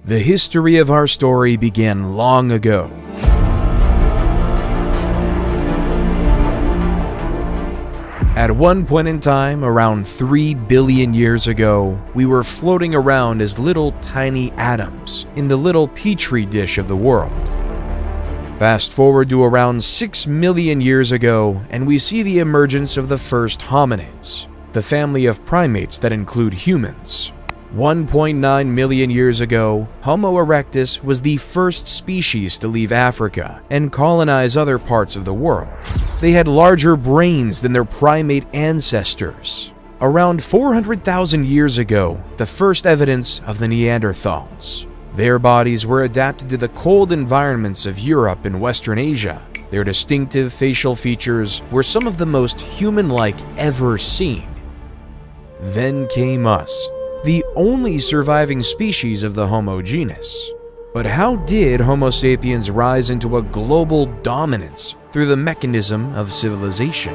The history of our story began long ago. At one point in time, around 3 billion years ago, we were floating around as little tiny atoms in the little Petri dish of the world. Fast forward to around 6 million years ago, and we see the emergence of the first hominids, the family of primates that include humans. 1.9 million years ago, Homo erectus was the first species to leave Africa and colonize other parts of the world. They had larger brains than their primate ancestors. Around 400,000 years ago, the first evidence of the Neanderthals. Their bodies were adapted to the cold environments of Europe and Western Asia. Their distinctive facial features were some of the most human-like ever seen. Then came us, the only surviving species of the Homo genus. But how did Homo sapiens rise into a global dominance through the mechanism of civilization?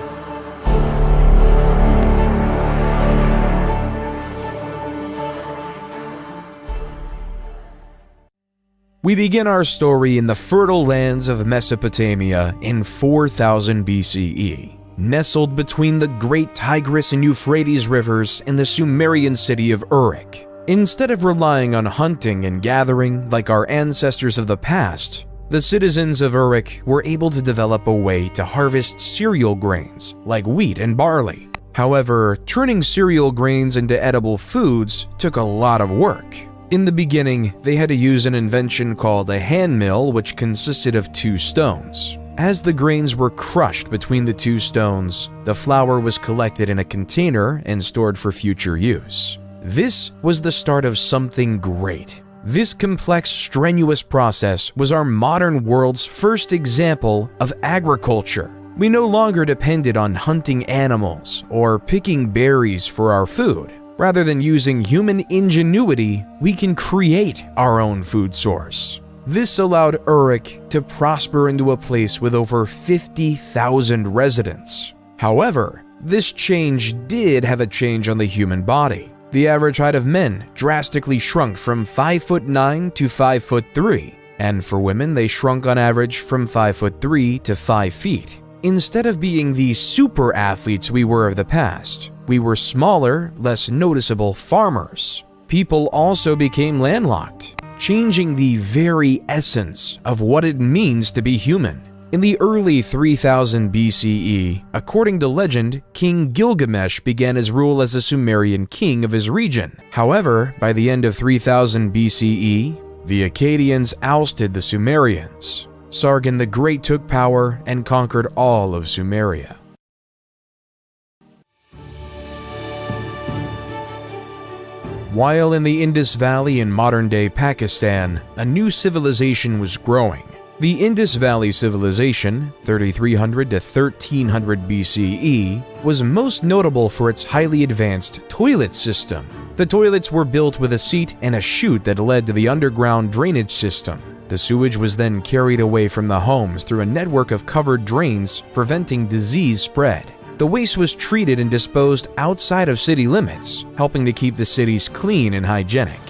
We begin our story in the fertile lands of Mesopotamia in 4000 BCE. Nestled between the great Tigris and Euphrates rivers in the Sumerian city of Uruk. Instead of relying on hunting and gathering like our ancestors of the past, the citizens of Uruk were able to develop a way to harvest cereal grains like wheat and barley. However, turning cereal grains into edible foods took a lot of work. In the beginning, they had to use an invention called a hand mill, which consisted of 2 stones. As the grains were crushed between the 2 stones, the flour was collected in a container and stored for future use. This was the start of something great. This complex, strenuous process was our modern world's first example of agriculture. We no longer depended on hunting animals or picking berries for our food. Rather than using human ingenuity, we can create our own food source. This allowed Uruk to prosper into a place with over 50,000 residents. However, this change did have a change on the human body. The average height of men drastically shrunk from 5'9" to 5'3", and for women they shrunk on average from 5'3" to 5 feet. Instead of being the super athletes we were of the past, we were smaller, less noticeable farmers. People also became landlocked, changing the very essence of what it means to be human. In the early 3000 BCE, according to legend, King Gilgamesh began his rule as a Sumerian king of his region. However, by the end of 3000 BCE, the Akkadians ousted the Sumerians. Sargon the Great took power and conquered all of Sumeria. While in the Indus Valley in modern-day Pakistan, a new civilization was growing. The Indus Valley Civilization, 3300 to 1300 BCE, was most notable for its highly advanced toilet system. The toilets were built with a seat and a chute that led to the underground drainage system. The sewage was then carried away from the homes through a network of covered drains, preventing disease spread. The waste was treated and disposed outside of city limits, helping to keep the cities clean and hygienic.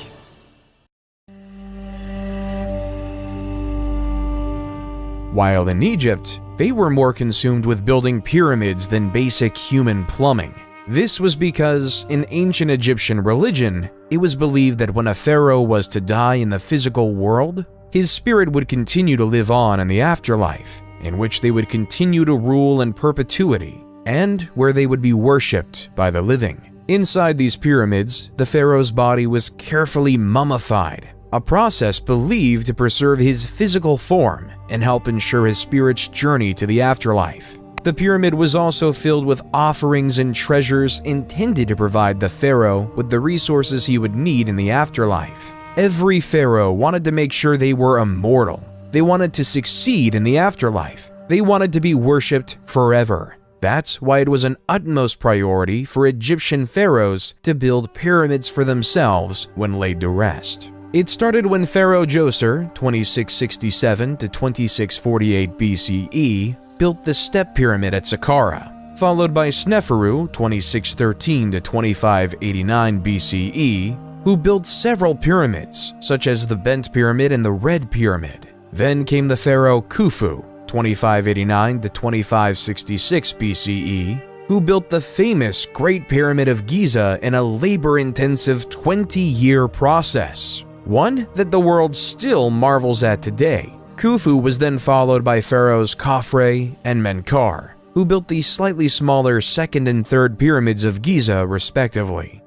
While in Egypt, they were more consumed with building pyramids than basic human plumbing. This was because, in ancient Egyptian religion, it was believed that when a pharaoh was to die in the physical world, his spirit would continue to live on in the afterlife, in which they would continue to rule in perpetuity, and where they would be worshipped by the living. Inside these pyramids, the pharaoh's body was carefully mummified, a process believed to preserve his physical form and help ensure his spirit's journey to the afterlife. The pyramid was also filled with offerings and treasures intended to provide the pharaoh with the resources he would need in the afterlife. Every pharaoh wanted to make sure they were immortal. They wanted to succeed in the afterlife. They wanted to be worshipped forever. That's why it was an utmost priority for Egyptian pharaohs to build pyramids for themselves when laid to rest. It started when Pharaoh Djoser, 2667 to 2648 BCE, built the Step Pyramid at Saqqara, followed by Sneferu, 2613 to 2589 BCE, who built several pyramids, such as the Bent Pyramid and the Red Pyramid. Then came the pharaoh Khufu, 2589 to 2566 BCE, who built the famous Great Pyramid of Giza in a labor-intensive 20-year process, one that the world still marvels at today. Khufu was then followed by pharaohs Khafre and Menkaure, who built the slightly smaller second and third pyramids of Giza respectively.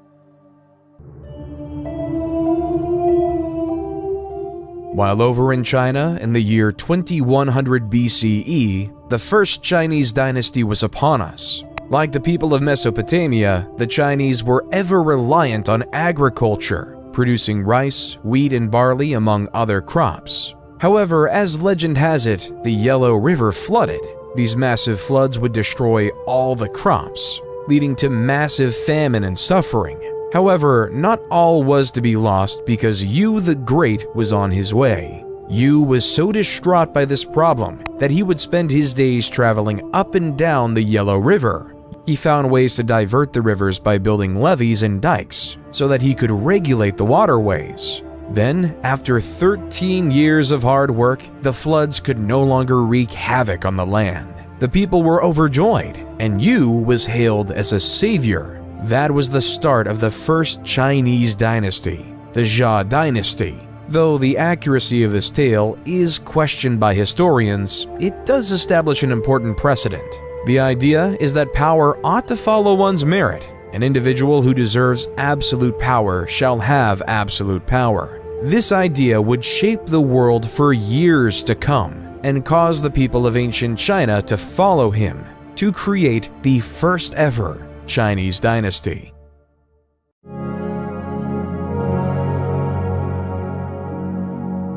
While over in China in the year 2100 BCE, the first Chinese dynasty was upon us. Like the people of Mesopotamia, the Chinese were ever reliant on agriculture, producing rice, wheat, and barley among other crops. However, as legend has it, the Yellow River flooded. These massive floods would destroy all the crops, leading to massive famine and suffering. However, not all was to be lost because Yu the Great was on his way. Yu was so distraught by this problem that he would spend his days traveling up and down the Yellow River. He found ways to divert the rivers by building levees and dikes so that he could regulate the waterways. Then, after 13 years of hard work, the floods could no longer wreak havoc on the land. The people were overjoyed, and Yu was hailed as a savior. That was the start of the first Chinese dynasty, the Jia dynasty. Though the accuracy of this tale is questioned by historians, it does establish an important precedent. The idea is that power ought to follow one's merit. An individual who deserves absolute power shall have absolute power. This idea would shape the world for years to come and cause the people of ancient China to follow him to create the first ever Chinese dynasty.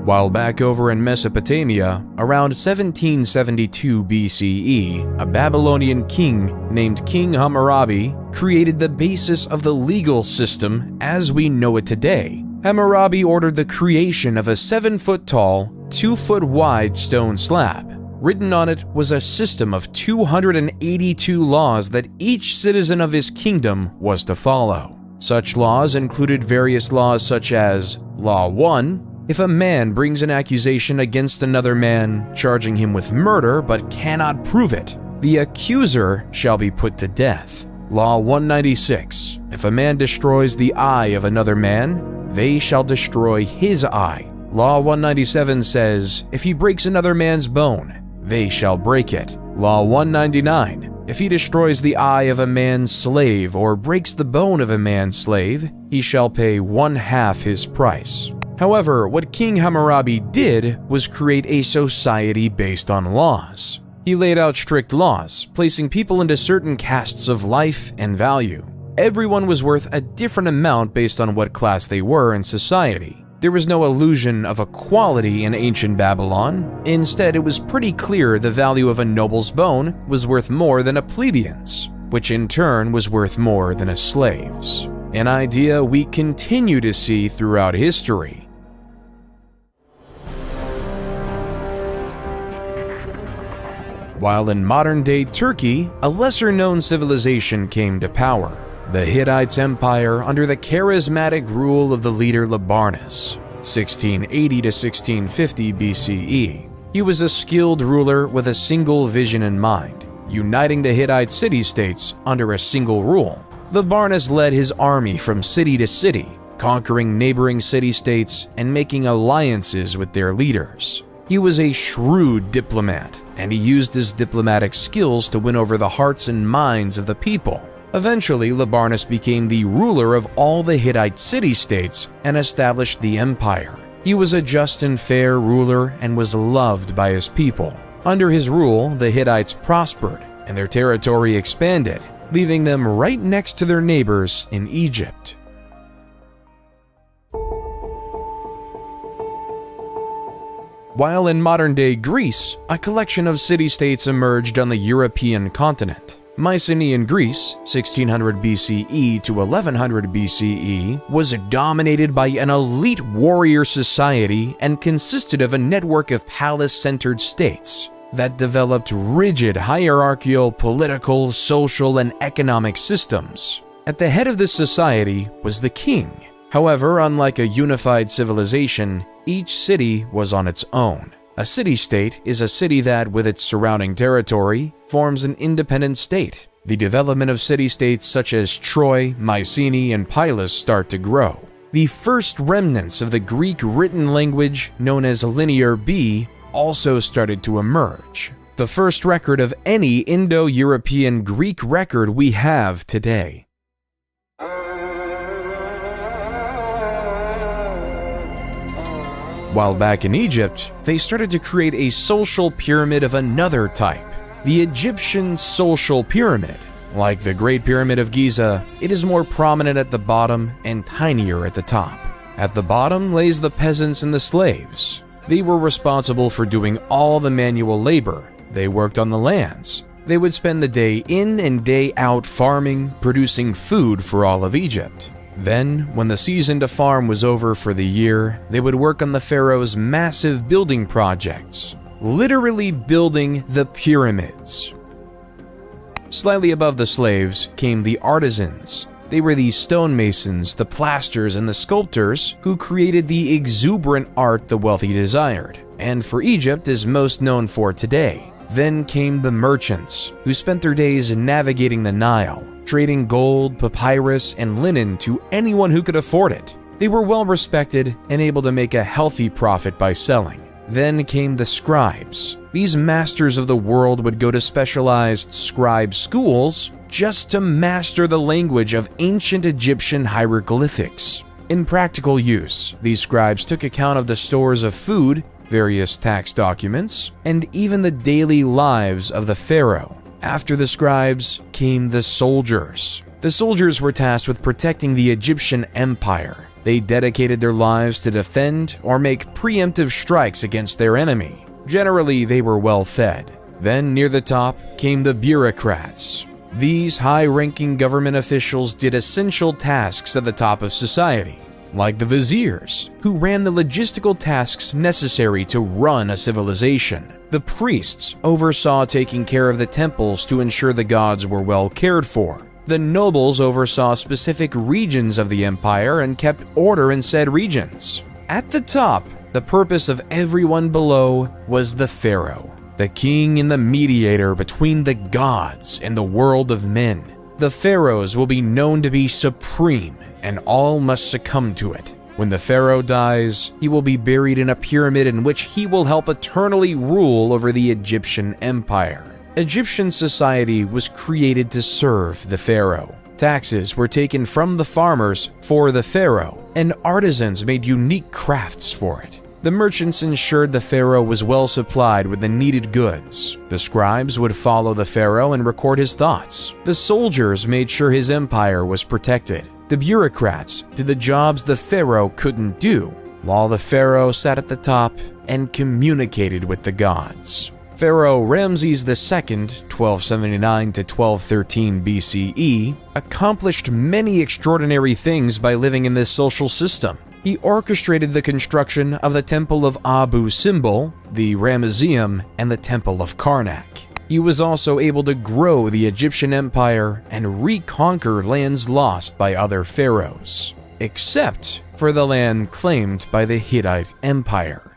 While back over in Mesopotamia, around 1772 BCE, a Babylonian king named King Hammurabi created the basis of the legal system as we know it today. Hammurabi ordered the creation of a 7-foot-tall, 2-foot-wide stone slab. Written on it was a system of 282 laws that each citizen of his kingdom was to follow. Such laws included various laws such as Law 1, if a man brings an accusation against another man, charging him with murder but cannot prove it, the accuser shall be put to death. Law 196, if a man destroys the eye of another man, they shall destroy his eye. Law 197 says, if he breaks another man's bone, they shall break it. Law 199, if he destroys the eye of a man's slave or breaks the bone of a man's slave, he shall pay 1/2 his price. However, what King Hammurabi did was create a society based on laws. He laid out strict laws, placing people into certain castes of life and value. Everyone was worth a different amount based on what class they were in society. There was no illusion of equality in ancient Babylon. Instead, it was pretty clear the value of a noble's bone was worth more than a plebeian's, which in turn was worth more than a slave's. An idea we continue to see throughout history. While in modern-day Turkey, a lesser-known civilization came to power. The Hittites Empire under the charismatic rule of the leader Labarnus, 1680 to 1650 BCE. He was a skilled ruler with a single vision in mind, uniting the Hittite city-states under a single rule. Labarnus led his army from city to city, conquering neighboring city-states and making alliances with their leaders. He was a shrewd diplomat, and he used his diplomatic skills to win over the hearts and minds of the people. Eventually, Labarnus became the ruler of all the Hittite city-states and established the empire. He was a just and fair ruler and was loved by his people. Under his rule, the Hittites prospered and their territory expanded, leaving them right next to their neighbors in Egypt. While in modern-day Greece, a collection of city-states emerged on the European continent. Mycenaean Greece, 1600 BCE to 1100 BCE, was dominated by an elite warrior society and consisted of a network of palace-centered states that developed rigid hierarchical, political, social, and economic systems. At the head of this society was the king. However, unlike a unified civilization, each city was on its own. A city-state is a city that, with its surrounding territory, forms an independent state. The development of city-states such as Troy, Mycenae, and Pylos start to grow. The first remnants of the Greek written language, known as Linear B, also started to emerge. The first record of any Indo-European Greek record we have today. While back in Egypt, they started to create a social pyramid of another type, the Egyptian social pyramid. Like the Great Pyramid of Giza, it is more prominent at the bottom and tinier at the top. At the bottom lays the peasants and the slaves. They were responsible for doing all the manual labor. They worked on the lands. They would spend the day in and day out farming, producing food for all of Egypt. Then, when the season to farm was over for the year, they would work on the pharaoh's massive building projects, literally building the pyramids. Slightly above the slaves came the artisans. They were the stonemasons, the plasters, and the sculptors who created the exuberant art the wealthy desired, and for Egypt is most known for today. Then came the merchants, who spent their days navigating the Nile, trading gold, papyrus, and linen to anyone who could afford it. They were well respected and able to make a healthy profit by selling. Then came the scribes. These masters of the world would go to specialized scribe schools just to master the language of ancient Egyptian hieroglyphics. In practical use, these scribes took account of the stores of food, various tax documents, and even the daily lives of the pharaoh. After the scribes came the soldiers. The soldiers were tasked with protecting the Egyptian empire. They dedicated their lives to defend or make preemptive strikes against their enemy. Generally, they were well fed. Then, near the top, came the bureaucrats. These high-ranking government officials did essential tasks at the top of society, like the viziers, who ran the logistical tasks necessary to run a civilization. The priests oversaw taking care of the temples to ensure the gods were well cared for. The nobles oversaw specific regions of the empire and kept order in said regions. At the top, the purpose of everyone below was the pharaoh, the king and the mediator between the gods and the world of men. The pharaohs will be known to be supreme, and all must succumb to it. When the pharaoh dies, he will be buried in a pyramid in which he will help eternally rule over the Egyptian empire. Egyptian society was created to serve the pharaoh. Taxes were taken from the farmers for the pharaoh, and artisans made unique crafts for it. The merchants ensured the pharaoh was well supplied with the needed goods. The scribes would follow the pharaoh and record his thoughts. The soldiers made sure his empire was protected. The bureaucrats did the jobs the pharaoh couldn't do, while the pharaoh sat at the top and communicated with the gods. Pharaoh Ramses II, 1279 to 1213 BCE, accomplished many extraordinary things by living in this social system. He orchestrated the construction of the Temple of Abu Simbel, the Ramesseum, and the Temple of Karnak. He was also able to grow the Egyptian empire and reconquer lands lost by other pharaohs, except for the land claimed by the Hittite Empire.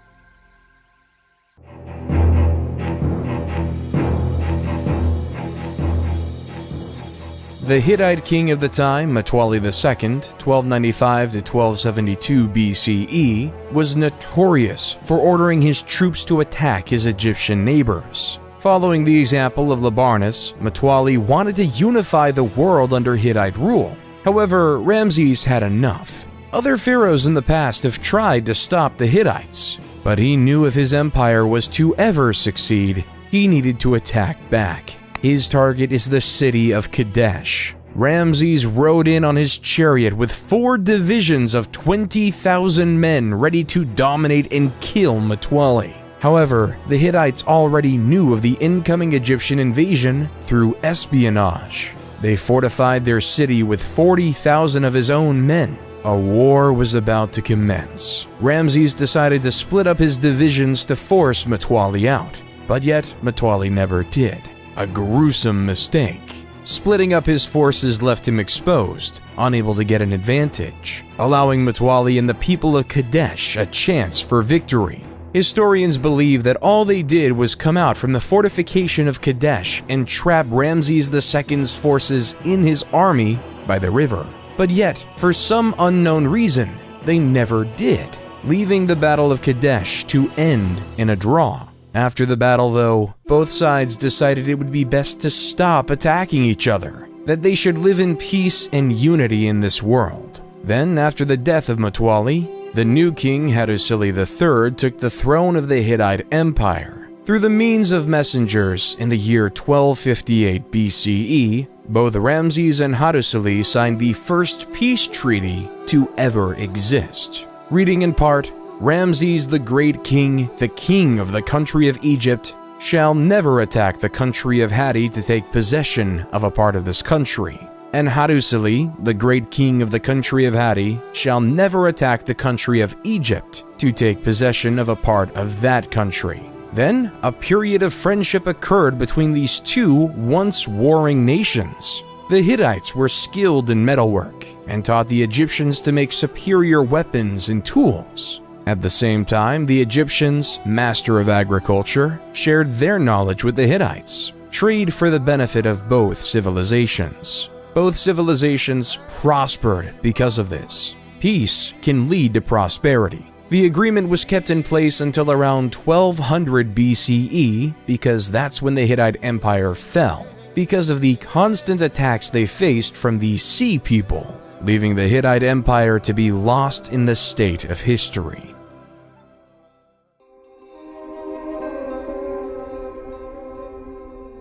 The Hittite king of the time, Mtwali II, 1295 to 1272 BCE, was notorious for ordering his troops to attack his Egyptian neighbors. Following the example of Labarnus, Mtwali wanted to unify the world under Hittite rule. However, Ramses had enough. Other pharaohs in the past have tried to stop the Hittites, but he knew if his empire was to ever succeed, he needed to attack back. His target is the city of Kadesh. Ramses rode in on his chariot with 4 divisions of 20,000 men ready to dominate and kill Mtwali. However, the Hittites already knew of the incoming Egyptian invasion through espionage. They fortified their city with 40,000 of his own men. A war was about to commence. Ramses decided to split up his divisions to force Mtwali out, but yet Mtwali never did. A gruesome mistake. Splitting up his forces left him exposed, unable to get an advantage, allowing Mutawalli and the people of Kadesh a chance for victory. Historians believe that all they did was come out from the fortification of Kadesh and trap Ramses II's forces in his army by the river. But yet, for some unknown reason, they never did, leaving the Battle of Kadesh to end in a draw. After the battle, though, both sides decided it would be best to stop attacking each other, that they should live in peace and unity in this world. Then, after the death of Mutawalli, the new king Hattusili III took the throne of the Hittite Empire. Through the means of messengers in the year 1258 BCE, both Ramses and Hattusili signed the first peace treaty to ever exist. Reading in part, Ramses the Great King, the king of the country of Egypt, shall never attack the country of Hatti to take possession of a part of this country. And Hattusili, the great king of the country of Hatti, shall never attack the country of Egypt to take possession of a part of that country. Then, a period of friendship occurred between these two once warring nations. The Hittites were skilled in metalwork and taught the Egyptians to make superior weapons and tools. At the same time, the Egyptians, master of agriculture, shared their knowledge with the Hittites, trade for the benefit of both civilizations. Both civilizations prospered because of this. Peace can lead to prosperity. The agreement was kept in place until around 1200 BCE because that's when the Hittite Empire fell, because of the constant attacks they faced from the Sea People, leaving the Hittite Empire to be lost in the state of history.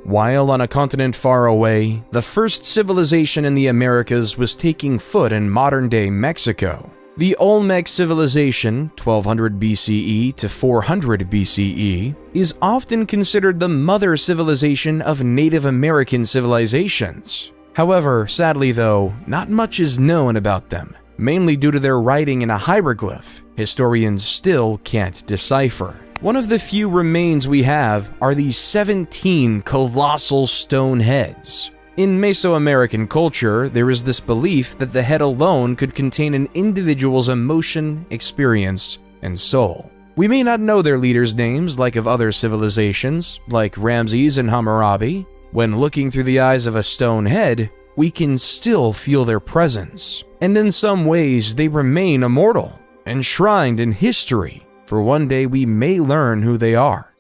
While on a continent far away, the first civilization in the Americas was taking foot in modern-day Mexico. The Olmec civilization, 1200 BCE to 400 BCE, is often considered the mother civilization of Native American civilizations. However, sadly though, not much is known about them, mainly due to their writing in a hieroglyph historians still can't decipher. One of the few remains we have are these 17 colossal stone heads. In Mesoamerican culture, there is this belief that the head alone could contain an individual's emotion, experience, and soul. We may not know their leaders' names like of other civilizations, like Ramses and Hammurabi. When looking through the eyes of a stone head, we can still feel their presence. And in some ways, they remain immortal, enshrined in history. For one day we may learn who they are.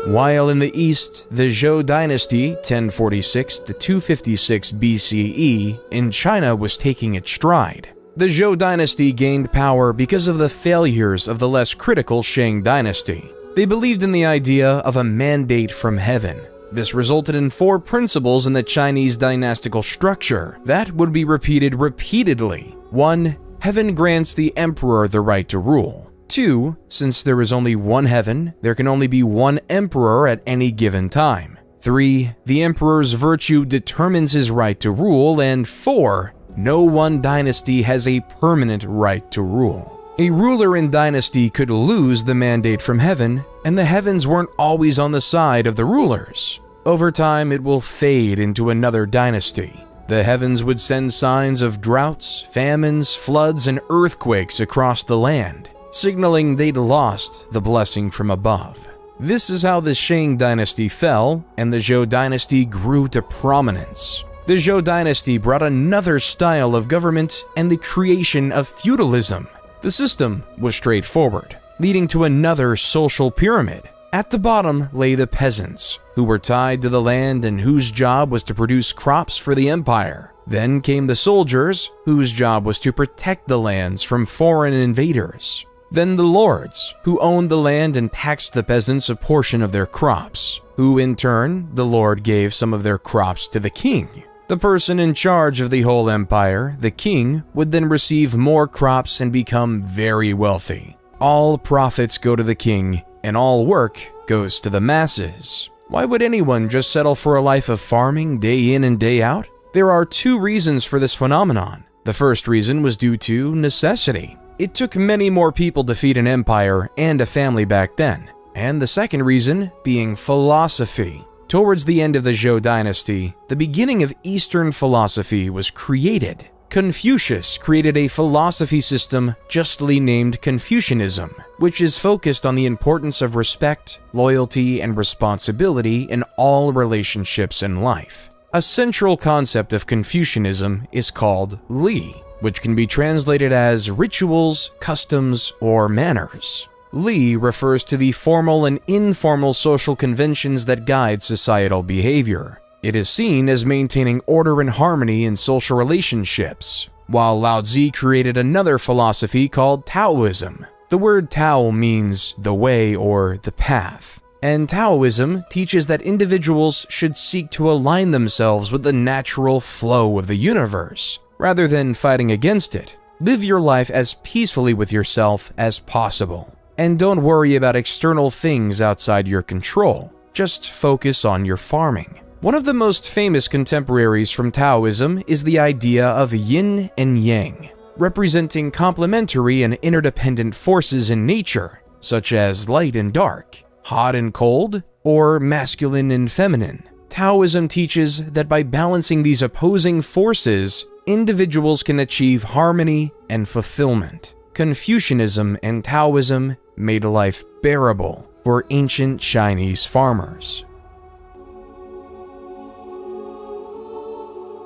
While in the east, the Zhou dynasty, 1046 to 256 BCE, in China was taking its stride. The Zhou dynasty gained power because of the failures of the less critical Shang dynasty. They believed in the idea of a mandate from heaven. This resulted in 4 principles in the Chinese dynastical structure that would be repeated repeatedly. 1. Heaven grants the emperor the right to rule. 2. Since there is only one heaven, there can only be one emperor at any given time. 3. The emperor's virtue determines his right to rule. And 4. No one dynasty has a permanent right to rule. A ruler in dynasty could lose the mandate from heaven, and the heavens weren't always on the side of the rulers. Over time, it will fade into another dynasty. The heavens would send signs of droughts, famines, floods, and earthquakes across the land, signaling they'd lost the blessing from above. This is how the Shang dynasty fell, and the Zhou dynasty grew to prominence. The Zhou dynasty brought another style of government and the creation of feudalism. The system was straightforward, leading to another social pyramid. At the bottom lay the peasants, who were tied to the land and whose job was to produce crops for the empire. Then came the soldiers, whose job was to protect the lands from foreign invaders. Then the lords, who owned the land and taxed the peasants a portion of their crops, who in turn, the lord gave some of their crops to the king. The person in charge of the whole empire, the king, would then receive more crops and become very wealthy. All profits go to the king, and all work goes to the masses. Why would anyone just settle for a life of farming day in and day out? There are 2 reasons for this phenomenon. The first reason was due to necessity. It took many more people to feed an empire and a family back then. and the second reason being philosophy. Towards the end of the Zhou dynasty, the beginning of Eastern philosophy was created. Confucius created a philosophy system justly named Confucianism, which is focused on the importance of respect, loyalty, and responsibility in all relationships in life. A central concept of Confucianism is called Li, which can be translated as rituals, customs, or manners. Li refers to the formal and informal social conventions that guide societal behavior. It is seen as maintaining order and harmony in social relationships, while Lao Tzu created another philosophy called Taoism. The word Tao means the way or the path, and Taoism teaches that individuals should seek to align themselves with the natural flow of the universe, rather than fighting against it. Live your life as peacefully with yourself as possible, and don't worry about external things outside your control. Just focus on your farming. One of the most famous contemporaries from Taoism is the idea of yin and yang, representing complementary and interdependent forces in nature, such as light and dark, hot and cold, or masculine and feminine. Taoism teaches that by balancing these opposing forces, individuals can achieve harmony and fulfillment. Confucianism and Taoism made life bearable for ancient Chinese farmers.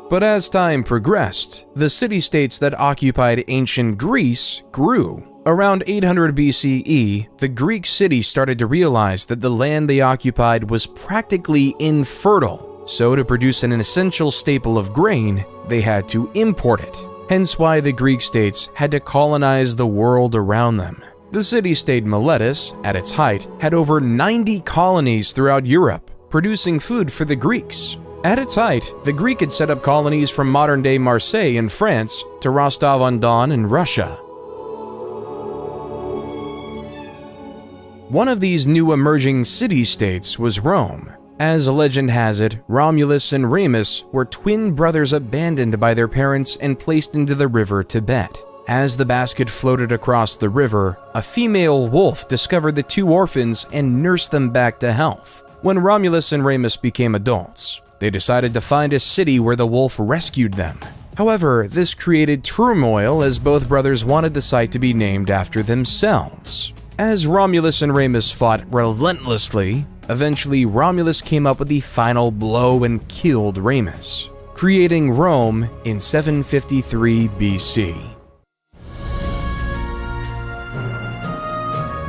But as time progressed, the city-states that occupied ancient Greece grew. Around 800 BCE, the Greek cities started to realize that the land they occupied was practically infertile, so to produce an essential staple of grain, they had to import it. Hence why the Greek states had to colonize the world around them. The city-state Miletus, at its height, had over 90 colonies throughout Europe, producing food for the Greeks. At its height, the Greek had set up colonies from modern-day Marseille in France to Rostov-on-Don in Russia. One of these new emerging city-states was Rome. As legend has it, Romulus and Remus were twin brothers abandoned by their parents and placed into the river Tibet. As the basket floated across the river, a female wolf discovered the two orphans and nursed them back to health. When Romulus and Remus became adults, they decided to find a city where the wolf rescued them. However, this created turmoil as both brothers wanted the site to be named after themselves. As Romulus and Remus fought relentlessly, eventually Romulus came up with the final blow and killed Remus, creating Rome in 753 BC.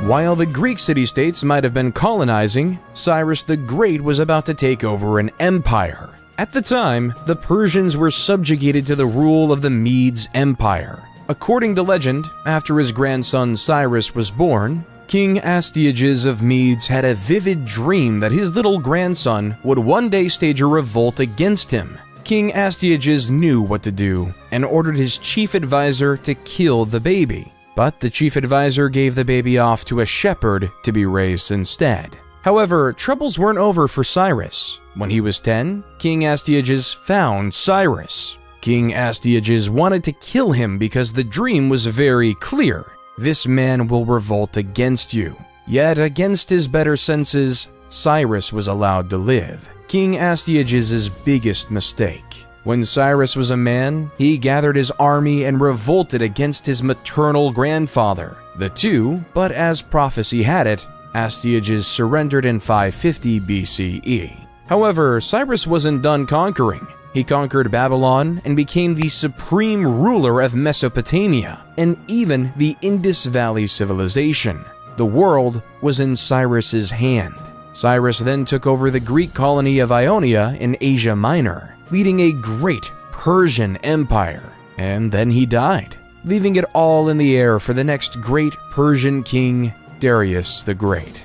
While the Greek city-states might have been colonizing, Cyrus the Great was about to take over an empire. At the time, the Persians were subjugated to the rule of the Medes Empire. According to legend, after his grandson Cyrus was born, King Astyages of Medes had a vivid dream that his little grandson would one day stage a revolt against him. King Astyages knew what to do and ordered his chief advisor to kill the baby. But the chief advisor gave the baby off to a shepherd to be raised instead. However, troubles weren't over for Cyrus. When he was 10, King Astyages found Cyrus. King Astyages wanted to kill him because the dream was very clear. This man will revolt against you. Yet, against his better senses, Cyrus was allowed to live. King Astyages' biggest mistake. When Cyrus was a man, he gathered his army and revolted against his maternal grandfather. The two, but as prophecy had it, Astyages surrendered in 550 BCE. However, Cyrus wasn't done conquering. He conquered Babylon and became the supreme ruler of Mesopotamia and even the Indus Valley civilization. The world was in Cyrus's hand. Cyrus then took over the Greek colony of Ionia in Asia Minor, leading a great Persian empire, and then he died, leaving it all in the air for the next great Persian king, Darius the Great.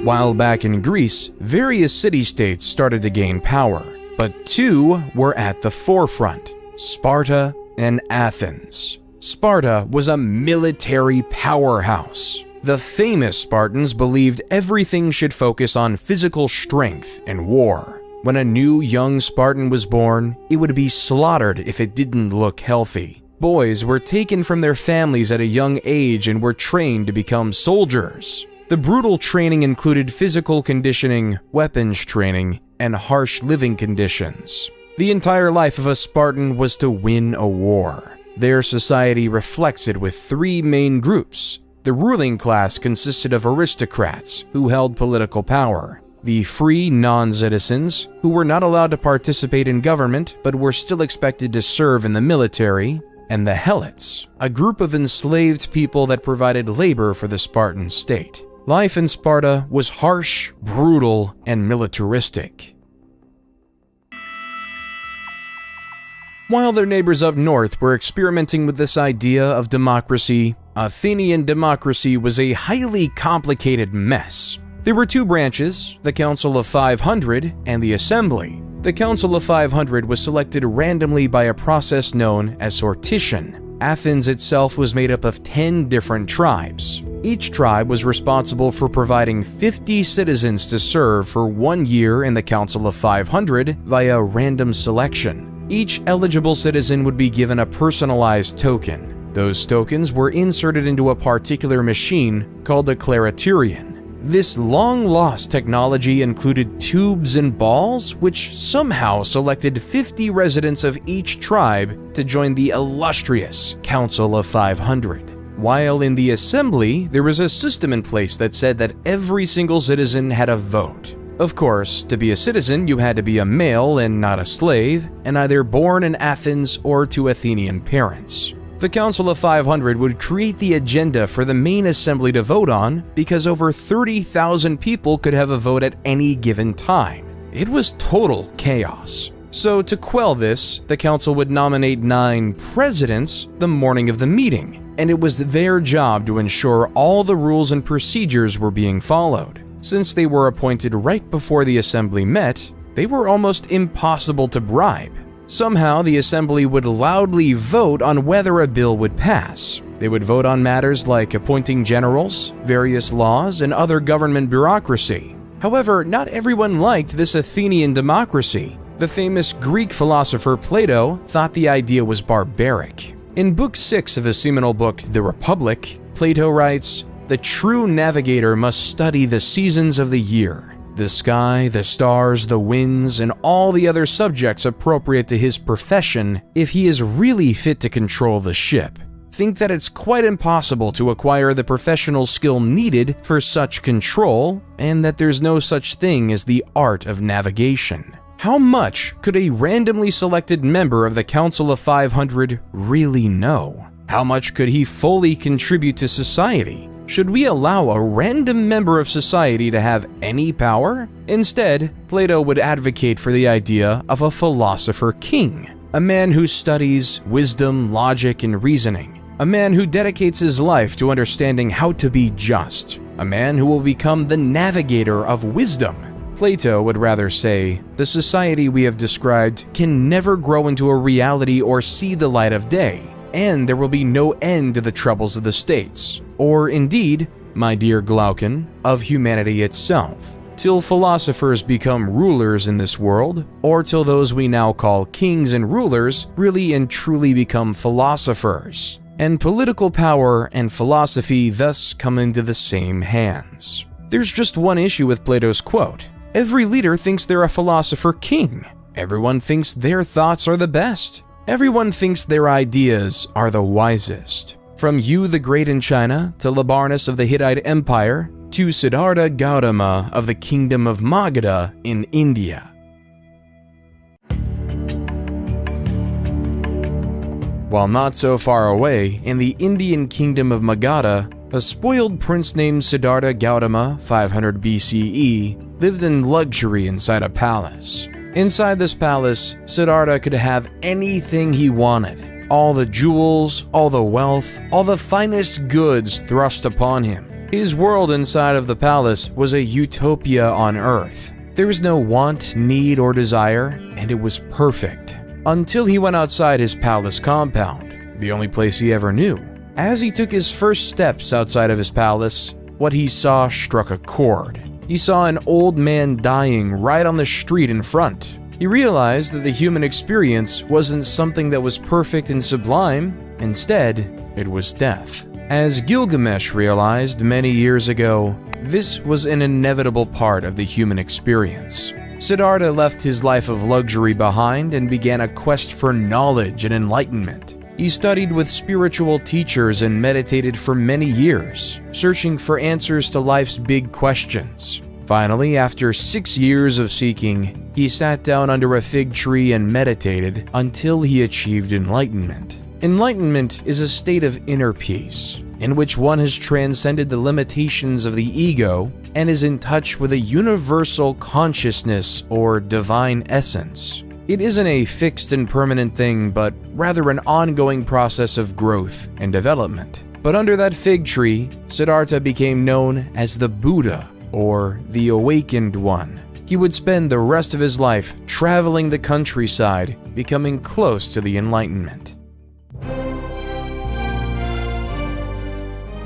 While back in Greece, various city-states started to gain power, but two were at the forefront: Sparta and Athens. Sparta was a military powerhouse. The famous Spartans believed everything should focus on physical strength and war. When a new young Spartan was born, it would be slaughtered if it didn't look healthy. Boys were taken from their families at a young age and were trained to become soldiers. The brutal training included physical conditioning, weapons training, and harsh living conditions. The entire life of a Spartan was to win a war. Their society reflects it with three main groups. The ruling class consisted of aristocrats who held political power, the free non-citizens who were not allowed to participate in government but were still expected to serve in the military, and the helots, a group of enslaved people that provided labor for the Spartan state. Life in Sparta was harsh, brutal, and militaristic. While their neighbors up north were experimenting with this idea of democracy, Athenian democracy was a highly complicated mess. There were two branches, the Council of 500 and the Assembly. The Council of 500 was selected randomly by a process known as sortition. Athens itself was made up of 10 different tribes. Each tribe was responsible for providing 50 citizens to serve for 1 year in the Council of 500 via random selection. Each eligible citizen would be given a personalized token. Those tokens were inserted into a particular machine called a clariturion. This long-lost technology included tubes and balls, which somehow selected 50 residents of each tribe to join the illustrious Council of 500. While in the Assembly, there was a system in place that said that every single citizen had a vote. Of course, to be a citizen, you had to be a male and not a slave, and either born in Athens or to Athenian parents. The Council of 500 would create the agenda for the main assembly to vote on because over 30,000 people could have a vote at any given time. It was total chaos. So to quell this, the council would nominate 9 presidents the morning of the meeting, and it was their job to ensure all the rules and procedures were being followed. Since they were appointed right before the assembly met, they were almost impossible to bribe. Somehow, the assembly would loudly vote on whether a bill would pass. They would vote on matters like appointing generals, various laws, and other government bureaucracy. However, not everyone liked this Athenian democracy. The famous Greek philosopher Plato thought the idea was barbaric. In Book 6 of his seminal book, The Republic, Plato writes, "The true navigator must study the seasons of the year, the sky, the stars, the winds, and all the other subjects appropriate to his profession if he is really fit to control the ship. Think that it's quite impossible to acquire the professional skill needed for such control, and that there's no such thing as the art of navigation." How much could a randomly selected member of the Council of 500 really know? How much could he fully contribute to society? Should we allow a random member of society to have any power? Instead, Plato would advocate for the idea of a philosopher king, a man who studies wisdom, logic, and reasoning, a man who dedicates his life to understanding how to be just, a man who will become the navigator of wisdom. Plato would rather say, the society we have described can never grow into a reality or see the light of day, and there will be no end to the troubles of the states, or indeed, my dear Glaucon, of humanity itself, till philosophers become rulers in this world, or till those we now call kings and rulers really and truly become philosophers, and political power and philosophy thus come into the same hands. There's just one issue with Plato's quote. Every leader thinks they're a philosopher king. Everyone thinks their thoughts are the best. Everyone thinks their ideas are the wisest. From Yu the Great in China, to Labarnus of the Hittite Empire, to Siddhartha Gautama of the Kingdom of Magadha in India. While not so far away, in the Indian Kingdom of Magadha, a spoiled prince named Siddhartha Gautama, 500 BCE, lived in luxury inside a palace. Inside this palace, Siddhartha could have anything he wanted. All the jewels, all the wealth, all the finest goods thrust upon him. His world inside of the palace was a utopia on earth. There was no want, need, or desire, and it was perfect. Until he went outside his palace compound, the only place he ever knew. As he took his first steps outside of his palace, what he saw struck a chord. He saw an old man dying right on the street in front. He realized that the human experience wasn't something that was perfect and sublime, Instead, it was death. As Gilgamesh realized many years ago, this was an inevitable part of the human experience. Siddhartha left his life of luxury behind and began a quest for knowledge and enlightenment. He studied with spiritual teachers and meditated for many years, searching for answers to life's big questions. Finally, after 6 years of seeking, he sat down under a fig tree and meditated until he achieved enlightenment. Enlightenment is a state of inner peace, in which one has transcended the limitations of the ego and is in touch with a universal consciousness or divine essence. It isn't a fixed and permanent thing, but rather an ongoing process of growth and development. But under that fig tree, Siddhartha became known as the Buddha, or the Awakened One. He would spend the rest of his life traveling the countryside, becoming close to the Enlightenment.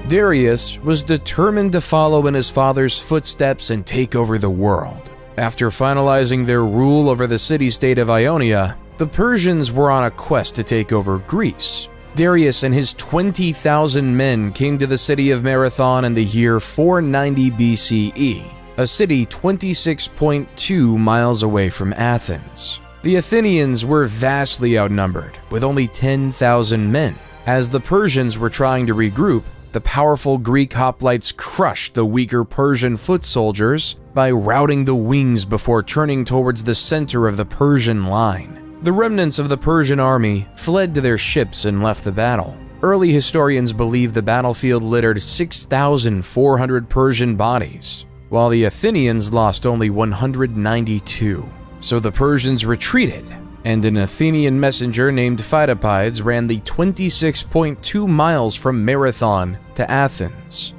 Darius was determined to follow in his father's footsteps and take over the world. After finalizing their rule over the city-state of Ionia, the Persians were on a quest to take over Greece. Darius and his 20,000 men came to the city of Marathon in the year 490 BCE, a city 26.2 miles away from Athens. The Athenians were vastly outnumbered, with only 10,000 men. As the Persians were trying to regroup, the powerful Greek hoplites crushed the weaker Persian foot soldiers by routing the wings before turning towards the center of the Persian line. The remnants of the Persian army fled to their ships and left the battle. Early historians believe the battlefield littered 6,400 Persian bodies, while the Athenians lost only 192. So the Persians retreated, and an Athenian messenger named Pheidippides ran the 26.2 miles from Marathon to Athens,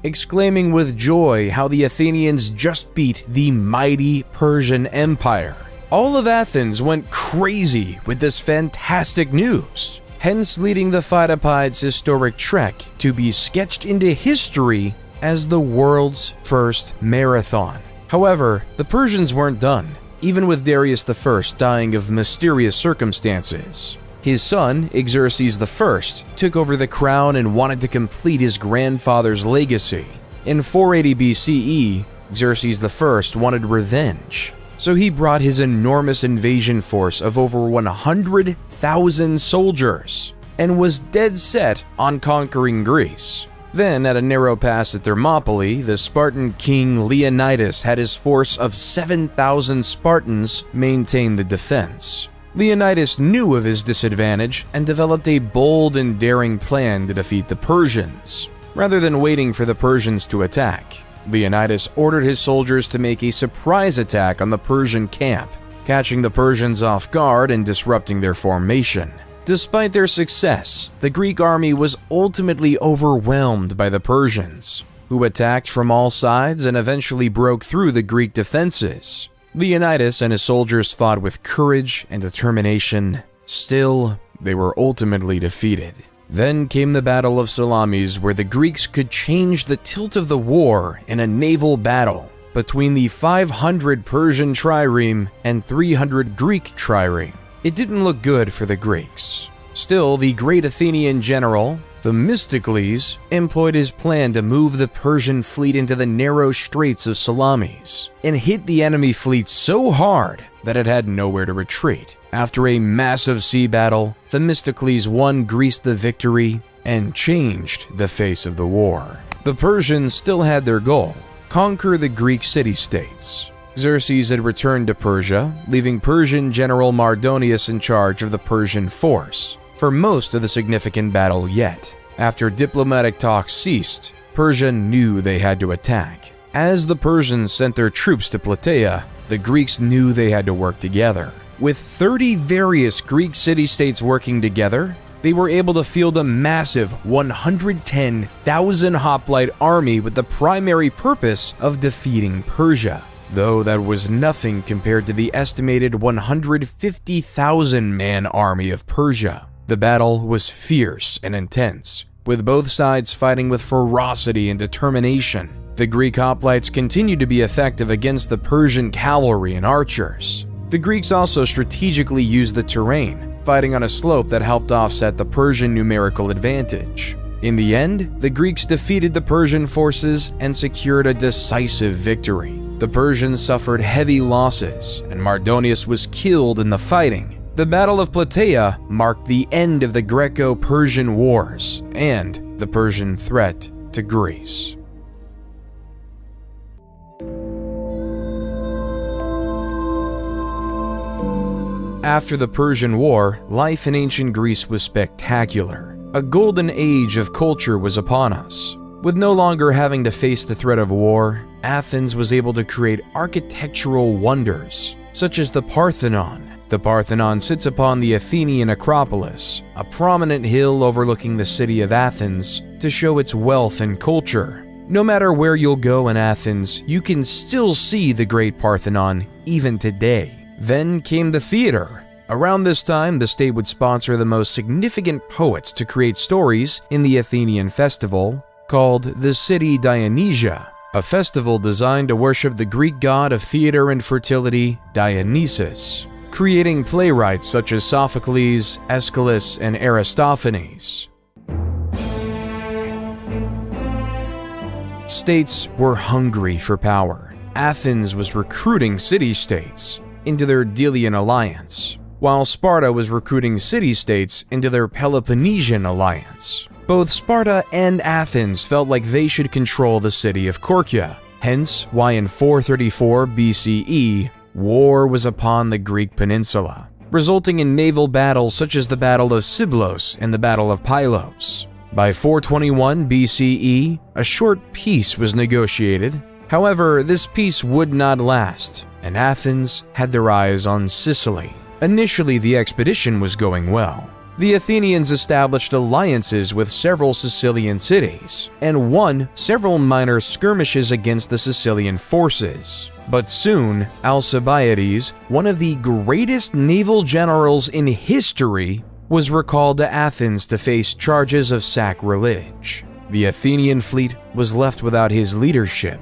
exclaiming with joy how the Athenians just beat the mighty Persian Empire. All of Athens went crazy with this fantastic news, hence leading the Pheidippides' historic trek to be sketched into history as the world's first marathon. However, the Persians weren't done, even with Darius I dying of mysterious circumstances. His son, Xerxes I, took over the crown and wanted to complete his grandfather's legacy. In 480 BCE, Xerxes I wanted revenge, so he brought his enormous invasion force of over 100,000 soldiers and was dead set on conquering Greece. Then, at a narrow pass at Thermopylae, the Spartan king Leonidas had his force of 7,000 Spartans maintain the defense. Leonidas knew of his disadvantage and developed a bold and daring plan to defeat the Persians. Rather than waiting for the Persians to attack, Leonidas ordered his soldiers to make a surprise attack on the Persian camp, catching the Persians off guard and disrupting their formation. Despite their success, the Greek army was ultimately overwhelmed by the Persians, who attacked from all sides and eventually broke through the Greek defenses. Leonidas and his soldiers fought with courage and determination. Still, they were ultimately defeated. Then came the Battle of Salamis, where the Greeks could change the tilt of the war in a naval battle between the 500 Persian trireme and 300 Greek trireme. It didn't look good for the Greeks. Still, the great Athenian general, Themistocles, employed his plan to move the Persian fleet into the narrow straits of Salamis and hit the enemy fleet so hard that it had nowhere to retreat. After a massive sea battle, Themistocles won Greece the victory and changed the face of the war. The Persians still had their goal: conquer the Greek city-states. Xerxes had returned to Persia, leaving Persian general Mardonius in charge of the Persian force for most of the significant battle yet. After diplomatic talks ceased, Persia knew they had to attack. As the Persians sent their troops to Plataea, the Greeks knew they had to work together. With 30 various Greek city-states working together, they were able to field a massive 110,000 hoplite army with the primary purpose of defeating Persia. Though that was nothing compared to the estimated 150,000-man army of Persia. The battle was fierce and intense, with both sides fighting with ferocity and determination. The Greek hoplites continued to be effective against the Persian cavalry and archers. The Greeks also strategically used the terrain, fighting on a slope that helped offset the Persian numerical advantage. In the end, the Greeks defeated the Persian forces and secured a decisive victory. The Persians suffered heavy losses, and Mardonius was killed in the fighting. The Battle of Plataea marked the end of the Greco-Persian Wars and the Persian threat to Greece. After the Persian War, life in ancient Greece was spectacular. A golden age of culture was upon us. With no longer having to face the threat of war, Athens was able to create architectural wonders, such as the Parthenon. The Parthenon sits upon the Athenian Acropolis, a prominent hill overlooking the city of Athens, to show its wealth and culture. No matter where you'll go in Athens, you can still see the Great Parthenon even today. Then came the theater. Around this time, the state would sponsor the most significant poets to create stories in the Athenian festival, called the City Dionysia, a festival designed to worship the Greek god of theater and fertility, Dionysus, creating playwrights such as Sophocles, Aeschylus, and Aristophanes. States were hungry for power. Athens was recruiting city-states into their Delian alliance, while Sparta was recruiting city-states into their Peloponnesian alliance. Both Sparta and Athens felt like they should control the city of Korkia, hence why in 434 BCE, war was upon the Greek peninsula, resulting in naval battles such as the Battle of Siblos and the Battle of Pylos. By 421 BCE, a short peace was negotiated. However, this peace would not last, and Athens had their eyes on Sicily. Initially, the expedition was going well. The Athenians established alliances with several Sicilian cities, and won several minor skirmishes against the Sicilian forces. But soon, Alcibiades, one of the greatest naval generals in history, was recalled to Athens to face charges of sacrilege. The Athenian fleet was left without his leadership.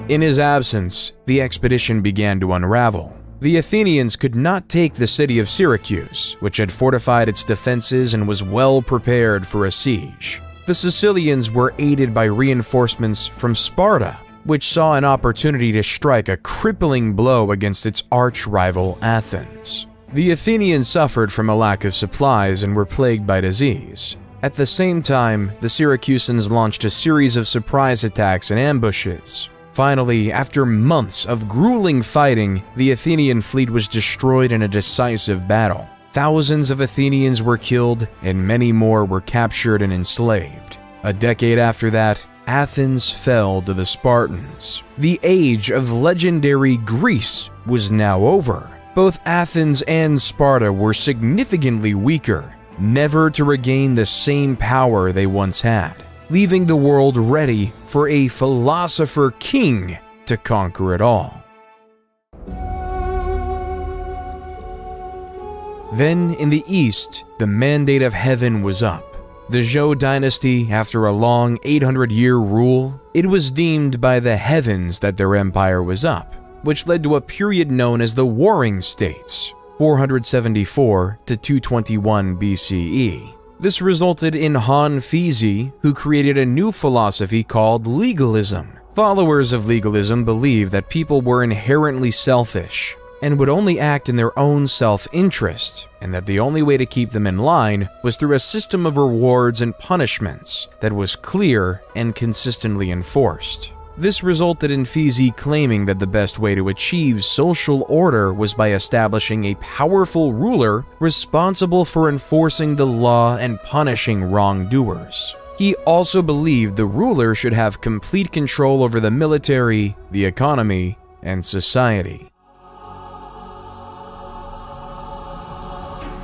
In his absence, the expedition began to unravel. The Athenians could not take the city of Syracuse, which had fortified its defenses and was well prepared for a siege. The Sicilians were aided by reinforcements from Sparta, which saw an opportunity to strike a crippling blow against its arch-rival Athens. The Athenians suffered from a lack of supplies and were plagued by disease. At the same time, the Syracusans launched a series of surprise attacks and ambushes. Finally, after months of grueling fighting, the Athenian fleet was destroyed in a decisive battle. Thousands of Athenians were killed, and many more were captured and enslaved. A decade after that, Athens fell to the Spartans. The age of legendary Greece was now over. Both Athens and Sparta were significantly weaker, never to regain the same power they once had, leaving the world ready for a philosopher king to conquer it all. Then, in the east, the mandate of heaven was up. The Zhou dynasty, after a long 800-year rule, it was deemed by the heavens that their empire was up, which led to a period known as the Warring States, 474 to 221 BCE. This resulted in Han Fizi, who created a new philosophy called legalism. Followers of legalism believed that people were inherently selfish and would only act in their own self-interest, and that the only way to keep them in line was through a system of rewards and punishments that was clear and consistently enforced. This resulted in Fizi claiming that the best way to achieve social order was by establishing a powerful ruler responsible for enforcing the law and punishing wrongdoers. He also believed the ruler should have complete control over the military, the economy, and society.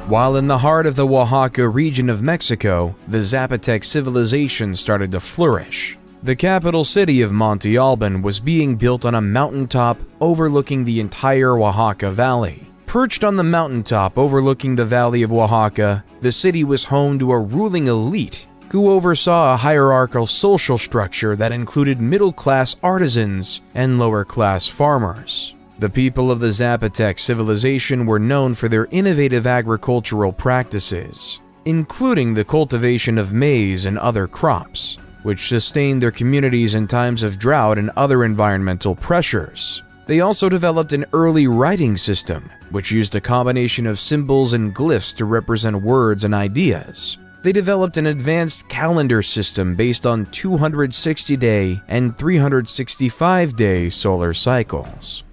While in the heart of the Oaxaca region of Mexico, the Zapotec civilization started to flourish. The capital city of Monte Alban was being built on a mountaintop overlooking the entire Oaxaca Valley. Perched on the mountaintop overlooking the Valley of Oaxaca, the city was home to a ruling elite who oversaw a hierarchical social structure that included middle-class artisans and lower-class farmers. The people of the Zapotec civilization were known for their innovative agricultural practices, including the cultivation of maize and other crops, which sustained their communities in times of drought and other environmental pressures. They also developed an early writing system, which used a combination of symbols and glyphs to represent words and ideas. They developed an advanced calendar system based on 260-day and 365-day solar cycles.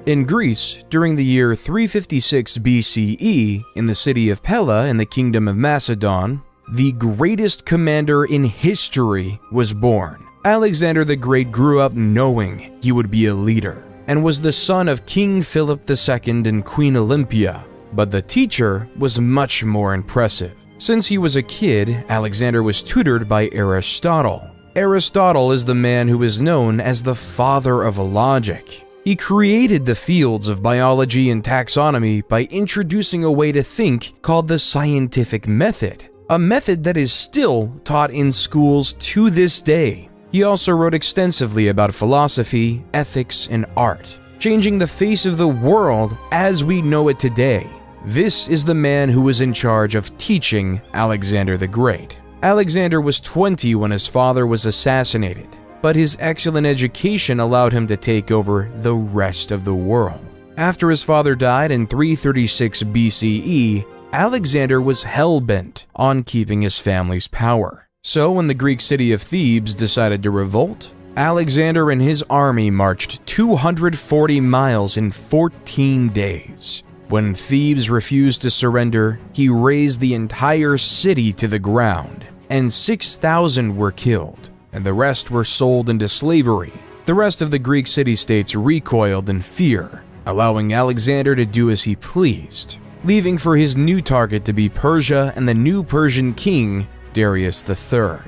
In Greece, during the year 356 BCE, in the city of Pella in the Kingdom of Macedon, the greatest commander in history was born. Alexander the Great grew up knowing he would be a leader, and was the son of King Philip II and Queen Olympia. But the teacher was much more impressive. Since he was a kid, Alexander was tutored by Aristotle. Aristotle is the man who is known as the father of logic. He created the fields of biology and taxonomy by introducing a way to think called the scientific method, a method that is still taught in schools to this day. He also wrote extensively about philosophy, ethics, and art, changing the face of the world as we know it today. This is the man who was in charge of teaching Alexander the Great. Alexander was 20 when his father was assassinated, but his excellent education allowed him to take over the rest of the world. After his father died in 336 BCE, Alexander was hell-bent on keeping his family's power. So when the Greek city of Thebes decided to revolt, Alexander and his army marched 240 miles in 14 days. When Thebes refused to surrender, he razed the entire city to the ground, and 6,000 were killed, and the rest were sold into slavery. The rest of the Greek city-states recoiled in fear, allowing Alexander to do as he pleased, leaving for his new target to be Persia and the new Persian king, Darius III.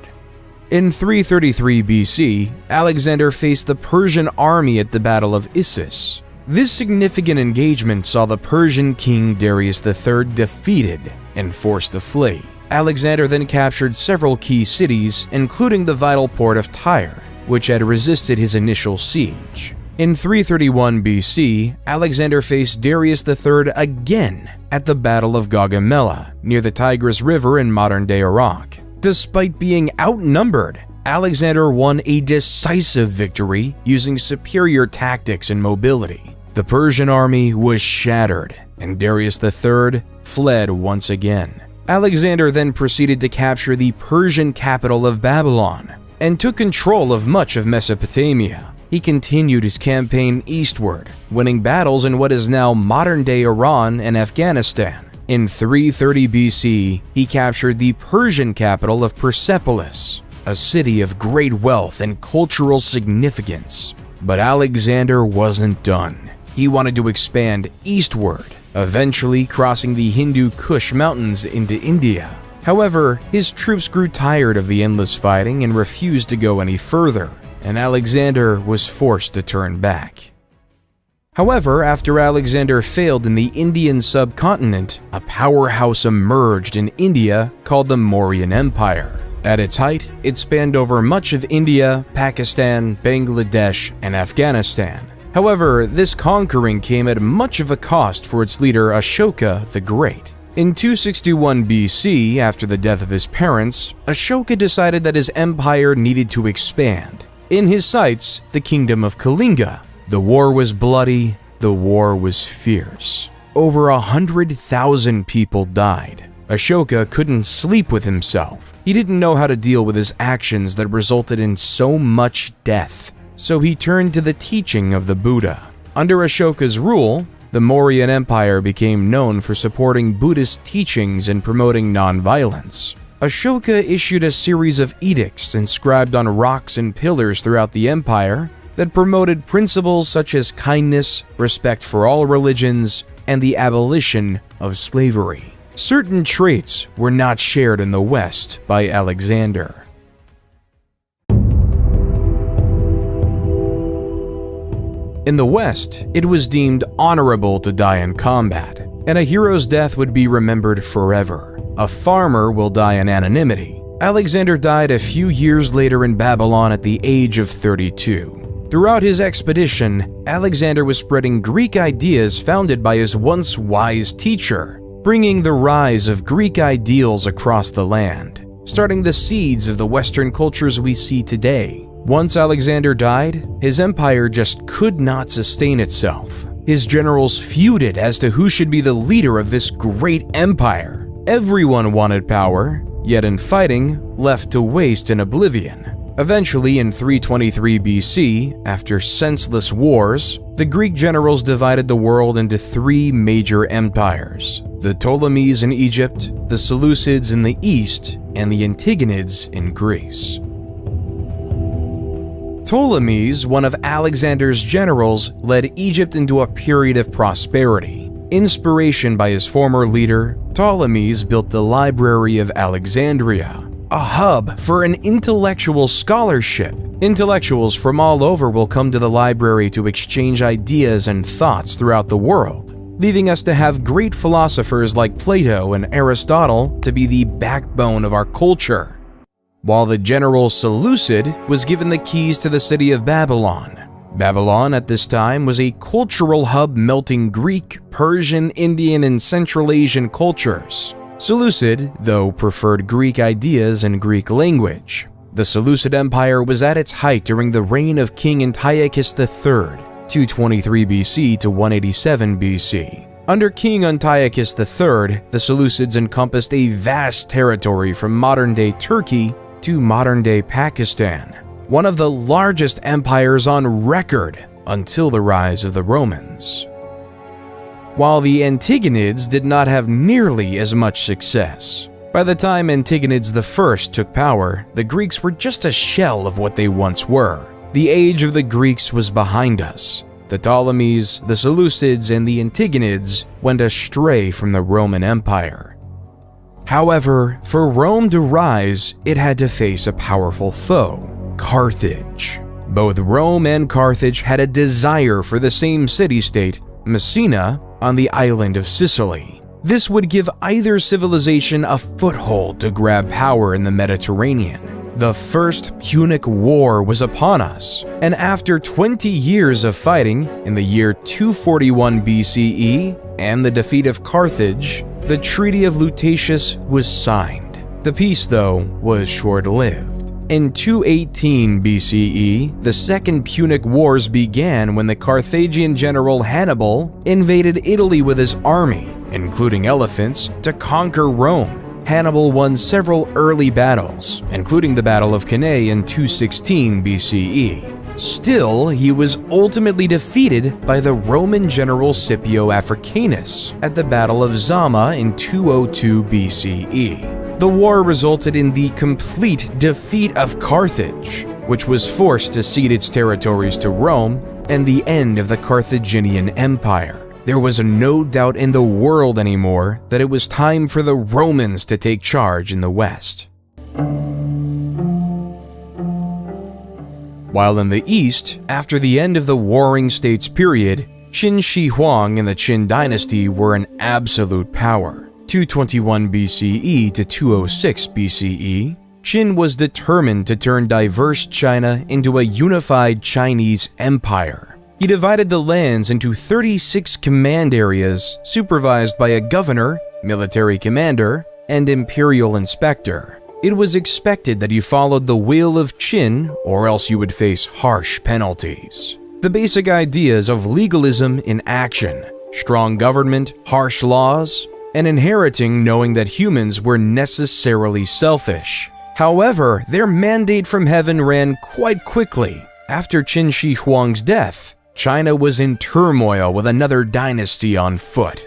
In 333 BC, Alexander faced the Persian army at the Battle of Issus. This significant engagement saw the Persian king Darius III defeated and forced to flee. Alexander then captured several key cities, including the vital port of Tyre, which had resisted his initial siege. In 331 BC, Alexander faced Darius III again at the Battle of Gaugamela, near the Tigris River in modern-day Iraq. Despite being outnumbered, Alexander won a decisive victory using superior tactics and mobility. The Persian army was shattered, and Darius III fled once again. Alexander then proceeded to capture the Persian capital of Babylon and took control of much of Mesopotamia. He continued his campaign eastward, winning battles in what is now modern-day Iran and Afghanistan. In 330 BC, he captured the Persian capital of Persepolis, a city of great wealth and cultural significance. But Alexander wasn't done. He wanted to expand eastward, eventually crossing the Hindu Kush Mountains into India. However, his troops grew tired of the endless fighting and refused to go any further, and Alexander was forced to turn back. However, after Alexander failed in the Indian subcontinent, a powerhouse emerged in India called the Mauryan Empire. At its height, it spanned over much of India, Pakistan, Bangladesh, and Afghanistan. However, this conquering came at much of a cost for its leader Ashoka the Great. In 261 BC, after the death of his parents, Ashoka decided that his empire needed to expand. In his sights, the kingdom of Kalinga. The war was bloody, the war was fierce. Over 100,000 people died. Ashoka couldn't sleep with himself. He didn't know how to deal with his actions that resulted in so much death. So he turned to the teaching of the Buddha. Under Ashoka's rule, the Mauryan Empire became known for supporting Buddhist teachings and promoting nonviolence. Ashoka issued a series of edicts inscribed on rocks and pillars throughout the empire that promoted principles such as kindness, respect for all religions, and the abolition of slavery. Certain traits were not shared in the West by Alexander. In the West, it was deemed honorable to die in combat, and a hero's death would be remembered forever. A farmer will die in anonymity. Alexander died a few years later in Babylon at the age of 32. Throughout his expedition, Alexander was spreading Greek ideas founded by his once wise teacher, bringing the rise of Greek ideals across the land, starting the seeds of the Western cultures we see today. Once Alexander died, his empire just could not sustain itself. His generals feuded as to who should be the leader of this great empire. Everyone wanted power, yet in fighting, left to waste in oblivion. Eventually, in 323 BC, after senseless wars, the Greek generals divided the world into three major empires: the Ptolemies in Egypt, the Seleucids in the east, and the Antigonids in Greece. Ptolemies, one of Alexander's generals, led Egypt into a period of prosperity. Inspiration by his former leader, Ptolemies built the Library of Alexandria, a hub for an intellectual scholarship. Intellectuals from all over will come to the library to exchange ideas and thoughts throughout the world, leaving us to have great philosophers like Plato and Aristotle to be the backbone of our culture. While the general Seleucid was given the keys to the city of Babylon. Babylon at this time was a cultural hub melting Greek, Persian, Indian, and Central Asian cultures. Seleucid, though, preferred Greek ideas and Greek language. The Seleucid Empire was at its height during the reign of King Antiochus III, 223 BC to 187 BC. Under King Antiochus III, the Seleucids encompassed a vast territory from modern-day Turkey to modern-day Pakistan, one of the largest empires on record until the rise of the Romans. While the Antigonids did not have nearly as much success. By the time Antigonids I took power, the Greeks were just a shell of what they once were. The age of the Greeks was behind us. The Ptolemies, the Seleucids, and the Antigonids went astray from the Roman Empire. However, for Rome to rise, it had to face a powerful foe, Carthage. Both Rome and Carthage had a desire for the same city-state, Messina, on the island of Sicily. This would give either civilization a foothold to grab power in the Mediterranean. The First Punic War was upon us, and after 20 years of fighting, in the year 241 BCE, and the defeat of Carthage, the Treaty of Lutatius was signed. The peace, though, was short-lived. In 218 BCE, the Second Punic Wars began when the Carthaginian general Hannibal invaded Italy with his army, including elephants, to conquer Rome. Hannibal won several early battles, including the Battle of Cannae in 216 BCE. Still, he was ultimately defeated by the Roman general Scipio Africanus at the Battle of Zama in 202 BCE. The war resulted in the complete defeat of Carthage, which was forced to cede its territories to Rome, and the end of the Carthaginian Empire. There was no doubt in the world anymore that it was time for the Romans to take charge in the West. While in the East, after the end of the Warring States period, Qin Shi Huang and the Qin dynasty were an absolute power. 221 BCE to 206 BCE, Qin was determined to turn diverse China into a unified Chinese empire. He divided the lands into 36 command areas supervised by a governor, military commander, and imperial inspector. It was expected that you followed the will of Qin or else you would face harsh penalties. The basic ideas of legalism in action, strong government, harsh laws, and inheriting knowing that humans were necessarily selfish. However, their mandate from heaven ran quite quickly. After Qin Shi Huang's death, China was in turmoil with another dynasty on foot.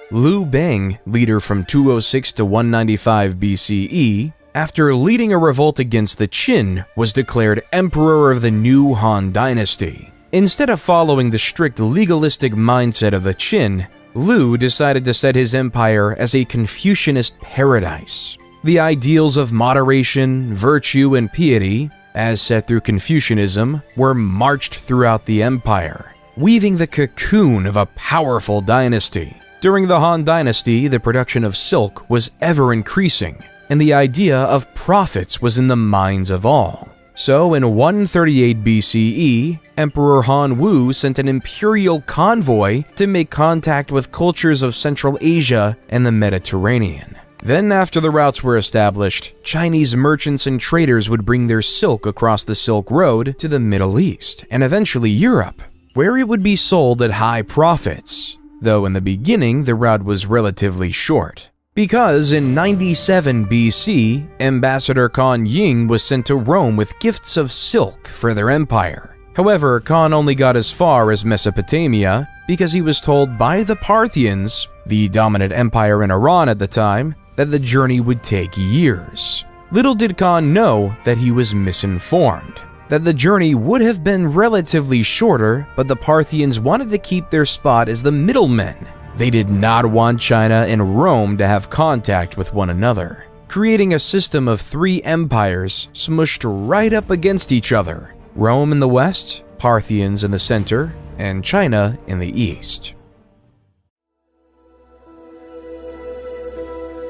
Liu Bang, leader from 206 to 195 BCE, after leading a revolt against the Qin, was declared emperor of the new Han dynasty. Instead of following the strict legalistic mindset of the Qin, Liu decided to set his empire as a Confucianist paradise. The ideals of moderation, virtue, and piety, as set through Confucianism, were marched throughout the empire, weaving the cocoon of a powerful dynasty. During the Han dynasty, the production of silk was ever increasing. and the idea of profits was in the minds of all. So in 138 BCE, Emperor Han Wu sent an imperial convoy to make contact with cultures of Central Asia and the Mediterranean. Then, after the routes were established, Chinese merchants and traders would bring their silk across the Silk Road to the Middle East and eventually Europe, where it would be sold at high profits, though in the beginning the route was relatively short. Because in 97 BC, Ambassador Kan Ying was sent to Rome with gifts of silk for their empire. However, Kan only got as far as Mesopotamia because he was told by the Parthians, the dominant empire in Iran at the time, that the journey would take years. Little did Kan know that he was misinformed, that the journey would have been relatively shorter, but the Parthians wanted to keep their spot as the middlemen. They did not want China and Rome to have contact with one another, creating a system of three empires smushed right up against each other: Rome in the west, Parthians in the center, and China in the east.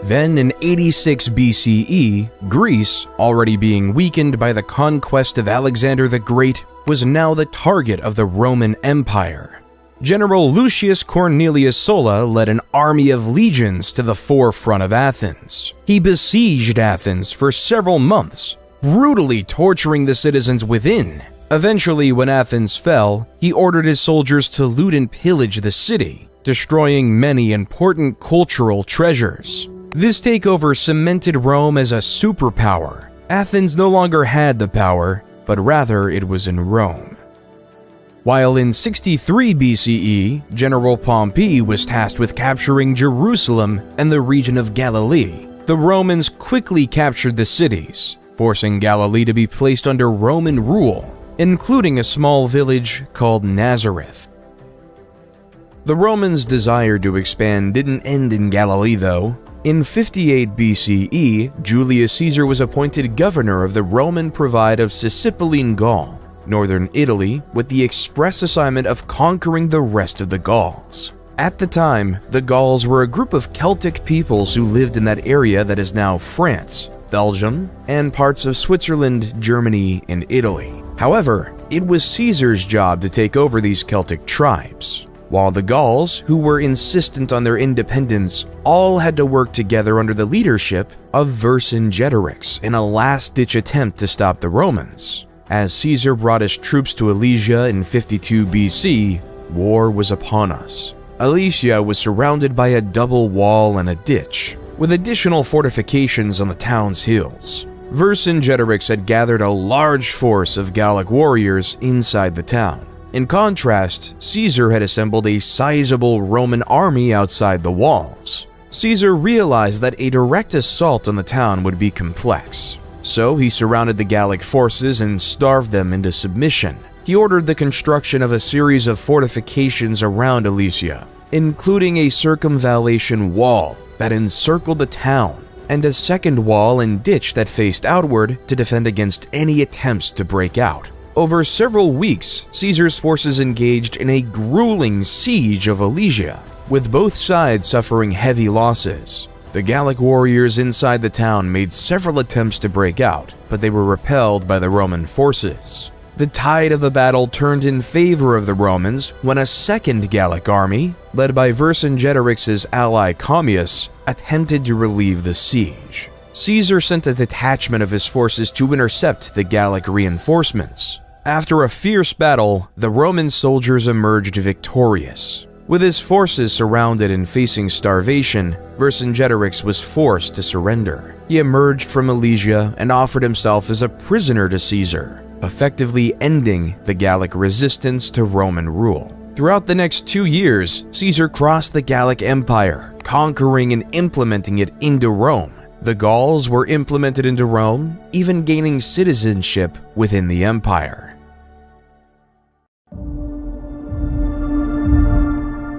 Then in 86 BCE, Greece, already being weakened by the conquest of Alexander the Great, was now the target of the Roman Empire. General Lucius Cornelius Sulla led an army of legions to the forefront of Athens. He besieged Athens for several months, brutally torturing the citizens within. Eventually, when Athens fell, he ordered his soldiers to loot and pillage the city, destroying many important cultural treasures. This takeover cemented Rome as a superpower. Athens no longer had the power, but rather it was in Rome. While in 63 BCE, General Pompey was tasked with capturing Jerusalem and the region of Galilee, the Romans quickly captured the cities, forcing Galilee to be placed under Roman rule, including a small village called Nazareth. The Romans' desire to expand didn't end in Galilee, though. In 58 BCE, Julius Caesar was appointed governor of the Roman Province of Sicilian Gaul, northern Italy, with the express assignment of conquering the rest of the Gauls. At the time, the Gauls were a group of Celtic peoples who lived in that area that is now France, Belgium, and parts of Switzerland, Germany, and Italy. However, it was Caesar's job to take over these Celtic tribes, while the Gauls, who were insistent on their independence, all had to work together under the leadership of Vercingetorix in a last-ditch attempt to stop the Romans. As Caesar brought his troops to Alesia in 52 BC, war was upon us. Alesia was surrounded by a double wall and a ditch, with additional fortifications on the town's hills. Vercingetorix had gathered a large force of Gallic warriors inside the town. In contrast, Caesar had assembled a sizable Roman army outside the walls. Caesar realized that a direct assault on the town would be complex, so he surrounded the Gallic forces and starved them into submission. He ordered the construction of a series of fortifications around Alesia, including a circumvallation wall that encircled the town, and a second wall and ditch that faced outward to defend against any attempts to break out. Over several weeks, Caesar's forces engaged in a grueling siege of Alesia, with both sides suffering heavy losses. The Gallic warriors inside the town made several attempts to break out, but they were repelled by the Roman forces. The tide of the battle turned in favor of the Romans when a second Gallic army, led by Vercingetorix's ally Commius, attempted to relieve the siege. Caesar sent a detachment of his forces to intercept the Gallic reinforcements. After a fierce battle, the Roman soldiers emerged victorious. With his forces surrounded and facing starvation, Vercingetorix was forced to surrender. He emerged from Alesia and offered himself as a prisoner to Caesar, effectively ending the Gallic resistance to Roman rule. Throughout the next 2 years, Caesar crossed the Gallic Empire, conquering and implementing it into Rome. The Gauls were implemented into Rome, even gaining citizenship within the empire.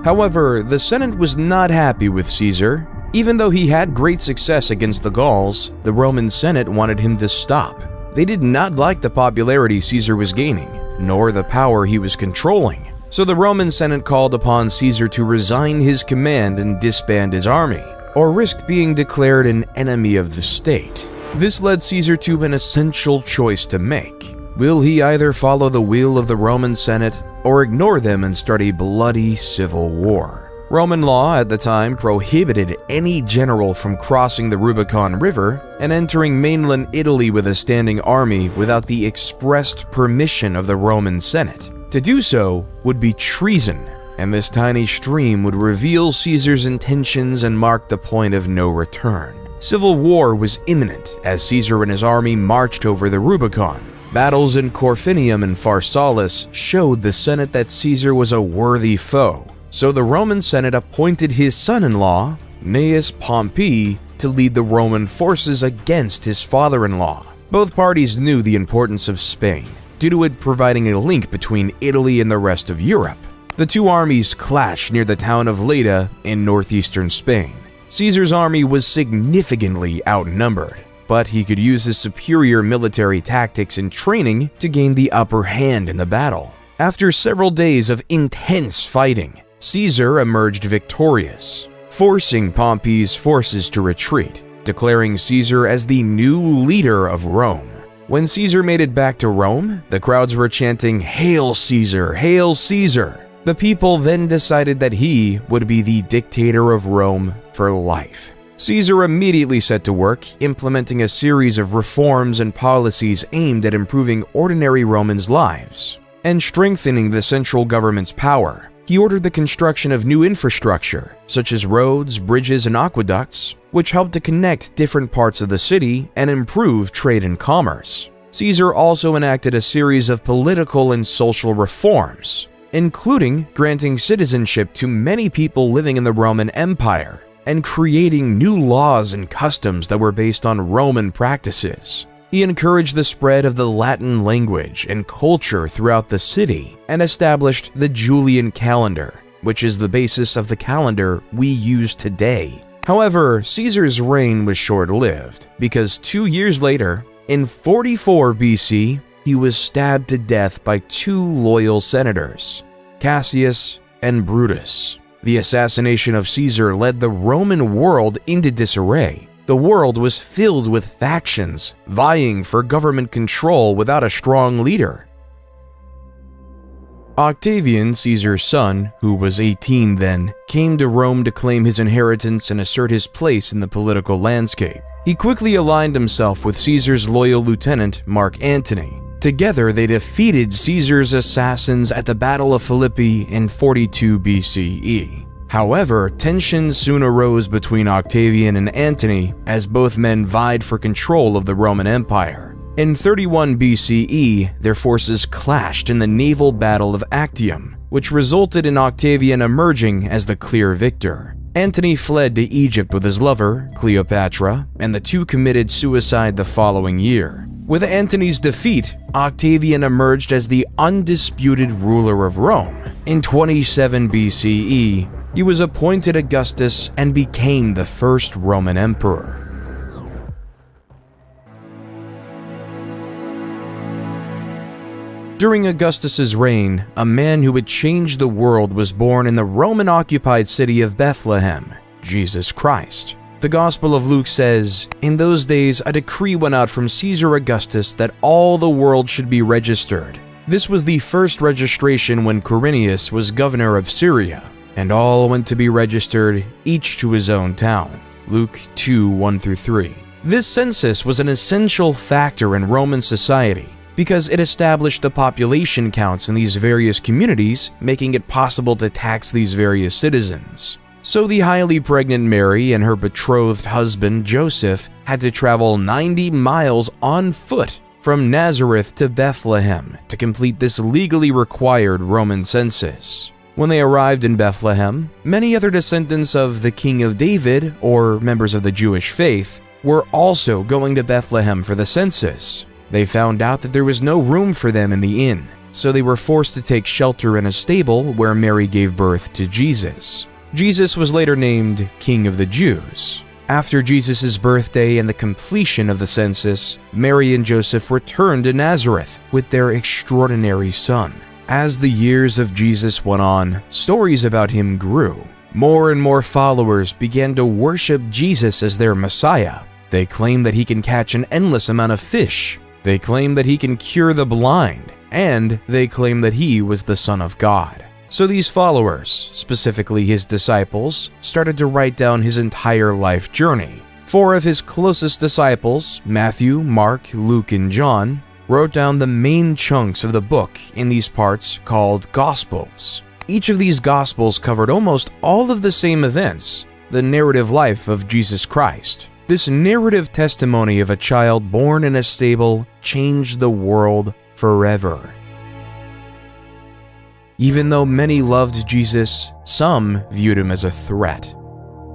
However, the Senate was not happy with Caesar. Even though he had great success against the Gauls, the Roman Senate wanted him to stop. They did not like the popularity Caesar was gaining, nor the power he was controlling. So the Roman Senate called upon Caesar to resign his command and disband his army, or risk being declared an enemy of the state. This led Caesar to an essential choice to make. Will he either follow the will of the Roman Senate or ignore them and start a bloody civil war? Roman law at the time prohibited any general from crossing the Rubicon River and entering mainland Italy with a standing army without the expressed permission of the Roman Senate. To do so would be treason, and this tiny stream would reveal Caesar's intentions and mark the point of no return. Civil war was imminent as Caesar and his army marched over the Rubicon. Battles in Corfinium and Pharsalus showed the Senate that Caesar was a worthy foe, so the Roman Senate appointed his son-in-law, Gnaeus Pompey, to lead the Roman forces against his father-in-law. Both parties knew the importance of Spain, due to it providing a link between Italy and the rest of Europe. The two armies clashed near the town of Leda in northeastern Spain. Caesar's army was significantly outnumbered, but he could use his superior military tactics and training to gain the upper hand in the battle. After several days of intense fighting, Caesar emerged victorious, forcing Pompey's forces to retreat, declaring Caesar as the new leader of Rome. When Caesar made it back to Rome, the crowds were chanting, "Hail Caesar! Hail Caesar!" The people then decided that he would be the dictator of Rome for life. Caesar immediately set to work, implementing a series of reforms and policies aimed at improving ordinary Romans' lives and strengthening the central government's power. He ordered the construction of new infrastructure, such as roads, bridges, and aqueducts, which helped to connect different parts of the city and improve trade and commerce. Caesar also enacted a series of political and social reforms, including granting citizenship to many people living in the Roman Empire and creating new laws and customs that were based on Roman practices. He encouraged the spread of the Latin language and culture throughout the city and established the Julian calendar, which is the basis of the calendar we use today. However, Caesar's reign was short-lived because 2 years later, in 44 BC, he was stabbed to death by two loyal senators, Cassius and Brutus. The assassination of Caesar led the Roman world into disarray. The world was filled with factions vying for government control without a strong leader. Octavian, Caesar's son, who was 18 then, came to Rome to claim his inheritance and assert his place in the political landscape. He quickly aligned himself with Caesar's loyal lieutenant, Mark Antony. Together, they defeated Caesar's assassins at the Battle of Philippi in 42 BCE. However, tensions soon arose between Octavian and Antony as both men vied for control of the Roman Empire. In 31 BCE, their forces clashed in the naval Battle of Actium, which resulted in Octavian emerging as the clear victor. Antony fled to Egypt with his lover, Cleopatra, and the two committed suicide the following year. With Antony's defeat, Octavian emerged as the undisputed ruler of Rome. In 27 BCE, he was appointed Augustus and became the first Roman emperor. During Augustus's reign, a man who would change the world was born in the Roman-occupied city of Bethlehem, Jesus Christ. The Gospel of Luke says, "In those days a decree went out from Caesar Augustus that all the world should be registered." This was the first registration when Quirinius was governor of Syria, and all went to be registered, each to his own town. Luke 2:1-3. This census was an essential factor in Roman society, because it established the population counts in these various communities, making it possible to tax these various citizens. So the highly pregnant Mary and her betrothed husband Joseph had to travel 90 miles on foot from Nazareth to Bethlehem to complete this legally required Roman census. When they arrived in Bethlehem, many other descendants of the King of David, or members of the Jewish faith, were also going to Bethlehem for the census. They found out that there was no room for them in the inn, so they were forced to take shelter in a stable where Mary gave birth to Jesus. Jesus was later named King of the Jews. After Jesus' birthday and the completion of the census, Mary and Joseph returned to Nazareth with their extraordinary son. As the years of Jesus went on, stories about him grew. More and more followers began to worship Jesus as their Messiah. They claim that he can catch an endless amount of fish. They claim that he can cure the blind. And they claim that he was the Son of God. So these followers, specifically his disciples, started to write down his entire life journey. 4 of his closest disciples, Matthew, Mark, Luke, and John, wrote down the main chunks of the book in these parts called Gospels. Each of these Gospels covered almost all of the same events, the narrative life of Jesus Christ. This narrative testimony of a child born in a stable changed the world forever. Even though many loved Jesus, some viewed him as a threat.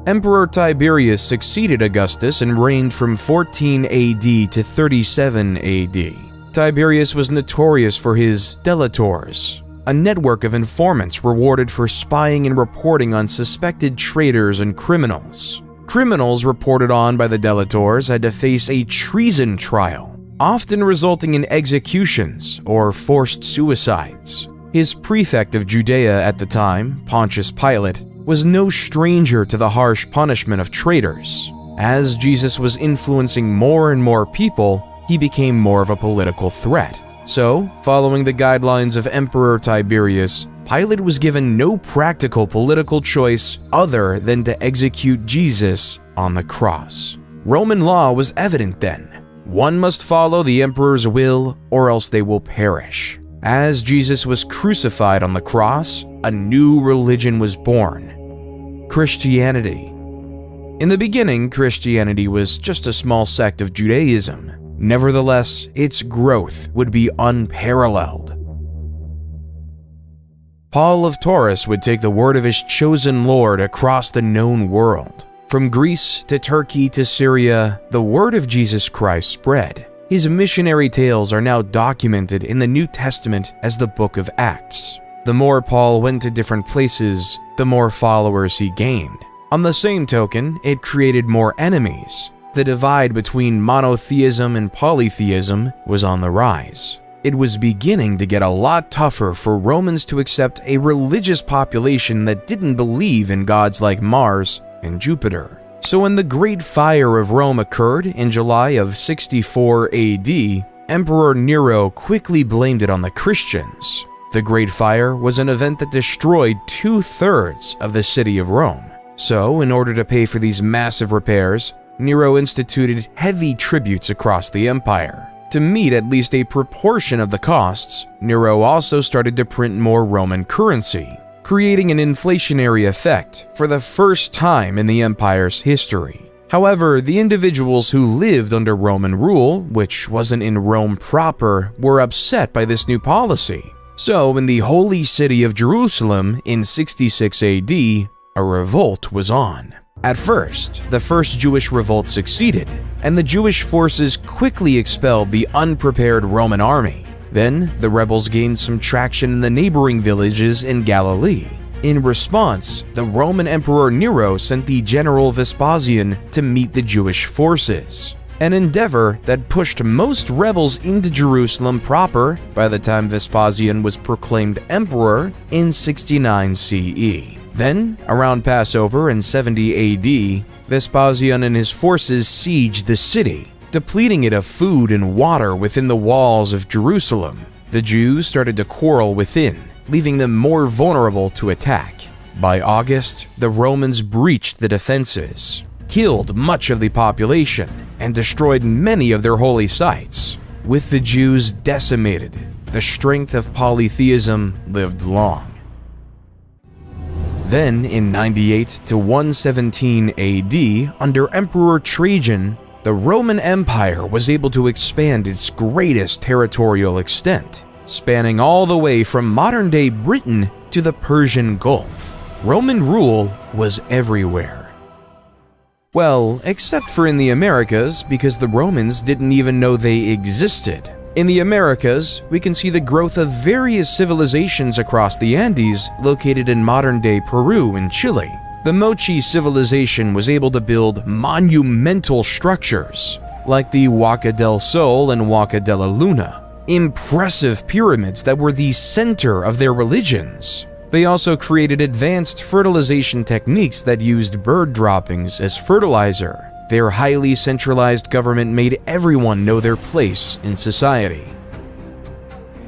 Emperor Tiberius succeeded Augustus and reigned from 14 AD to 37 AD. Tiberius was notorious for his delators, a network of informants rewarded for spying and reporting on suspected traitors and criminals. Criminals reported on by the delators had to face a treason trial, often resulting in executions or forced suicides. His prefect of Judea at the time, Pontius Pilate, was no stranger to the harsh punishment of traitors. As Jesus was influencing more and more people, he became more of a political threat. So, following the guidelines of Emperor Tiberius, Pilate was given no practical political choice other than to execute Jesus on the cross. Roman law was evident then. One must follow the emperor's will or else they will perish. As Jesus was crucified on the cross, a new religion was born: Christianity. In the beginning, Christianity was just a small sect of Judaism. Nevertheless, its growth would be unparalleled. Paul of Taurus would take the word of his chosen Lord across the known world. From Greece to Turkey to Syria, the word of Jesus Christ spread. His missionary tales are now documented in the New Testament as the Book of Acts. The more Paul went to different places, the more followers he gained. On the same token, it created more enemies. The divide between monotheism and polytheism was on the rise. It was beginning to get a lot tougher for Romans to accept a religious population that didn't believe in gods like Mars and Jupiter. So when the Great Fire of Rome occurred in July of 64 AD, Emperor Nero quickly blamed it on the Christians. The Great Fire was an event that destroyed 2/3 of the city of Rome. So, in order to pay for these massive repairs, Nero instituted heavy tributes across the empire. To meet at least a proportion of the costs, Nero also started to print more Roman currency, creating an inflationary effect for the first time in the empire's history. However, the individuals who lived under Roman rule, which wasn't in Rome proper, were upset by this new policy. So, in the holy city of Jerusalem in 66 AD, a revolt was on. At first, the first Jewish revolt succeeded, and the Jewish forces quickly expelled the unprepared Roman army. Then, the rebels gained some traction in the neighboring villages in Galilee. In response, the Roman Emperor Nero sent the general Vespasian to meet the Jewish forces, an endeavor that pushed most rebels into Jerusalem proper by the time Vespasian was proclaimed emperor in 69 CE. Then, around Passover in 70 AD, Vespasian and his forces sieged the city, depleting it of food and water within the walls of Jerusalem. The Jews started to quarrel within, leaving them more vulnerable to attack. By August, the Romans breached the defenses, killed much of the population, and destroyed many of their holy sites. With the Jews decimated, the strength of polytheism lived long. Then, in 98 to 117 AD, under Emperor Trajan, the Roman Empire was able to expand its greatest territorial extent, spanning all the way from modern-day Britain to the Persian Gulf. Roman rule was everywhere. Well, except for in the Americas, because the Romans didn't even know they existed. In the Americas, we can see the growth of various civilizations across the Andes located in modern-day Peru and Chile. The Mochi civilization was able to build monumental structures, like the Huaca del Sol and Huaca de la Luna, impressive pyramids that were the center of their religions. They also created advanced fertilization techniques that used bird droppings as fertilizer. Their highly centralized government made everyone know their place in society.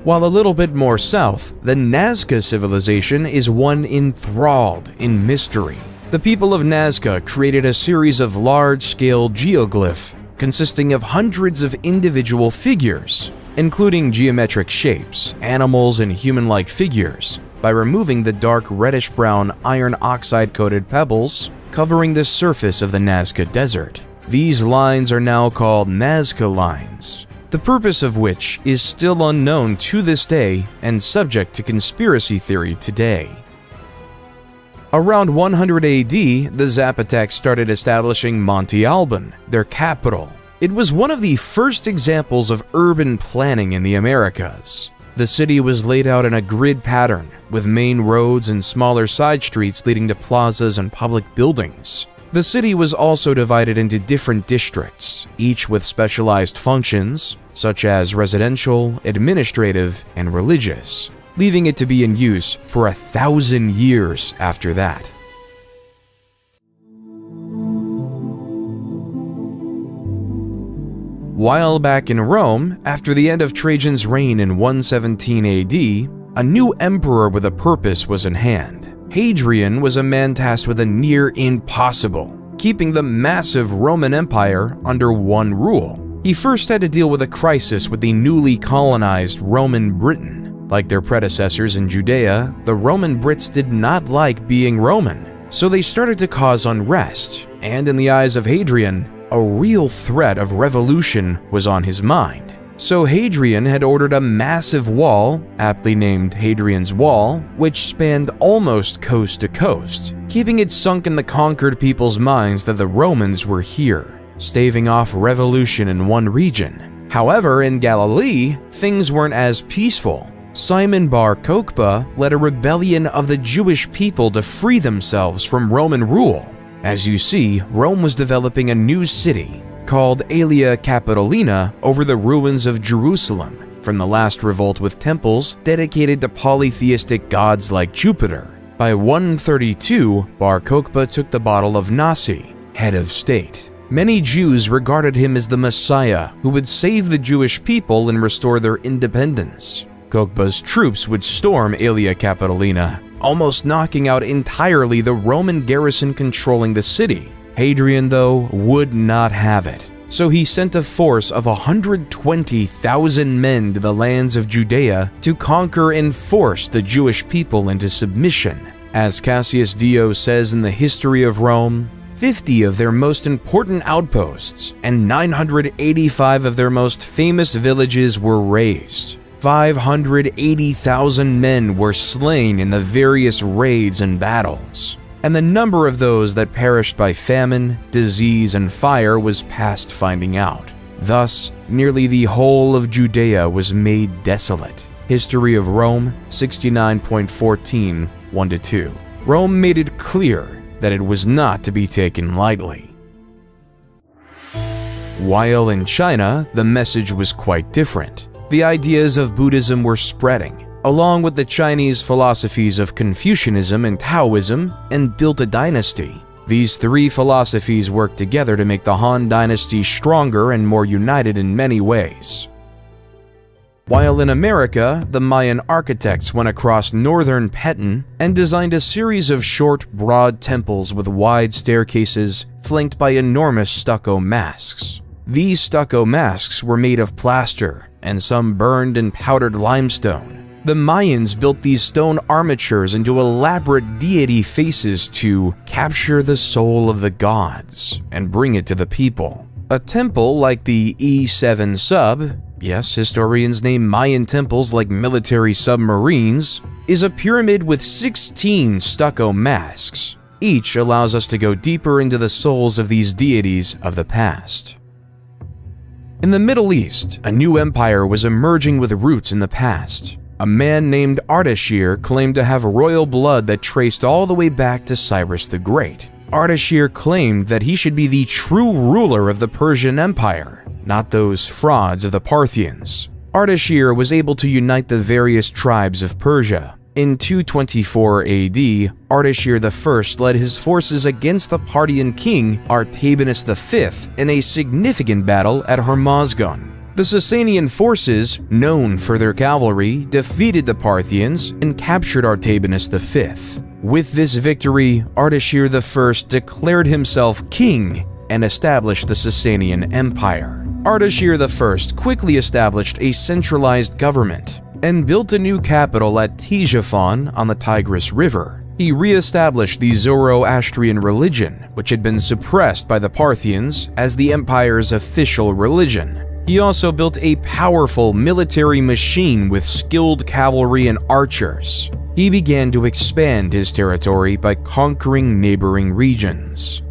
While a little bit more south, the Nazca civilization is one enthralled in mystery. The people of Nazca created a series of large-scale geoglyphs consisting of hundreds of individual figures, including geometric shapes, animals, and human-like figures, by removing the dark reddish-brown iron oxide-coated pebbles covering the surface of the Nazca Desert. These lines are now called Nazca lines, the purpose of which is still unknown to this day and subject to conspiracy theory today. Around 100 AD, the Zapotecs started establishing Monte Alban, their capital. It was one of the first examples of urban planning in the Americas. The city was laid out in a grid pattern, with main roads and smaller side streets leading to plazas and public buildings. The city was also divided into different districts, each with specialized functions, such as residential, administrative, and religious, leaving it to be in use for 1,000 years after that. While back in Rome, after the end of Trajan's reign in 117 AD, a new emperor with a purpose was in hand. Hadrian was a man tasked with a near impossible, keeping the massive Roman Empire under one rule. He first had to deal with a crisis with the newly colonized Roman Britain. Like their predecessors in Judea, the Roman Brits did not like being Roman, so they started to cause unrest, and in the eyes of Hadrian, a real threat of revolution was on his mind. So Hadrian had ordered a massive wall, aptly named Hadrian's Wall, which spanned almost coast to coast, keeping it sunk in the conquered people's minds that the Romans were here, staving off revolution in one region. However, in Galilee, things weren't as peaceful. Simon Bar Kokhba led a rebellion of the Jewish people to free themselves from Roman rule. As you see, Rome was developing a new city called Aelia Capitolina over the ruins of Jerusalem from the last revolt, with temples dedicated to polytheistic gods like Jupiter. By 132, Bar Kokhba took the bottle of Nasi, head of state. Many Jews regarded him as the Messiah who would save the Jewish people and restore their independence. Kokhba's troops would storm Aelia Capitolina, almost knocking out entirely the Roman garrison controlling the city. Hadrian, though, would not have it, so he sent a force of 120,000 men to the lands of Judea to conquer and force the Jewish people into submission. As Cassius Dio says in the History of Rome, 50 of their most important outposts and 985 of their most famous villages were razed. 580,000 men were slain in the various raids and battles, and the number of those that perished by famine, disease, and fire was past finding out. Thus, nearly the whole of Judea was made desolate. History of Rome 69.14, 1-2. Rome made it clear that it was not to be taken lightly. While in China, the message was quite different. The ideas of Buddhism were spreading, along with the Chinese philosophies of Confucianism and Taoism, and built a dynasty. These three philosophies worked together to make the Han Dynasty stronger and more united in many ways. While in America, the Mayan architects went across northern Petri and designed a series of short, broad temples with wide staircases flanked by enormous stucco masks. These stucco masks were made of plaster, and some burned and powdered limestone. The Mayans built these stone armatures into elaborate deity faces to capture the soul of the gods and bring it to the people. A temple like the E7 sub, yes, historians name Mayan temples like military submarines, is a pyramid with 16 stucco masks. Each allows us to go deeper into the souls of these deities of the past. In the Middle East, a new empire was emerging with roots in the past. A man named Ardashir claimed to have royal blood that traced all the way back to Cyrus the Great. Ardashir claimed that he should be the true ruler of the Persian Empire, not those frauds of the Parthians. Ardashir was able to unite the various tribes of Persia. In 224 AD, Ardashir I led his forces against the Parthian king Artabanus V in a significant battle at Hormozgan. The Sasanian forces, known for their cavalry, defeated the Parthians and captured Artabanus V. With this victory, Ardashir I declared himself king and established the Sasanian Empire. Ardashir I quickly established a centralized government and built a new capital at Ctesiphon on the Tigris River. He re-established the Zoroastrian religion, which had been suppressed by the Parthians, as the empire's official religion. He also built a powerful military machine with skilled cavalry and archers. He began to expand his territory by conquering neighboring regions.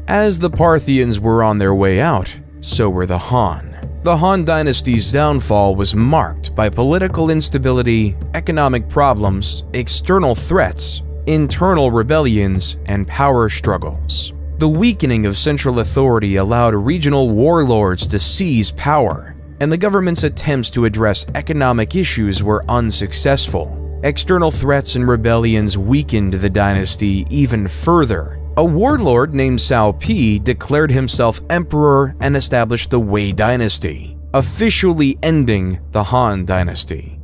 As the Parthians were on their way out, so were the Han. The Han dynasty's downfall was marked by political instability, economic problems, external threats, internal rebellions, and power struggles. The weakening of central authority allowed regional warlords to seize power, and the government's attempts to address economic issues were unsuccessful. External threats and rebellions weakened the dynasty even further. A warlord named Cao Pi declared himself emperor and established the Wei dynasty, officially ending the Han dynasty.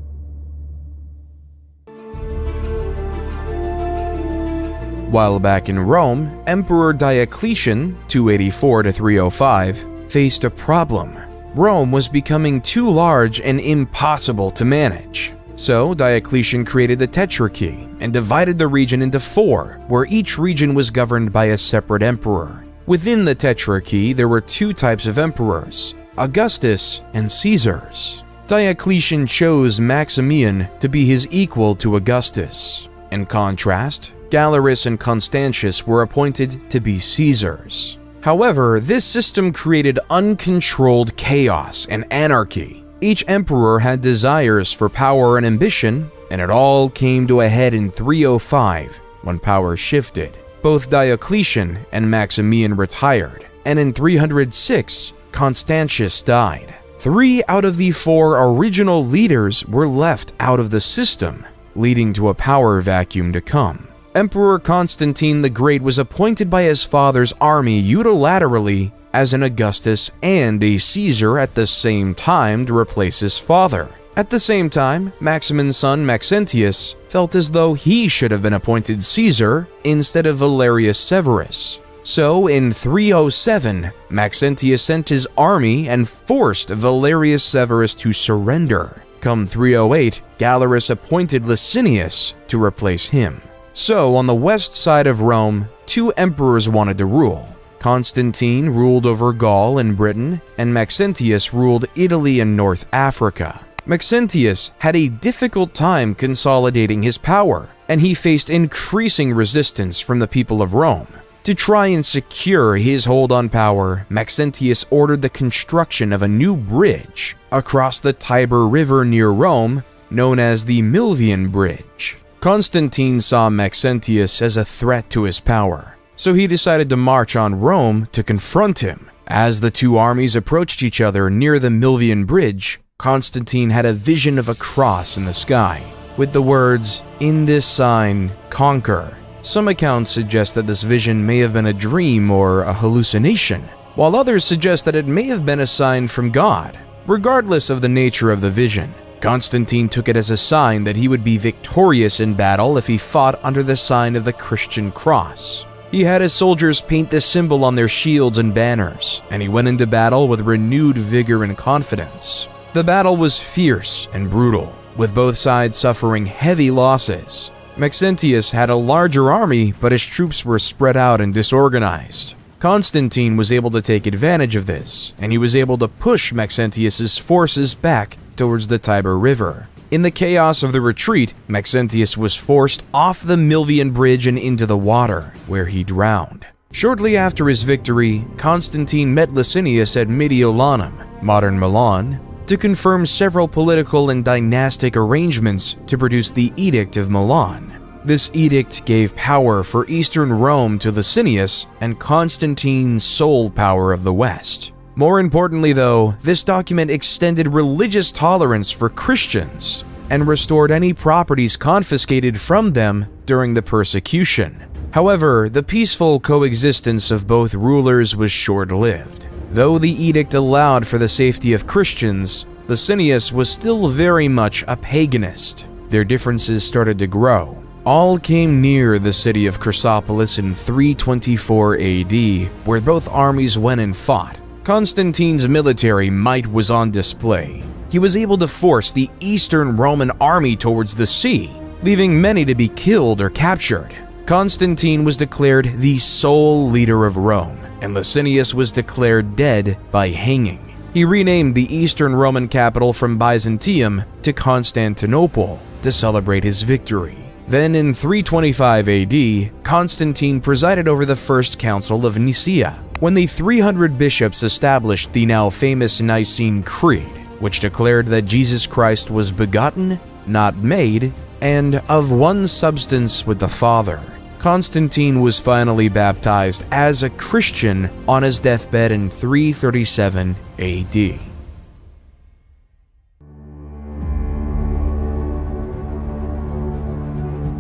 While back in Rome, Emperor Diocletian, 284–305, faced a problem. Rome was becoming too large and impossible to manage. So Diocletian created the Tetrarchy and divided the region into 4, where each region was governed by a separate emperor. Within the Tetrarchy, there were 2 types of emperors, Augustus and Caesars. Diocletian chose Maximian to be his equal to Augustus. In contrast, Galerius and Constantius were appointed to be Caesars. However, this system created uncontrolled chaos and anarchy. Each emperor had desires for power and ambition, and it all came to a head in 305 when power shifted. Both Diocletian and Maximian retired, and in 306, Constantius died. 3 out of the 4 original leaders were left out of the system, leading to a power vacuum to come. Emperor Constantine the Great was appointed by his father's army unilaterally as an Augustus and a Caesar at the same time to replace his father. At the same time, Maximin's son Maxentius felt as though he should have been appointed Caesar instead of Valerius Severus. So in 307, Maxentius sent his army and forced Valerius Severus to surrender. Come 308, Galerius appointed Licinius to replace him. So on the west side of Rome, 2 emperors wanted to rule. Constantine ruled over Gaul and Britain, and Maxentius ruled Italy and North Africa. Maxentius had a difficult time consolidating his power, and he faced increasing resistance from the people of Rome. To try and secure his hold on power, Maxentius ordered the construction of a new bridge across the Tiber River near Rome, known as the Milvian Bridge. Constantine saw Maxentius as a threat to his power, so he decided to march on Rome to confront him. As the 2 armies approached each other near the Milvian Bridge, Constantine had a vision of a cross in the sky, with the words, "In this sign, conquer." Some accounts suggest that this vision may have been a dream or a hallucination, while others suggest that it may have been a sign from God. Regardless of the nature of the vision, Constantine took it as a sign that he would be victorious in battle if he fought under the sign of the Christian cross. He had his soldiers paint this symbol on their shields and banners, and he went into battle with renewed vigor and confidence. The battle was fierce and brutal, with both sides suffering heavy losses. Maxentius had a larger army, but his troops were spread out and disorganized. Constantine was able to take advantage of this, and he was able to push Maxentius's forces back towards the Tiber River. In the chaos of the retreat, Maxentius was forced off the Milvian Bridge and into the water, where he drowned. Shortly after his victory, Constantine met Licinius at Mediolanum, modern Milan, to confirm several political and dynastic arrangements to produce the Edict of Milan. This edict gave power for Eastern Rome to Licinius and Constantine's sole power of the West. More importantly though, this document extended religious tolerance for Christians. and restored any properties confiscated from them during the persecution. However, the peaceful coexistence of both rulers was short-lived. Though the edict allowed for the safety of Christians, Licinius was still very much a paganist. Their differences started to grow. All came near the city of Chrysopolis in 324 AD, where both armies went and fought. Constantine's military might was on display. He was able to force the Eastern Roman army towards the sea, leaving many to be killed or captured. Constantine was declared the sole leader of Rome, and Licinius was declared dead by hanging. He renamed the Eastern Roman capital from Byzantium to Constantinople to celebrate his victory. Then in 325 AD, Constantine presided over the First Council of Nicaea, when the 300 bishops established the now famous Nicene Creed, which declared that Jesus Christ was begotten, not made, and of one substance with the Father. Constantine was finally baptized as a Christian on his deathbed in 337 AD.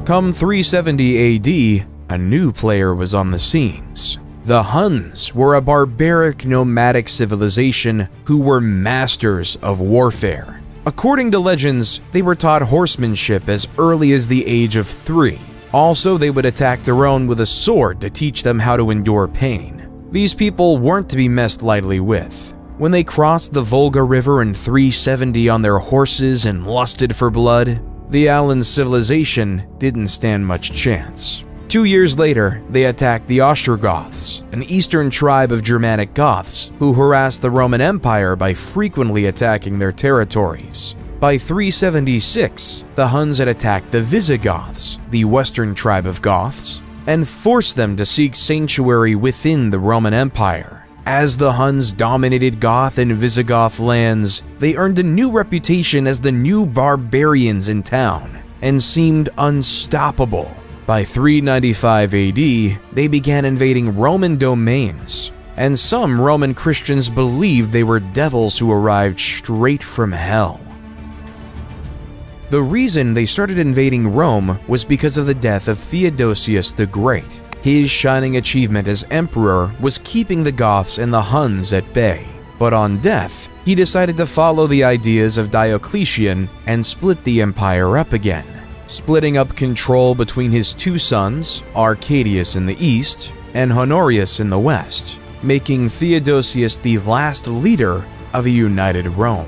Come 370 AD, a new player was on the scenes. The Huns were a barbaric nomadic civilization who were masters of warfare. According to legends, they were taught horsemanship as early as the age of 3. Also, they would attack their own with a sword to teach them how to endure pain. These people weren't to be messed lightly with. When they crossed the Volga River in 370 on their horses and lusted for blood, the Alan civilization didn't stand much chance. 2 years later, they attacked the Ostrogoths, an eastern tribe of Germanic Goths who harassed the Roman Empire by frequently attacking their territories. By 376, the Huns had attacked the Visigoths, the western tribe of Goths, and forced them to seek sanctuary within the Roman Empire. As the Huns dominated Goth and Visigoth lands, they earned a new reputation as the new barbarians in town, and seemed unstoppable. By 395 AD, they began invading Roman domains, and some Roman Christians believed they were devils who arrived straight from hell. The reason they started invading Rome was because of the death of Theodosius the Great. His shining achievement as emperor was keeping the Goths and the Huns at bay. But on death, he decided to follow the ideas of Diocletian and split the empire up again, splitting up control between his two sons, Arcadius in the east and Honorius in the west, making Theodosius the last leader of a united Rome.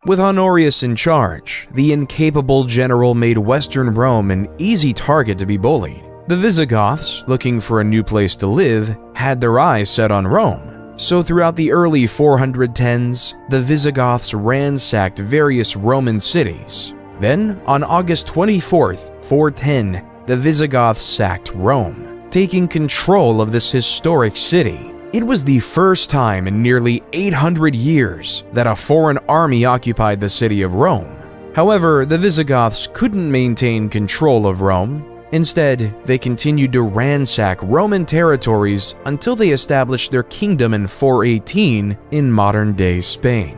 With Honorius in charge, the incapable general made Western Rome an easy target to be bullied. The Visigoths, looking for a new place to live, had their eyes set on Rome. So throughout the early 410s, the Visigoths ransacked various Roman cities. Then, on August 24th, 410, the Visigoths sacked Rome, taking control of this historic city. It was the first time in nearly 800 years that a foreign army occupied the city of Rome. However, the Visigoths couldn't maintain control of Rome. Instead, they continued to ransack Roman territories until they established their kingdom in 418 in modern-day Spain.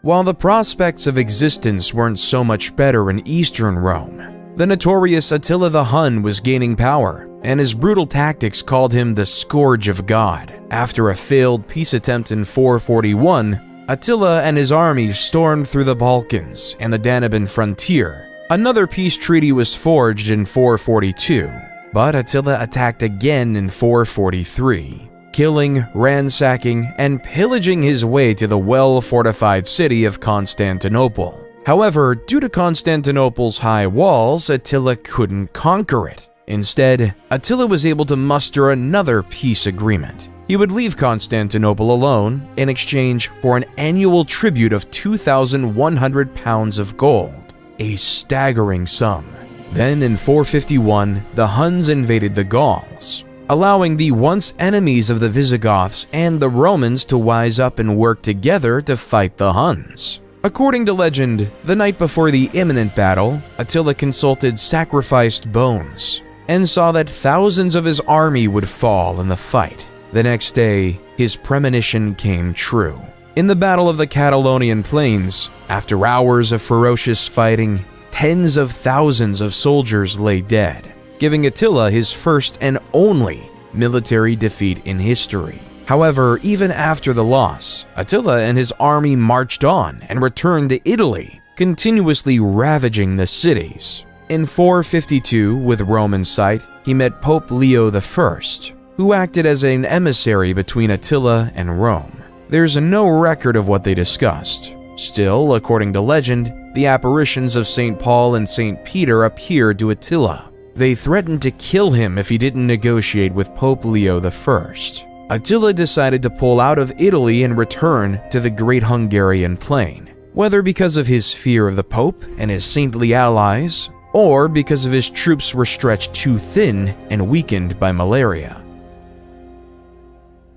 While the prospects of existence weren't so much better in Eastern Rome, the notorious Attila the Hun was gaining power, and his brutal tactics called him the Scourge of God. After a failed peace attempt in 441, Attila and his army stormed through the Balkans and the Danube frontier. Another peace treaty was forged in 442, but Attila attacked again in 443, killing, ransacking, and pillaging his way to the well-fortified city of Constantinople. However, due to Constantinople's high walls, Attila couldn't conquer it. Instead, Attila was able to muster another peace agreement. He would leave Constantinople alone in exchange for an annual tribute of 2,100 pounds of gold, a staggering sum. Then in 451, the Huns invaded the Gauls, allowing the once enemies of the Visigoths and the Romans to wise up and work together to fight the Huns. According to legend, the night before the imminent battle, Attila consulted sacrificed bones and saw that thousands of his army would fall in the fight. The next day, his premonition came true. In the Battle of the Catalonian Plains, after hours of ferocious fighting, tens of thousands of soldiers lay dead, giving Attila his first and only military defeat in history. However, even after the loss, Attila and his army marched on and returned to Italy, continuously ravaging the cities. In 452, with Rome in sight, he met Pope Leo I, who acted as an emissary between Attila and Rome. There's no record of what they discussed. Still, according to legend, the apparitions of St. Paul and St. Peter appeared to Attila. They threatened to kill him if he didn't negotiate with Pope Leo I. Attila decided to pull out of Italy and return to the Great Hungarian Plain, whether because of his fear of the Pope and his saintly allies, or because of his troops were stretched too thin and weakened by malaria.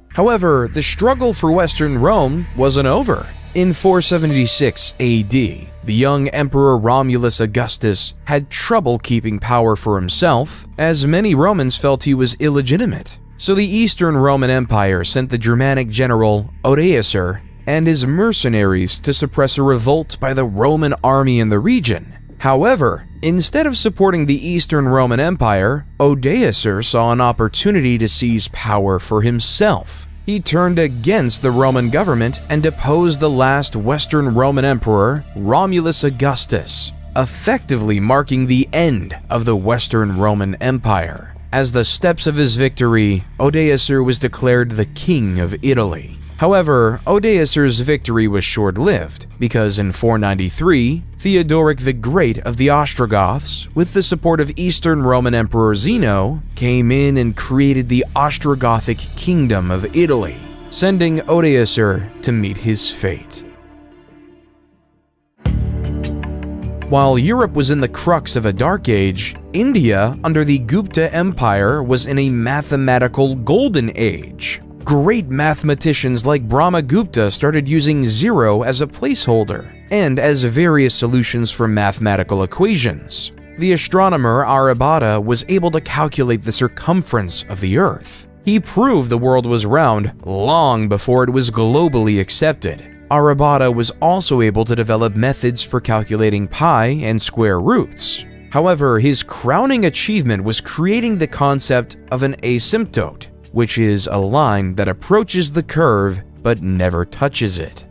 However, the struggle for Western Rome wasn't over. In 476 AD, the young Emperor Romulus Augustus had trouble keeping power for himself, as many Romans felt he was illegitimate. So the Eastern Roman Empire sent the Germanic general Odoacer and his mercenaries to suppress a revolt by the Roman army in the region. However, instead of supporting the Eastern Roman Empire, Odoacer saw an opportunity to seize power for himself. He turned against the Roman government and deposed the last Western Roman emperor, Romulus Augustus, effectively marking the end of the Western Roman Empire. As the steps of his victory, Odoacer was declared the King of Italy. However, Odoacer's victory was short-lived, because in 493, Theodoric the Great of the Ostrogoths, with the support of Eastern Roman Emperor Zeno, came in and created the Ostrogothic Kingdom of Italy, sending Odoacer to meet his fate. While Europe was in the crux of a dark age, India, under the Gupta Empire, was in a mathematical golden age. Great mathematicians like Brahmagupta started using zero as a placeholder and as various solutions for mathematical equations. The astronomer Aryabhata was able to calculate the circumference of the Earth. He proved the world was round long before it was globally accepted. Aryabhata was also able to develop methods for calculating pi and square roots. However, his crowning achievement was creating the concept of an asymptote, which is a line that approaches the curve but never touches it.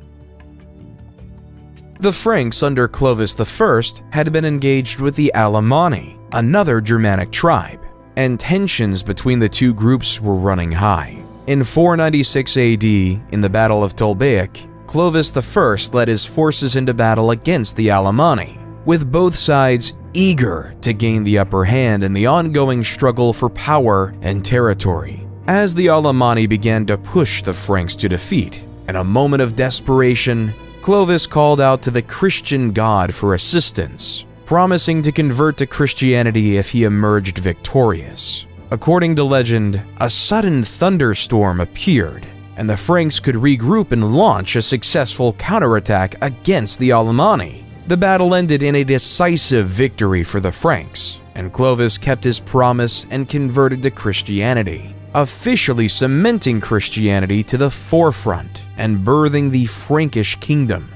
The Franks under Clovis I had been engaged with the Alemanni, another Germanic tribe, and tensions between the two groups were running high. In 496 AD, in the Battle of Tolbiac, Clovis I led his forces into battle against the Alemanni, with both sides eager to gain the upper hand in the ongoing struggle for power and territory. As the Alemanni began to push the Franks to defeat, in a moment of desperation, Clovis called out to the Christian god for assistance, promising to convert to Christianity if he emerged victorious. According to legend, a sudden thunderstorm appeared, and the Franks could regroup and launch a successful counterattack against the Alemanni. The battle ended in a decisive victory for the Franks, and Clovis kept his promise and converted to Christianity, officially cementing Christianity to the forefront and birthing the Frankish kingdom.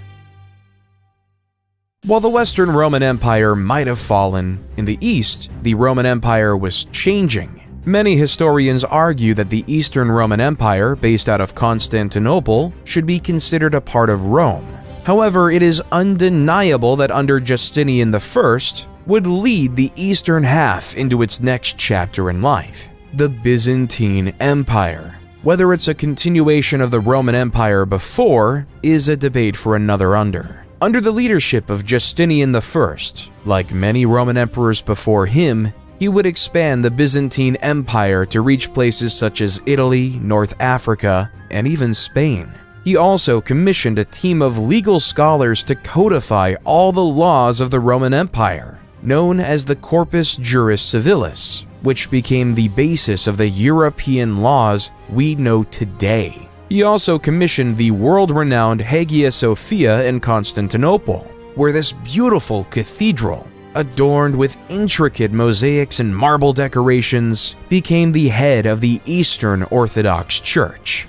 While the Western Roman Empire might have fallen, in the East, the Roman Empire was changing. Many historians argue that the Eastern Roman Empire, based out of Constantinople, should be considered a part of Rome. However, it is undeniable that under Justinian I would lead the eastern half into its next chapter in life, the Byzantine Empire. Whether it's a continuation of the Roman Empire before is a debate for another under. Under the leadership of Justinian I, like many Roman emperors before him, he would expand the Byzantine Empire to reach places such as Italy, North Africa, and even Spain. He also commissioned a team of legal scholars to codify all the laws of the Roman Empire, known as the Corpus Juris Civilis, which became the basis of the European laws we know today. He also commissioned the world-renowned Hagia Sophia in Constantinople, where this beautiful cathedral, adorned with intricate mosaics and marble decorations, became the head of the Eastern Orthodox Church.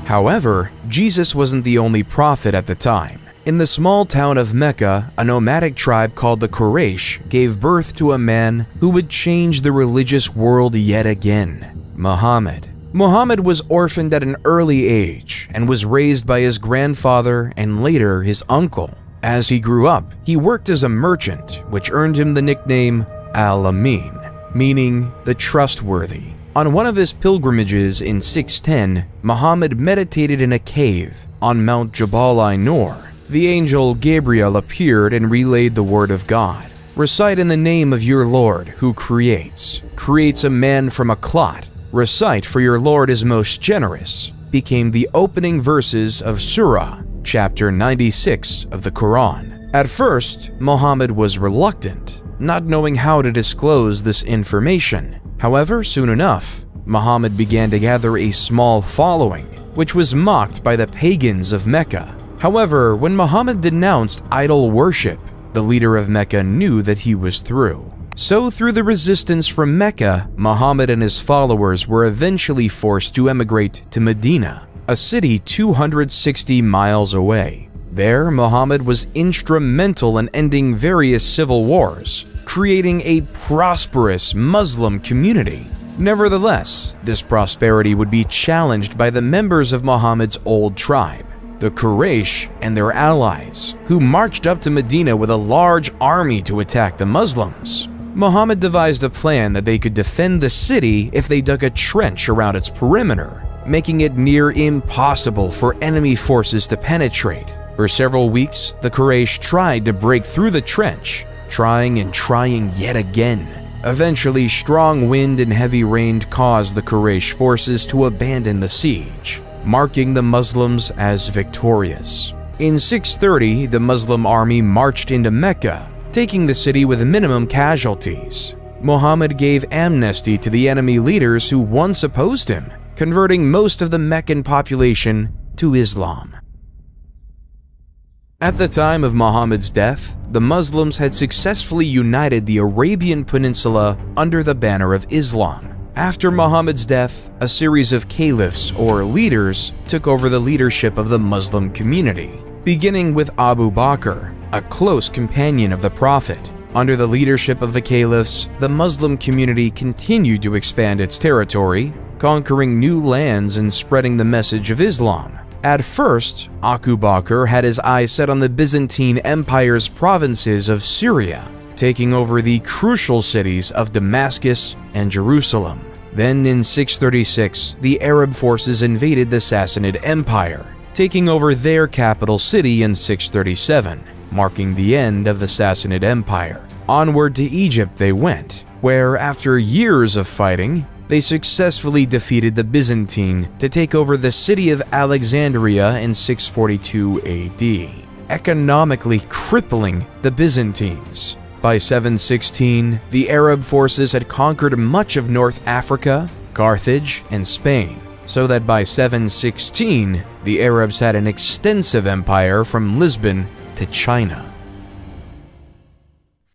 However, Jesus wasn't the only prophet at the time. In the small town of Mecca, a nomadic tribe called the Quraysh gave birth to a man who would change the religious world yet again: Muhammad. Muhammad was orphaned at an early age and was raised by his grandfather and later his uncle. As he grew up, he worked as a merchant, which earned him the nickname Al-Amin, meaning the trustworthy. On one of his pilgrimages in 610, Muhammad meditated in a cave on Mount Jabal Nur. The angel Gabriel appeared and relayed the word of God. Recite in the name of your Lord who creates a man from a clot. Recite, for your Lord is most generous, became the opening verses of Surah, chapter 96 of the Quran. At first, Muhammad was reluctant, not knowing how to disclose this information. However, soon enough, Muhammad began to gather a small following, which was mocked by the pagans of Mecca. However, when Muhammad denounced idol worship, the leader of Mecca knew that he was through. So through the resistance from Mecca, Muhammad and his followers were eventually forced to emigrate to Medina, a city 260 miles away. There, Muhammad was instrumental in ending various civil wars, creating a prosperous Muslim community. Nevertheless, this prosperity would be challenged by the members of Muhammad's old tribe, the Quraysh and their allies, who marched up to Medina with a large army to attack the Muslims. Muhammad devised a plan that they could defend the city if they dug a trench around its perimeter, making it near impossible for enemy forces to penetrate. For several weeks, the Quraysh tried to break through the trench, trying and trying yet again. Eventually, strong wind and heavy rain caused the Quraysh forces to abandon the siege, marking the Muslims as victorious. In 630, the Muslim army marched into Mecca, taking the city with minimum casualties. Muhammad gave amnesty to the enemy leaders who once opposed him, converting most of the Meccan population to Islam. At the time of Muhammad's death, the Muslims had successfully united the Arabian Peninsula under the banner of Islam. After Muhammad's death, a series of caliphs or leaders took over the leadership of the Muslim community, beginning with Abu Bakr, a close companion of the Prophet. Under the leadership of the caliphs, the Muslim community continued to expand its territory, conquering new lands and spreading the message of Islam. At first, Abu Bakr had his eyes set on the Byzantine Empire's provinces of Syria, taking over the crucial cities of Damascus and Jerusalem. Then in 636, the Arab forces invaded the Sassanid Empire, taking over their capital city in 637, marking the end of the Sassanid Empire. Onward to Egypt they went, where after years of fighting, they successfully defeated the Byzantine to take over the city of Alexandria in 642 AD, economically crippling the Byzantines. By 716, the Arab forces had conquered much of North Africa, Carthage, and Spain, so that by 716, the Arabs had an extensive empire from Lisbon to China.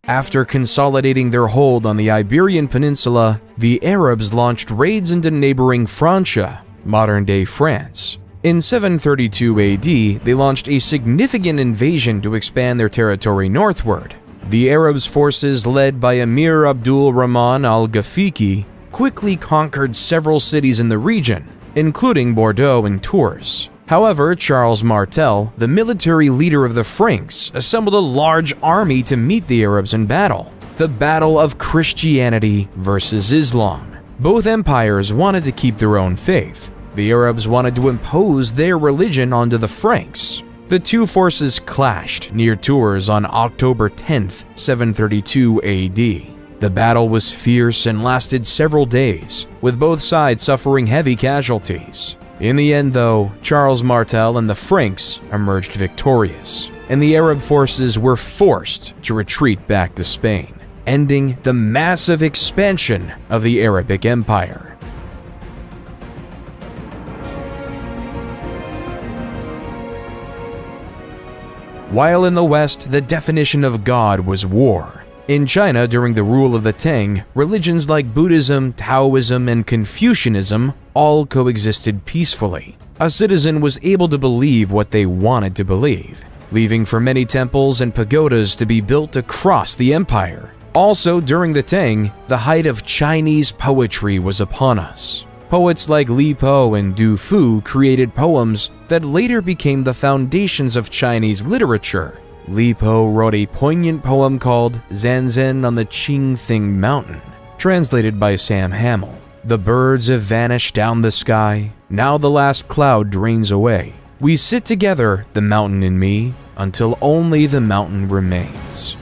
After consolidating their hold on the Iberian Peninsula, the Arabs launched raids into neighboring Francia, modern-day France. In 732 AD, they launched a significant invasion to expand their territory northward. The Arabs' forces, led by Emir Abdul Rahman al-Ghafiqi, quickly conquered several cities in the region, including Bordeaux and Tours. However, Charles Martel, the military leader of the Franks, assembled a large army to meet the Arabs in battle. The battle of Christianity versus Islam. Both empires wanted to keep their own faith. The Arabs wanted to impose their religion onto the Franks. The two forces clashed near Tours on October 10, 732 AD. The battle was fierce and lasted several days, with both sides suffering heavy casualties. In the end, though, Charles Martel and the Franks emerged victorious, and the Arab forces were forced to retreat back to Spain, ending the massive expansion of the Arabic Empire. While in the West, the definition of God was war. In China, during the rule of the Tang, religions like Buddhism, Taoism, and Confucianism all coexisted peacefully. a citizen was able to believe what they wanted to believe, leaving for many temples and pagodas to be built across the empire. Also, during the Tang, the height of Chinese poetry was upon us. Poets like Li Po and Du Fu created poems that later became the foundations of Chinese literature. Li Po wrote a poignant poem called Zanzan on the Qingthing Mountain, translated by Sam Hamill. The birds have vanished down the sky, now the last cloud drains away. We sit together, the mountain and me, until only the mountain remains.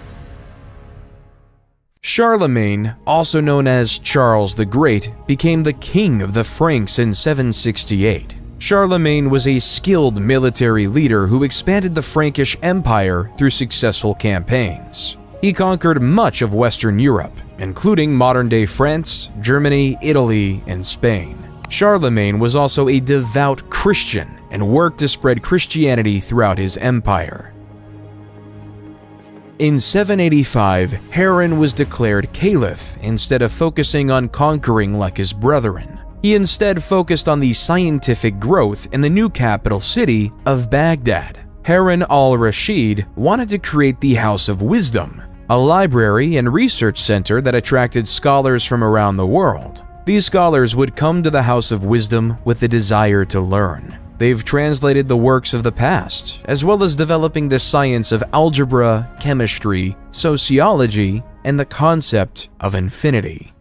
Charlemagne, also known as Charles the Great, became the king of the Franks in 768. Charlemagne was a skilled military leader who expanded the Frankish Empire through successful campaigns. He conquered much of Western Europe, including modern-day France, Germany, Italy, and Spain. Charlemagne was also a devout Christian and worked to spread Christianity throughout his empire. In 785, Harran was declared caliph instead of focusing on conquering like his brethren. He instead focused on the scientific growth in the new capital city of Baghdad. Harun al-Rashid wanted to create the House of Wisdom, a library and research center that attracted scholars from around the world. These scholars would come to the House of Wisdom with the desire to learn. They've translated the works of the past, as well as developing the science of algebra, chemistry, sociology, and the concept of infinity.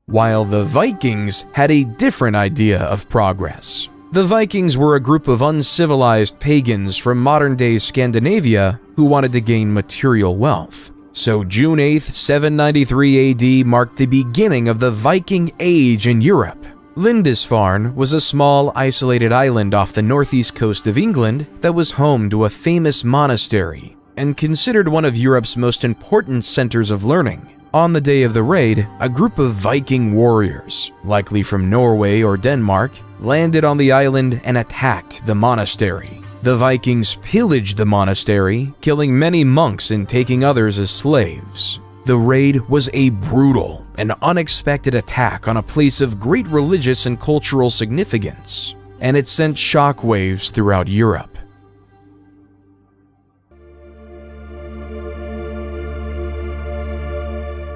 While the Vikings had a different idea of progress. The Vikings were a group of uncivilized pagans from modern-day Scandinavia who wanted to gain material wealth. So June 8, 793 AD marked the beginning of the Viking Age in Europe. Lindisfarne was a small, isolated island off the northeast coast of England that was home to a famous monastery and considered one of Europe's most important centers of learning. On the day of the raid, a group of Viking warriors, likely from Norway or Denmark, landed on the island and attacked the monastery. The Vikings pillaged the monastery, killing many monks and taking others as slaves. The raid was a brutal and unexpected attack on a place of great religious and cultural significance, and it sent shockwaves throughout Europe.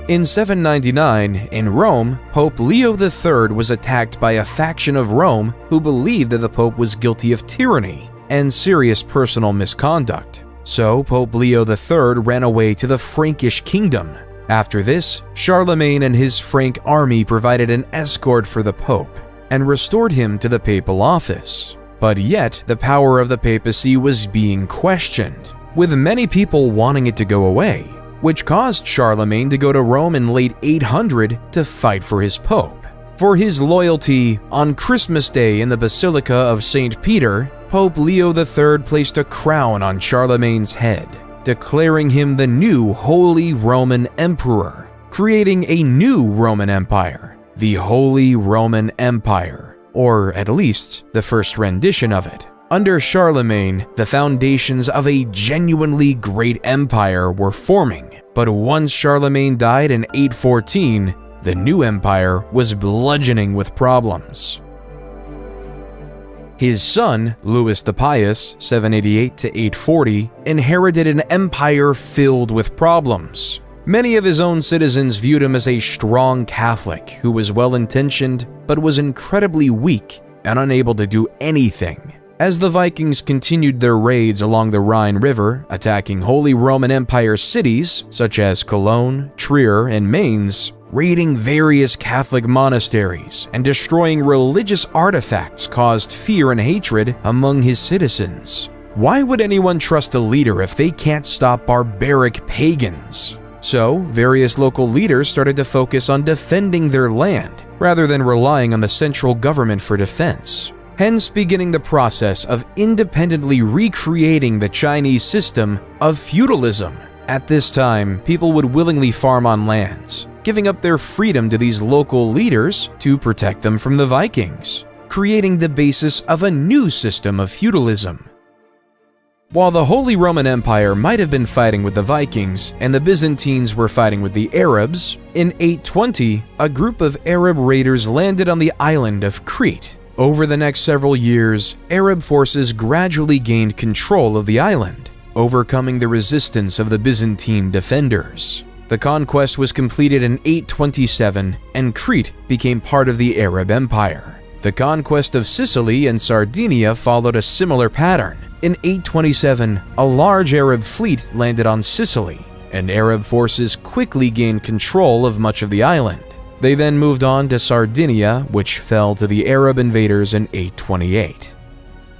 In 799, in Rome, Pope Leo III was attacked by a faction of Rome who believed that the Pope was guilty of tyranny and serious personal misconduct. So Pope Leo III ran away to the Frankish kingdom. After this, Charlemagne and his Frank army provided an escort for the Pope and restored him to the papal office. But yet, the power of the papacy was being questioned, with many people wanting it to go away, which caused Charlemagne to go to Rome in late 800 to fight for his Pope. For his loyalty, on Christmas Day in the Basilica of St. Peter, Pope Leo III placed a crown on Charlemagne's head, declaring him the new Holy Roman Emperor, creating a new Roman Empire, the Holy Roman Empire, or at least the first rendition of it. Under Charlemagne, the foundations of a genuinely great empire were forming, but once Charlemagne died in 814, the new empire was bludgeoning with problems. His son, Louis the Pious, 788 to 840, inherited an empire filled with problems. Many of his own citizens viewed him as a strong Catholic who was well-intentioned but was incredibly weak and unable to do anything. As the Vikings continued their raids along the Rhine River, attacking Holy Roman Empire cities such as Cologne, Trier, and Mainz, raiding various Catholic monasteries and destroying religious artifacts caused fear and hatred among his citizens. Why would anyone trust a leader if they can't stop barbaric pagans? So, various local leaders started to focus on defending their land rather than relying on the central government for defense, hence beginning the process of independently recreating the Chinese system of feudalism. At this time, people would willingly farm on lands, giving up their freedom to these local leaders to protect them from the Vikings, creating the basis of a new system of feudalism. While the Holy Roman Empire might have been fighting with the Vikings and the Byzantines were fighting with the Arabs, in 820, a group of Arab raiders landed on the island of Crete. Over the next several years, Arab forces gradually gained control of the island, overcoming the resistance of the Byzantine defenders. The conquest was completed in 827, and Crete became part of the Arab Empire. The conquest of Sicily and Sardinia followed a similar pattern. In 827, a large Arab fleet landed on Sicily, and Arab forces quickly gained control of much of the island. They then moved on to Sardinia, which fell to the Arab invaders in 828.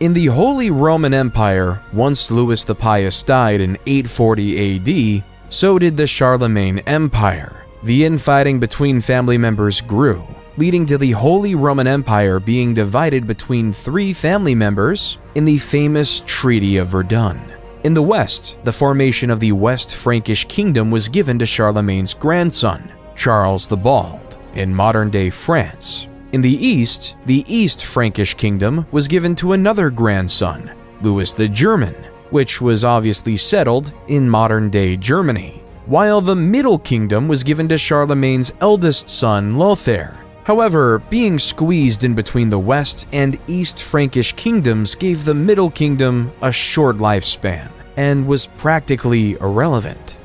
In the Holy Roman Empire, once Louis the Pious died in 840 AD, so did the Charlemagne Empire. The infighting between family members grew, leading to the Holy Roman Empire being divided between three family members in the famous Treaty of Verdun. In the west, the formation of the West Frankish Kingdom was given to Charlemagne's grandson, Charles the Bald, in modern-day France. In the East Frankish Kingdom was given to another grandson, Louis the German, which was obviously settled in modern-day Germany, while the Middle Kingdom was given to Charlemagne's eldest son, Lothair. However, being squeezed in between the West and East Frankish kingdoms gave the Middle Kingdom a short lifespan and was practically irrelevant.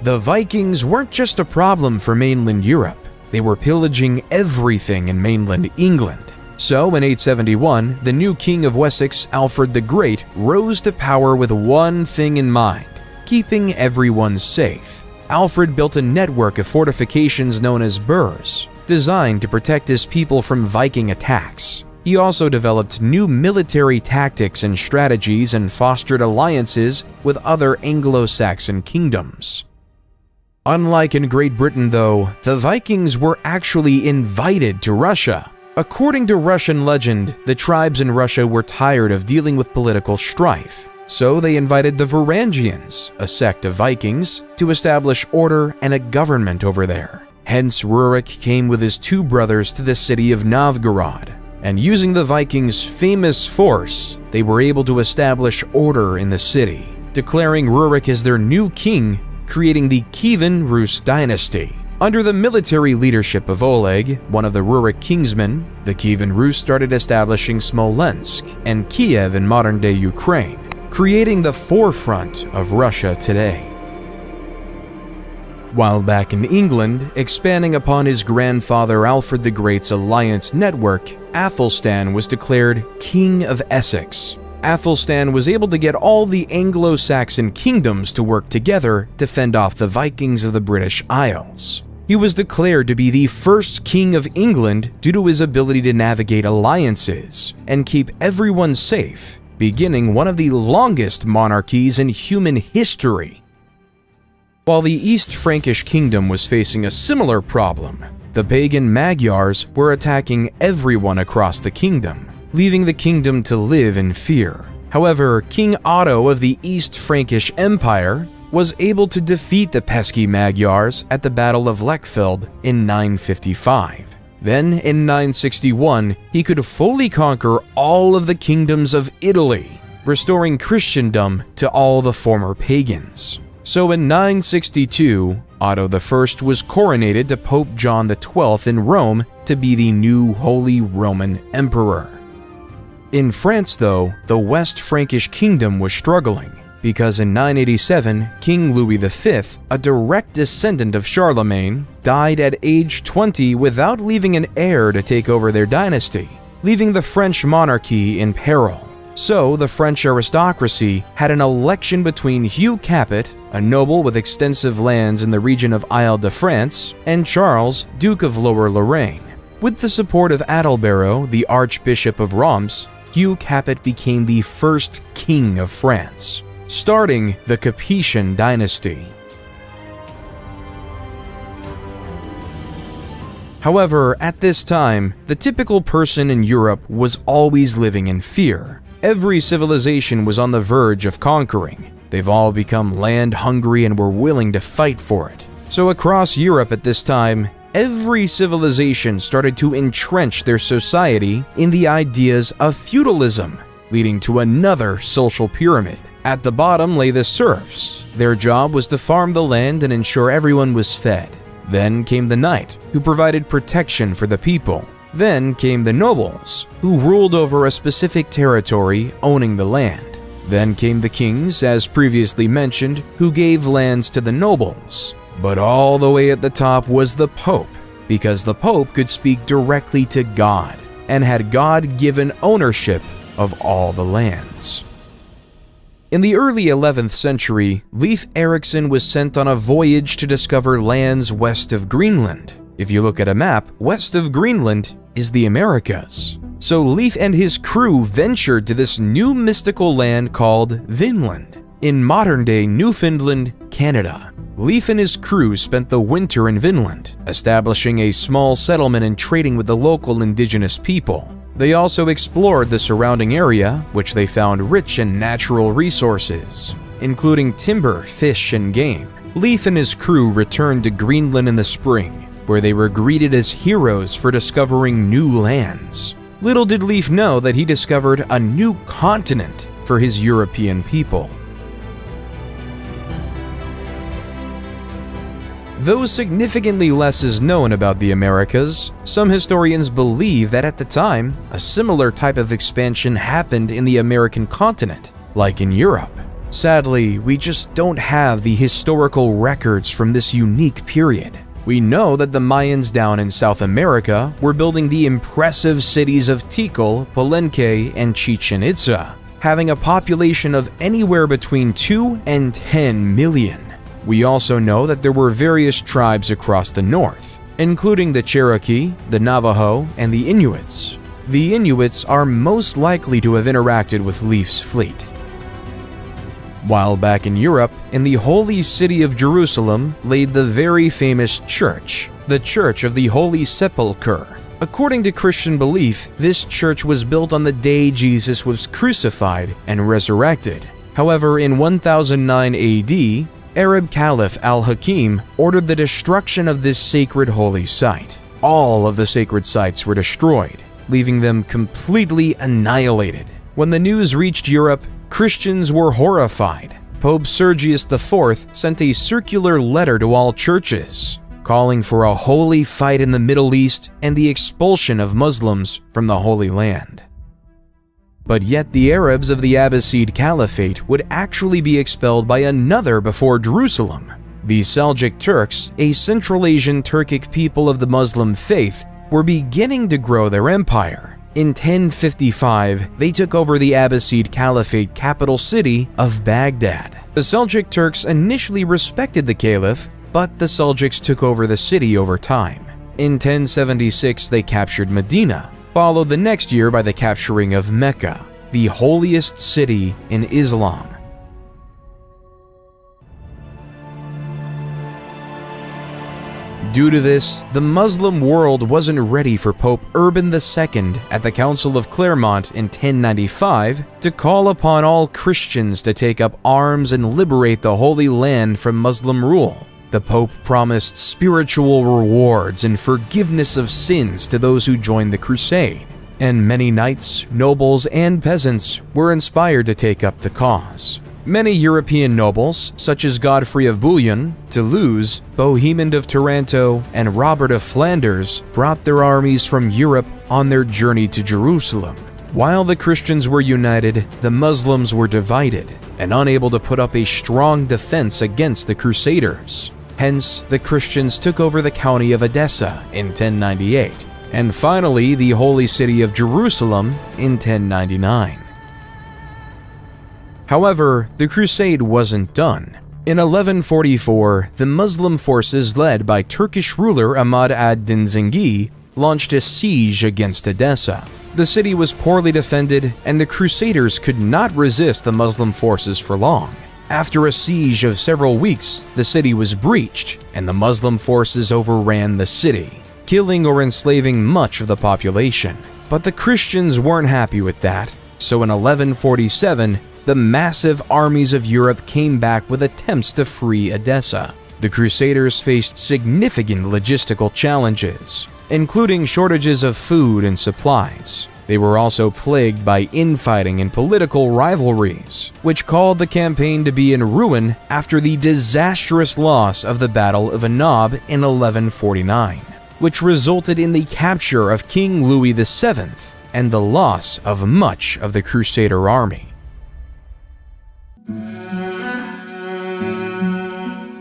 The Vikings weren't just a problem for mainland Europe, they were pillaging everything in mainland England. So in 871, the new king of Wessex, Alfred the Great, rose to power with one thing in mind: keeping everyone safe. Alfred built a network of fortifications known as burhs, designed to protect his people from Viking attacks. He also developed new military tactics and strategies and fostered alliances with other Anglo-Saxon kingdoms. Unlike in Great Britain, though, the Vikings were actually invited to Russia. According to Russian legend, the tribes in Russia were tired of dealing with political strife, so they invited the Varangians, a sect of Vikings, to establish order and a government over there. Hence, Rurik came with his two brothers to the city of Novgorod, and using the Vikings' famous force, they were able to establish order in the city, declaring Rurik as their new king, creating the Kievan Rus dynasty. Under the military leadership of Oleg, one of the Rurik kingsmen, the Kievan Rus started establishing Smolensk and Kiev in modern-day Ukraine, creating the forefront of Russia today. While back in England, expanding upon his grandfather Alfred the Great's alliance network, Athelstan was declared King of Essex. Athelstan was able to get all the Anglo-Saxon kingdoms to work together to fend off the Vikings of the British Isles. He was declared to be the first king of England due to his ability to navigate alliances and keep everyone safe, beginning one of the longest monarchies in human history. While the East Frankish Kingdom was facing a similar problem, the pagan Magyars were attacking everyone across the kingdom, leaving the kingdom to live in fear. However, King Otto of the East Frankish Empire was able to defeat the pesky Magyars at the Battle of Lechfeld in 955. Then, in 961, he could fully conquer all of the kingdoms of Italy, restoring Christendom to all the former pagans. So in 962, Otto I was coronated to Pope John XII in Rome to be the new Holy Roman Emperor. In France, though, the West Frankish Kingdom was struggling, because in 987, King Louis V, a direct descendant of Charlemagne, died at age 20 without leaving an heir to take over their dynasty, leaving the French monarchy in peril. So the French aristocracy had an election between Hugh Capet, a noble with extensive lands in the region of Isle-de-France, and Charles, Duke of Lower Lorraine. With the support of Adalbero, the Archbishop of Reims, Hugh Capet became the first king of France, starting the Capetian dynasty. However, at this time, the typical person in Europe was always living in fear. Every civilization was on the verge of conquering. They've all become land-hungry and were willing to fight for it. So across Europe at this time, every civilization started to entrench their society in the ideas of feudalism, leading to another social pyramid. At the bottom lay the serfs. Their job was to farm the land and ensure everyone was fed. Then came the knight, who provided protection for the people. Then came the nobles, who ruled over a specific territory, owning the land. Then came the kings, as previously mentioned, who gave lands to the nobles. But all the way at the top was the Pope, because the Pope could speak directly to God and had God-given ownership of all the lands. In the early 11th century, Leif Erikson was sent on a voyage to discover lands west of Greenland. If you look at a map, west of Greenland is the Americas. So Leif and his crew ventured to this new mystical land called Vinland, in modern-day Newfoundland, Canada. Leif and his crew spent the winter in Vinland, establishing a small settlement and trading with the local indigenous people. They also explored the surrounding area, which they found rich in natural resources, including timber, fish, and game. Leif and his crew returned to Greenland in the spring, where they were greeted as heroes for discovering new lands. Little did Leif know that he discovered a new continent for his European people. Though significantly less is known about the Americas, some historians believe that at the time, a similar type of expansion happened in the American continent, like in Europe. Sadly, we just don't have the historical records from this unique period. We know that the Mayans down in South America were building the impressive cities of Tikal, Palenque, and Chichen Itza, having a population of anywhere between 2 and 10 million. We also know that there were various tribes across the north, including the Cherokee, the Navajo, and the Inuits. The Inuits are most likely to have interacted with Leif's fleet. While back in Europe, in the holy city of Jerusalem laid the very famous church, the Church of the Holy Sepulchre. According to Christian belief, this church was built on the day Jesus was crucified and resurrected. However, in 1009 AD, Arab Caliph al-Hakim ordered the destruction of this sacred holy site. All of the sacred sites were destroyed, leaving them completely annihilated. When the news reached Europe, Christians were horrified. Pope Sergius IV sent a circular letter to all churches, calling for a holy fight in the Middle East and the expulsion of Muslims from the Holy Land. But yet the Arabs of the Abbasid Caliphate would actually be expelled by another before Jerusalem. The Seljuk Turks, a Central Asian Turkic people of the Muslim faith, were beginning to grow their empire. In 1055, they took over the Abbasid Caliphate capital city of Baghdad. The Seljuk Turks initially respected the caliph, but the Seljuks took over the city over time. In 1076, they captured Medina, followed the next year by the capturing of Mecca, the holiest city in Islam. Due to this, the Muslim world wasn't ready for Pope Urban II at the Council of Clermont in 1095 to call upon all Christians to take up arms and liberate the Holy Land from Muslim rule. The Pope promised spiritual rewards and forgiveness of sins to those who joined the crusade, and many knights, nobles, and peasants were inspired to take up the cause. Many European nobles, such as Godfrey of Bouillon, Toulouse, Bohemond of Taranto, and Robert of Flanders, brought their armies from Europe on their journey to Jerusalem. While the Christians were united, the Muslims were divided and unable to put up a strong defense against the Crusaders. Hence, the Christians took over the county of Edessa in 1098, and finally the holy city of Jerusalem in 1099. However, the crusade wasn't done. In 1144, the Muslim forces led by Turkish ruler Ahmad ad-Din Zengi launched a siege against Edessa. The city was poorly defended, and the Crusaders could not resist the Muslim forces for long. After a siege of several weeks, the city was breached, and the Muslim forces overran the city, killing or enslaving much of the population. But the Christians weren't happy with that, so in 1147, the massive armies of Europe came back with attempts to free Edessa. The Crusaders faced significant logistical challenges, including shortages of food and supplies. They were also plagued by infighting and political rivalries, which called the campaign to be in ruin after the disastrous loss of the Battle of Anab in 1149. which resulted in the capture of King Louis VII and the loss of much of the Crusader army.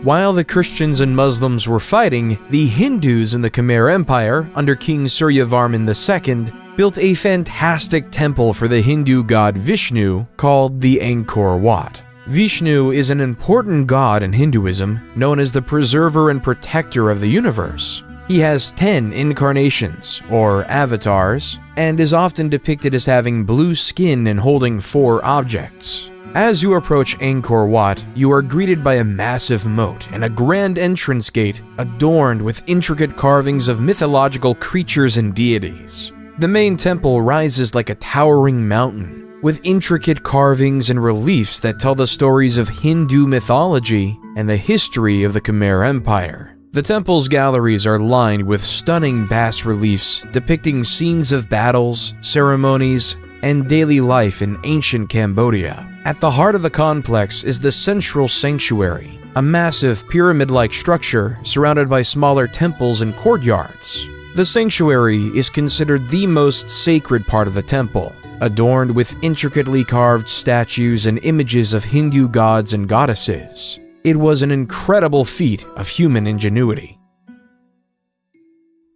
While the Christians and Muslims were fighting, the Hindus in the Khmer Empire, under King Suryavarman II, built a fantastic temple for the Hindu god Vishnu called the Angkor Wat. Vishnu is an important god in Hinduism, known as the preserver and protector of the universe. He has 10 incarnations, or avatars, and is often depicted as having blue skin and holding 4 objects. As you approach Angkor Wat, you are greeted by a massive moat and a grand entrance gate adorned with intricate carvings of mythological creatures and deities. The main temple rises like a towering mountain, with intricate carvings and reliefs that tell the stories of Hindu mythology and the history of the Khmer Empire. The temple's galleries are lined with stunning bas-reliefs depicting scenes of battles, ceremonies, and daily life in ancient Cambodia. At the heart of the complex is the central sanctuary, a massive pyramid-like structure surrounded by smaller temples and courtyards. The sanctuary is considered the most sacred part of the temple, adorned with intricately carved statues and images of Hindu gods and goddesses. It was an incredible feat of human ingenuity.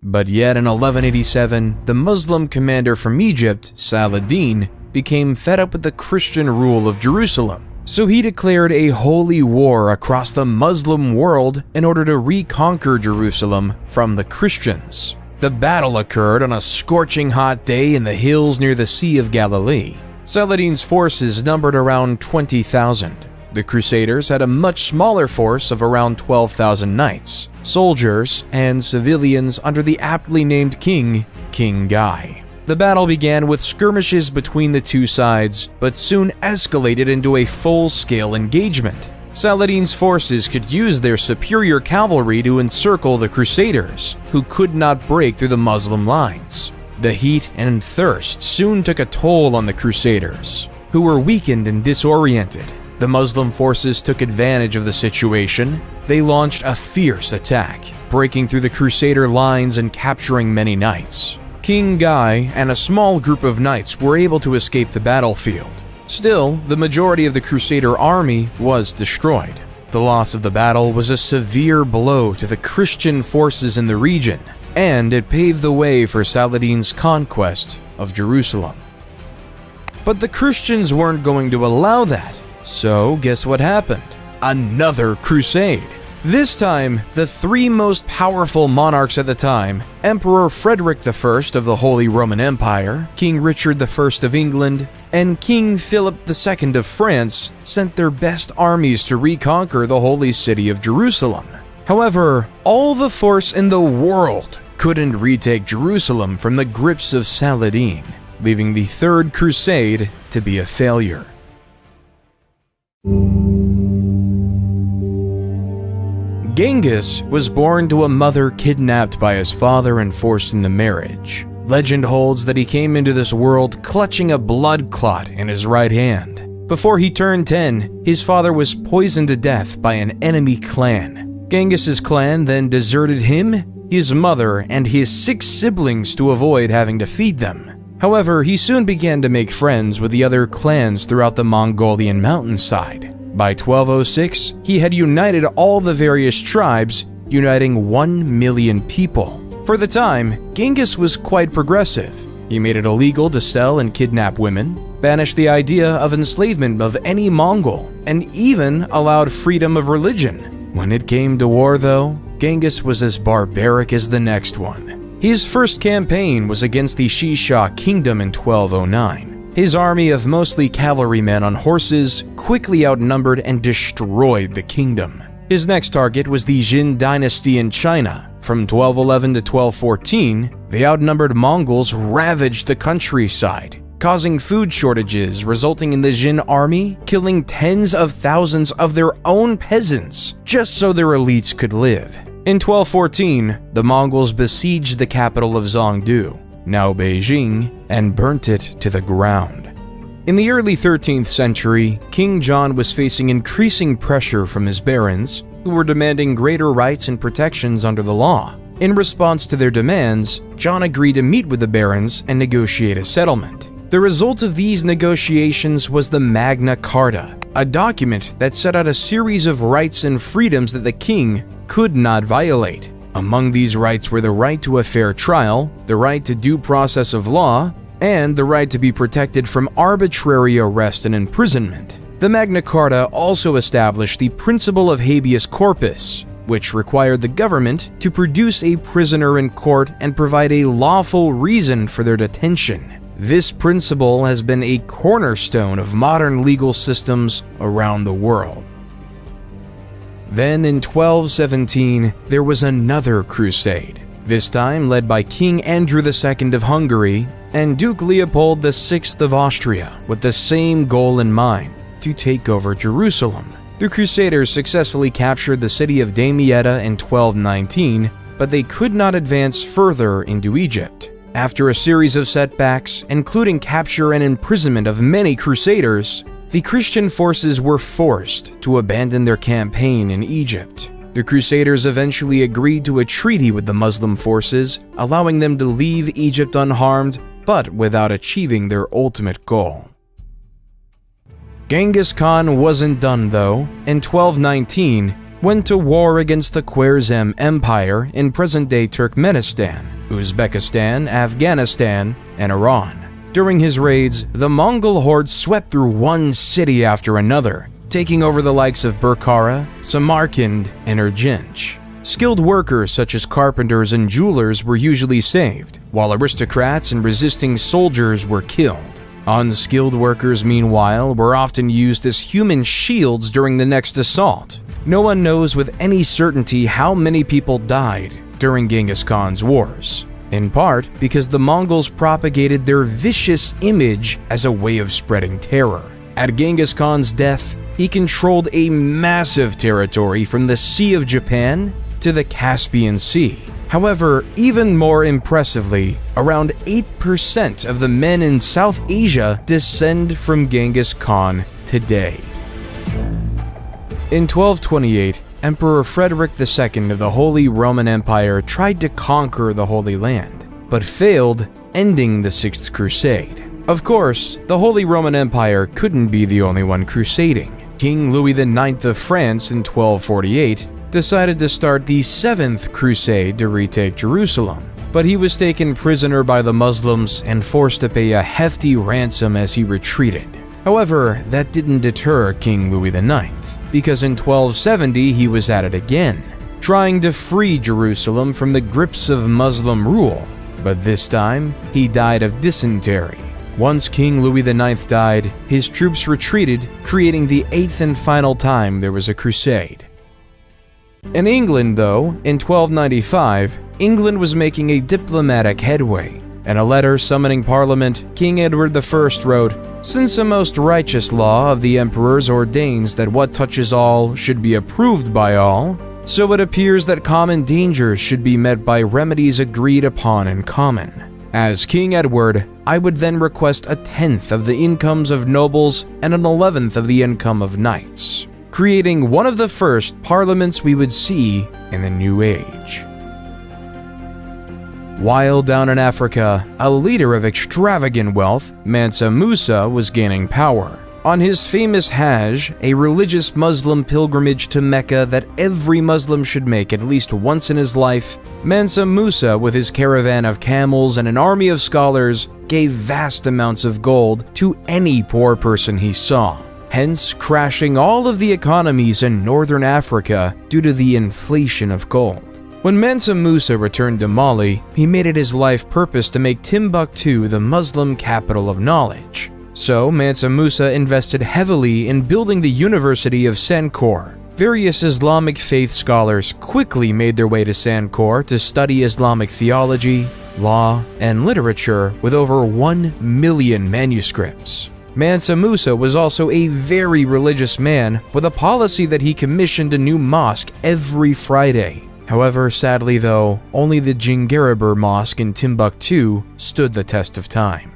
But yet in 1187, the Muslim commander from Egypt, Saladin, became fed up with the Christian rule of Jerusalem. So he declared a holy war across the Muslim world in order to reconquer Jerusalem from the Christians. The battle occurred on a scorching hot day in the hills near the Sea of Galilee. Saladin's forces numbered around 20,000. The Crusaders had a much smaller force of around 12,000 knights, soldiers, and civilians under the aptly named king, King Guy. The battle began with skirmishes between the two sides, but soon escalated into a full-scale engagement. Saladin's forces could use their superior cavalry to encircle the Crusaders, who could not break through the Muslim lines. The heat and thirst soon took a toll on the Crusaders, who were weakened and disoriented. The Muslim forces took advantage of the situation. They launched a fierce attack, breaking through the Crusader lines and capturing many knights. King Guy and a small group of knights were able to escape the battlefield. Still, the majority of the Crusader army was destroyed. The loss of the battle was a severe blow to the Christian forces in the region, and it paved the way for Saladin's conquest of Jerusalem. But the Christians weren't going to allow that, so guess what happened? Another crusade. This time, the 3 most powerful monarchs at the time, Emperor Frederick I of the Holy Roman Empire, King Richard I of England, and King Philip II of France, sent their best armies to reconquer the holy city of Jerusalem. However, all the force in the world couldn't retake Jerusalem from the grips of Saladin, leaving the Third Crusade to be a failure. Genghis was born to a mother kidnapped by his father and forced into marriage. Legend holds that he came into this world clutching a blood clot in his right hand. Before he turned 10, his father was poisoned to death by an enemy clan. Genghis's clan then deserted him, his mother, and his 6 siblings to avoid having to feed them. However, he soon began to make friends with the other clans throughout the Mongolian mountainside. By 1206, he had united all the various tribes, uniting 1 million people. For the time, Genghis was quite progressive. He made it illegal to sell and kidnap women, banished the idea of enslavement of any Mongol, and even allowed freedom of religion. When it came to war, though, Genghis was as barbaric as the next one. His first campaign was against the Shisha kingdom in 1209. His army of mostly cavalrymen on horses quickly outnumbered and destroyed the kingdom. His next target was the Jin dynasty in China. From 1211 to 1214, the outnumbered Mongols ravaged the countryside, causing food shortages, resulting in the Jin army killing tens of thousands of their own peasants just so their elites could live. In 1214, the Mongols besieged the capital of Zhongdu, now Beijing, and burnt it to the ground. In the early 13th century, King John was facing increasing pressure from his barons, who were demanding greater rights and protections under the law. In response to their demands, John agreed to meet with the barons and negotiate a settlement. The result of these negotiations was the Magna Carta, a document that set out a series of rights and freedoms that the king could not violate. Among these rights were the right to a fair trial, the right to due process of law, and the right to be protected from arbitrary arrest and imprisonment. The Magna Carta also established the principle of habeas corpus, which required the government to produce a prisoner in court and provide a lawful reason for their detention. This principle has been a cornerstone of modern legal systems around the world. Then in 1217, there was another crusade, this time led by King Andrew II of Hungary and Duke Leopold VI of Austria, with the same goal in mind: to take over Jerusalem. The Crusaders successfully captured the city of Damietta in 1219, but they could not advance further into Egypt. After a series of setbacks, including capture and imprisonment of many Crusaders, the Christian forces were forced to abandon their campaign in Egypt. The Crusaders eventually agreed to a treaty with the Muslim forces, allowing them to leave Egypt unharmed, but without achieving their ultimate goal. Genghis Khan wasn't done though. In 1219, went to war against the Khwarezm Empire in present-day Turkmenistan, Uzbekistan, Afghanistan, and Iran. During his raids, the Mongol hordes swept through one city after another, taking over the likes of Bukhara, Samarkand, and Urgench. Skilled workers such as carpenters and jewelers were usually saved, while aristocrats and resisting soldiers were killed. Unskilled workers, meanwhile, were often used as human shields during the next assault. No one knows with any certainty how many people died during Genghis Khan's wars, in part because the Mongols propagated their vicious image as a way of spreading terror. At Genghis Khan's death, he controlled a massive territory from the Sea of Japan to the Caspian Sea. However, even more impressively, around 8% of the men in South Asia descend from Genghis Khan today. In 1228, Emperor Frederick II of the Holy Roman Empire tried to conquer the Holy Land, but failed, ending the Sixth Crusade. Of course, the Holy Roman Empire couldn't be the only one crusading. King Louis IX of France in 1248 decided to start the Seventh Crusade to retake Jerusalem, but he was taken prisoner by the Muslims and forced to pay a hefty ransom as he retreated. However, that didn't deter King Louis IX, because in 1270 he was at it again, trying to free Jerusalem from the grips of Muslim rule, but this time he died of dysentery. Once King Louis IX died, his troops retreated, creating the eighth and final time there was a crusade. In England, though, in 1295, England was making a diplomatic headway. In a letter summoning Parliament, King Edward I wrote, "Since a most righteous law of the emperors ordains that what touches all should be approved by all, so it appears that common dangers should be met by remedies agreed upon in common. As King Edward, I would then request 1/10 of the incomes of nobles and an 11th of the income of knights," creating one of the first parliaments we would see in the New Age. While down in Africa, a leader of extravagant wealth, Mansa Musa, was gaining power. On his famous Hajj, a religious Muslim pilgrimage to Mecca that every Muslim should make at least once in his life, Mansa Musa, with his caravan of camels and an army of scholars, gave vast amounts of gold to any poor person he saw, hence crashing all of the economies in northern Africa due to the inflation of gold. When Mansa Musa returned to Mali, he made it his life purpose to make Timbuktu the Muslim capital of knowledge. So Mansa Musa invested heavily in building the University of Sankore. Various Islamic faith scholars quickly made their way to Sankore to study Islamic theology, law, and literature with over 1 million manuscripts. Mansa Musa was also a very religious man with a policy that he commissioned a new mosque every Friday. However, sadly though, only the Djinguereber Mosque in Timbuktu stood the test of time.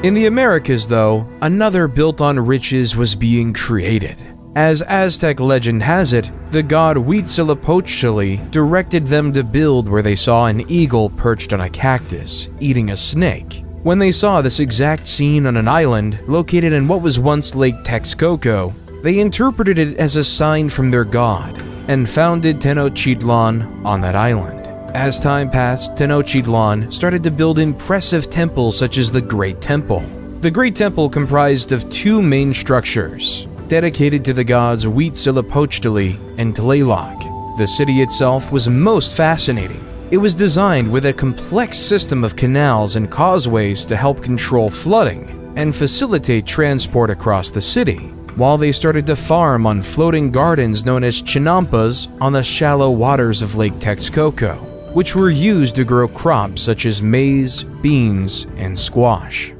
In the Americas though, another built on riches was being created. As Aztec legend has it, the god Huitzilopochtli directed them to build where they saw an eagle perched on a cactus, eating a snake. When they saw this exact scene on an island located in what was once Lake Texcoco, they interpreted it as a sign from their god and founded Tenochtitlan on that island. As time passed, Tenochtitlan started to build impressive temples such as the Great Temple. The Great Temple comprised of two main structures, dedicated to the gods Huitzilopochtli and Tlaloc. The city itself was most fascinating. It was designed with a complex system of canals and causeways to help control flooding and facilitate transport across the city, while they started to farm on floating gardens known as chinampas on the shallow waters of Lake Texcoco, which were used to grow crops such as maize, beans, and squash.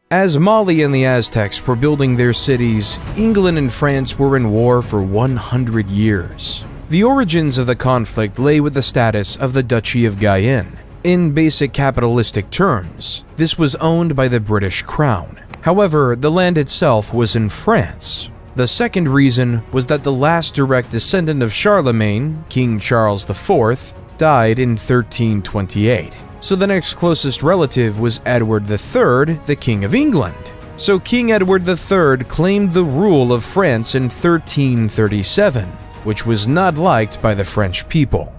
As Mali and the Aztecs were building their cities, England and France were in war for 100 years. The origins of the conflict lay with the status of the Duchy of Guyenne. In basic capitalistic terms, this was owned by the British Crown. However, the land itself was in France. The second reason was that the last direct descendant of Charlemagne, King Charles IV, died in 1328. So the next closest relative was Edward III, the King of England. So King Edward III claimed the rule of France in 1337, which was not liked by the French people.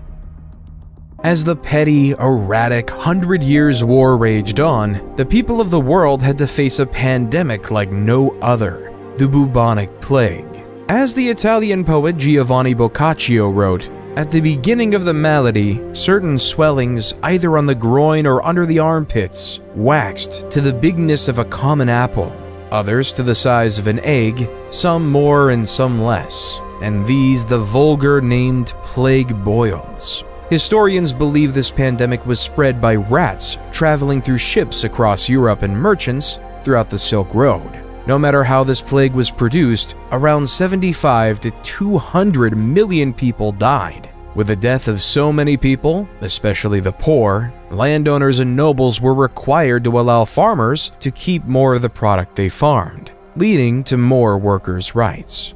As the petty, erratic 100 Years' War raged on, the people of the world had to face a pandemic like no other, the bubonic plague. As the Italian poet Giovanni Boccaccio wrote, at the beginning of the malady, certain swellings either on the groin or under the armpits waxed to the bigness of a common apple, others to the size of an egg, some more and some less, and these the vulgar named plague boils. Historians believe this pandemic was spread by rats traveling through ships across Europe and merchants throughout the Silk Road. No matter how this plague was produced, around 75 to 200 million people died. With the death of so many people, especially the poor, landowners and nobles were required to allow farmers to keep more of the product they farmed, leading to more workers' rights.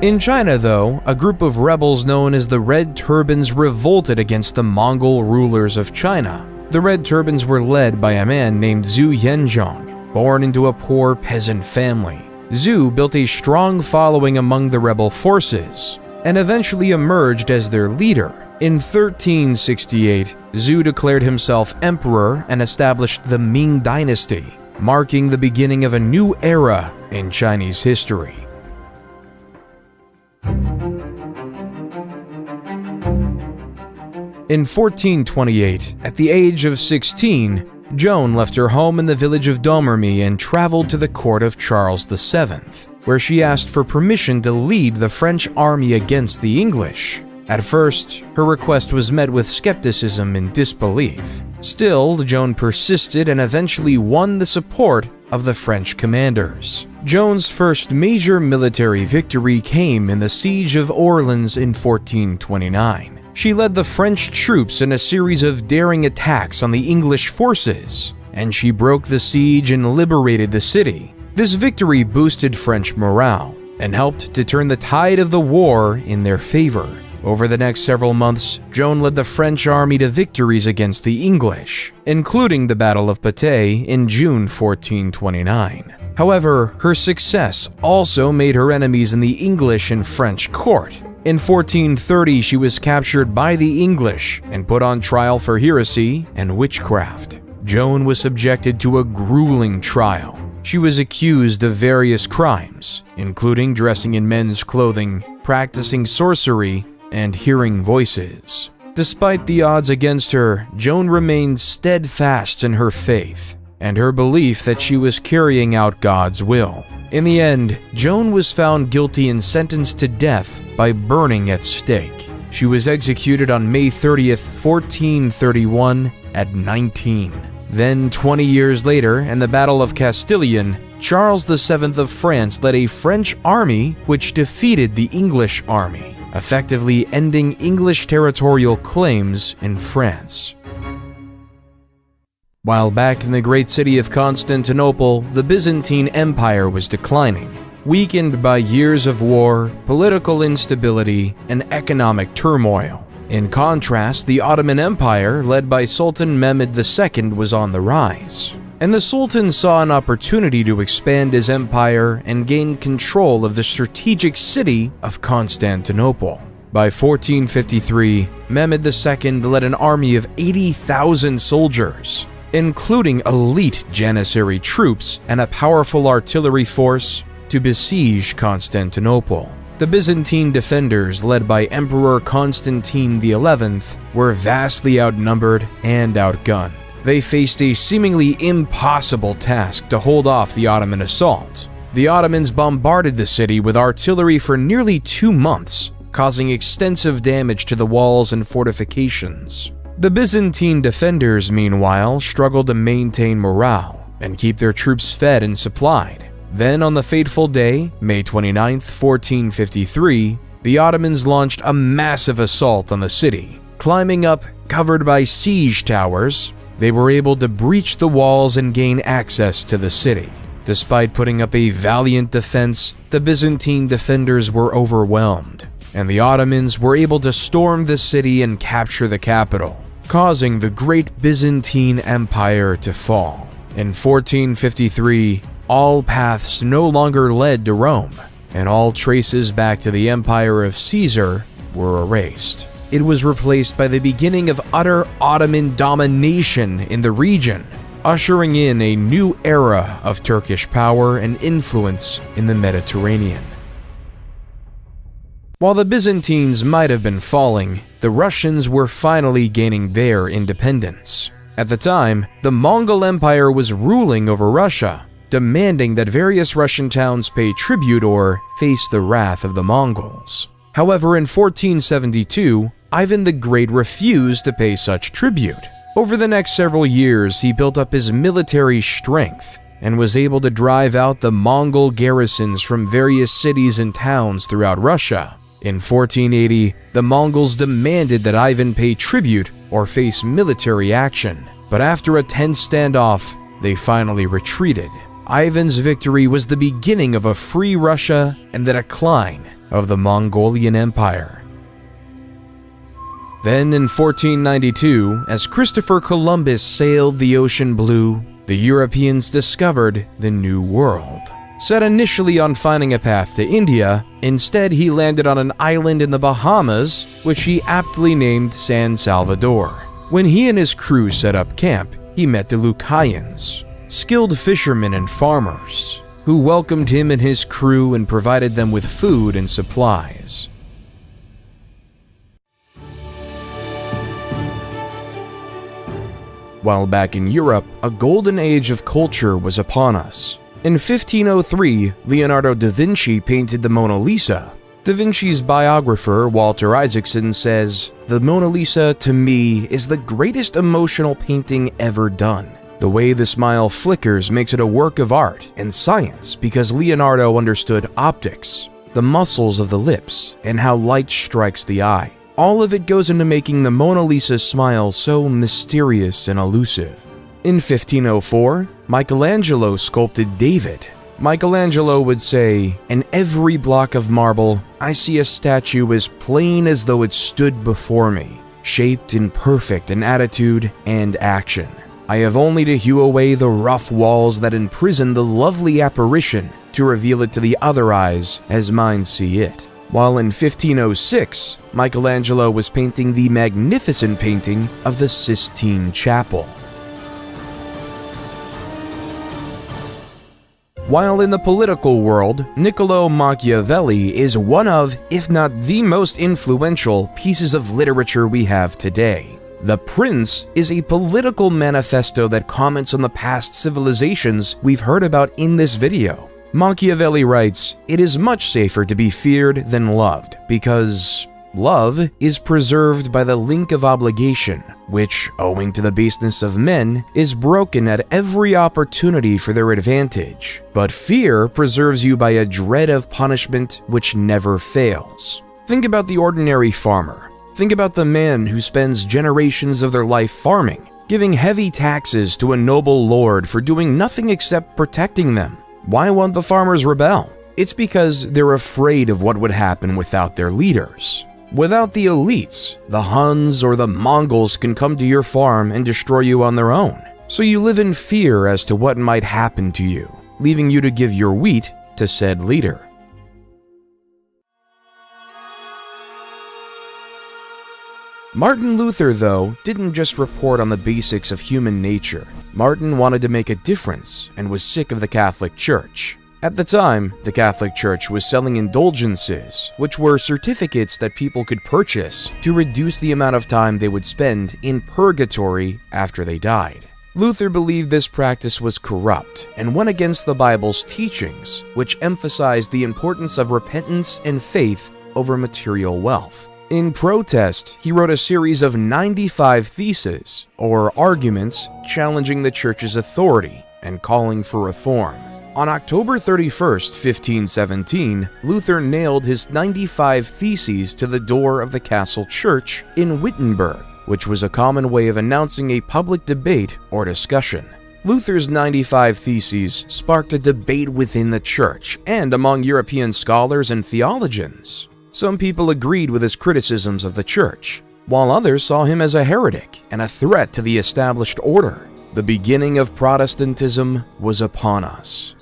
In China, though, a group of rebels known as the Red Turbans revolted against the Mongol rulers of China. The Red Turbans were led by a man named Zhu Yanzhong, born into a poor peasant family. Zhu built a strong following among the rebel forces, and eventually emerged as their leader. In 1368, Zhu declared himself emperor and established the Ming dynasty, marking the beginning of a new era in Chinese history. In 1428, at the age of 16, Joan left her home in the village of Domremy and traveled to the court of Charles VII, where she asked for permission to lead the French army against the English. At first, her request was met with skepticism and disbelief. Still, Joan persisted and eventually won the support of the French commanders. Joan's first major military victory came in the Siege of Orleans in 1429. She led the French troops in a series of daring attacks on the English forces, and she broke the siege and liberated the city. This victory boosted French morale and helped to turn the tide of the war in their favor. Over the next several months, Joan led the French army to victories against the English, including the Battle of Patay in June 1429. However, her success also made her enemies in the English and French court. In 1430, she was captured by the English and put on trial for heresy and witchcraft. Joan was subjected to a grueling trial. She was accused of various crimes, including dressing in men's clothing, practicing sorcery, and hearing voices. Despite the odds against her, Joan remained steadfast in her faith and her belief that she was carrying out God's will. In the end, Joan was found guilty and sentenced to death by burning at stake. She was executed on May 30th, 1431 at 19. Then, 20 years later, in the Battle of Castilian, Charles VII of France led a French army which defeated the English army, effectively ending English territorial claims in France. While back in the great city of Constantinople, the Byzantine Empire was declining, weakened by years of war, political instability, and economic turmoil. In contrast, the Ottoman Empire, led by Sultan Mehmed II, was on the rise, and the Sultan saw an opportunity to expand his empire and gain control of the strategic city of Constantinople. By 1453, Mehmed II led an army of 80,000 soldiers, including elite Janissary troops and a powerful artillery force, to besiege Constantinople. The Byzantine defenders, led by Emperor Constantine XI, were vastly outnumbered and outgunned. They faced a seemingly impossible task to hold off the Ottoman assault. The Ottomans bombarded the city with artillery for nearly 2 months, causing extensive damage to the walls and fortifications. The Byzantine defenders, meanwhile, struggled to maintain morale and keep their troops fed and supplied. Then, on the fateful day, May 29, 1453, the Ottomans launched a massive assault on the city. Climbing up, covered by siege towers, they were able to breach the walls and gain access to the city. Despite putting up a valiant defense, the Byzantine defenders were overwhelmed, and the Ottomans were able to storm the city and capture the capital, causing the great Byzantine Empire to fall. In 1453, all paths no longer led to Rome, and all traces back to the empire of Caesar were erased. It was replaced by the beginning of utter Ottoman domination in the region, ushering in a new era of Turkish power and influence in the Mediterranean. While the Byzantines might have been falling, the Russians were finally gaining their independence. At the time, the Mongol Empire was ruling over Russia, demanding that various Russian towns pay tribute or face the wrath of the Mongols. However, in 1472, Ivan the Great refused to pay such tribute. Over the next several years, he built up his military strength and was able to drive out the Mongol garrisons from various cities and towns throughout Russia. In 1480, the Mongols demanded that Ivan pay tribute or face military action, but after a tense standoff, they finally retreated. Ivan's victory was the beginning of a free Russia and the decline of the Mongolian Empire. Then in 1492, as Christopher Columbus sailed the ocean blue, the Europeans discovered the New World. Set initially on finding a path to India, instead he landed on an island in the Bahamas, which he aptly named San Salvador. When he and his crew set up camp, he met the Lucayans, skilled fishermen and farmers, who welcomed him and his crew and provided them with food and supplies. While back in Europe, a golden age of culture was upon us. In 1503, Leonardo da Vinci painted the Mona Lisa. Da Vinci's biographer, Walter Isaacson, says, "The Mona Lisa, to me, is the greatest emotional painting ever done. The way the smile flickers makes it a work of art and science because Leonardo understood optics, the muscles of the lips, and how light strikes the eye. All of it goes into making the Mona Lisa smile so mysterious and elusive." In 1504, Michelangelo sculpted David. Michelangelo would say, "In every block of marble, I see a statue as plain as though it stood before me, shaped in perfect in attitude and action. I have only to hew away the rough walls that imprison the lovely apparition to reveal it to the other eyes as mine see it." While in 1506, Michelangelo was painting the magnificent painting of the Sistine Chapel. While in the political world, Niccolò Machiavelli is one of, if not the most influential, pieces of literature we have today. The Prince is a political manifesto that comments on the past civilizations we've heard about in this video. Machiavelli writes, "It is much safer to be feared than loved, because love is preserved by the link of obligation, which, owing to the baseness of men, is broken at every opportunity for their advantage. But fear preserves you by a dread of punishment which never fails." Think about the ordinary farmer. Think about the man who spends generations of their life farming. giving heavy taxes to a noble lord for doing nothing except protecting them. Why won't the farmers rebel? It's because they're afraid of what would happen without their leaders. Without the elites, the Huns or the Mongols can come to your farm and destroy you on their own. So you live in fear as to what might happen to you, leaving you to give your wheat to said leader. Martin Luther, though, didn't just report on the basics of human nature. Martin wanted to make a difference and was sick of the Catholic Church. At the time, the Catholic Church was selling indulgences, which were certificates that people could purchase to reduce the amount of time they would spend in purgatory after they died. Luther believed this practice was corrupt and went against the Bible's teachings, which emphasized the importance of repentance and faith over material wealth. In protest, he wrote a series of 95 theses, or arguments, challenging the Church's authority and calling for reform. On October 31st, 1517, Luther nailed his 95 theses to the door of the castle church in Wittenberg, which was a common way of announcing a public debate or discussion. Luther's 95 Theses sparked a debate within the church and among European scholars and theologians. Some people agreed with his criticisms of the church, while others saw him as a heretic and a threat to the established order. The beginning of Protestantism was upon us.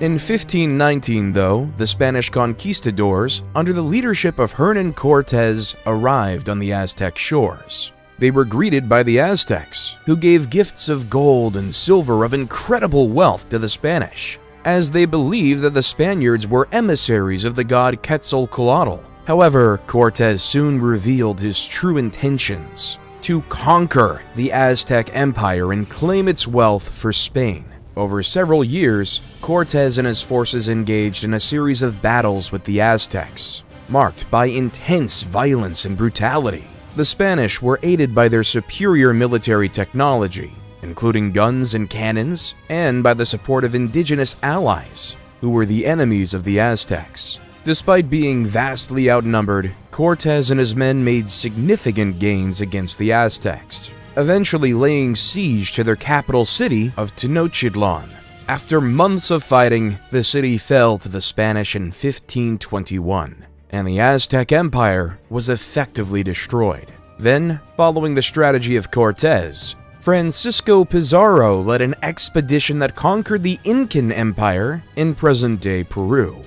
In 1519, though, the Spanish conquistadors, under the leadership of Hernan Cortés, arrived on the Aztec shores. They were greeted by the Aztecs, who gave gifts of gold and silver of incredible wealth to the Spanish, as they believed that the Spaniards were emissaries of the god Quetzalcoatl. However, Cortés soon revealed his true intentions: to conquer the Aztec Empire and claim its wealth for Spain. Over several years, Cortés and his forces engaged in a series of battles with the Aztecs, marked by intense violence and brutality. The Spanish were aided by their superior military technology, including guns and cannons, and by the support of indigenous allies, who were the enemies of the Aztecs. Despite being vastly outnumbered, Cortés and his men made significant gains against the Aztecs, eventually laying siege to their capital city of Tenochtitlan. After months of fighting, the city fell to the Spanish in 1521, and the Aztec Empire was effectively destroyed. Then, following the strategy of Cortés, Francisco Pizarro led an expedition that conquered the Incan Empire in present-day Peru.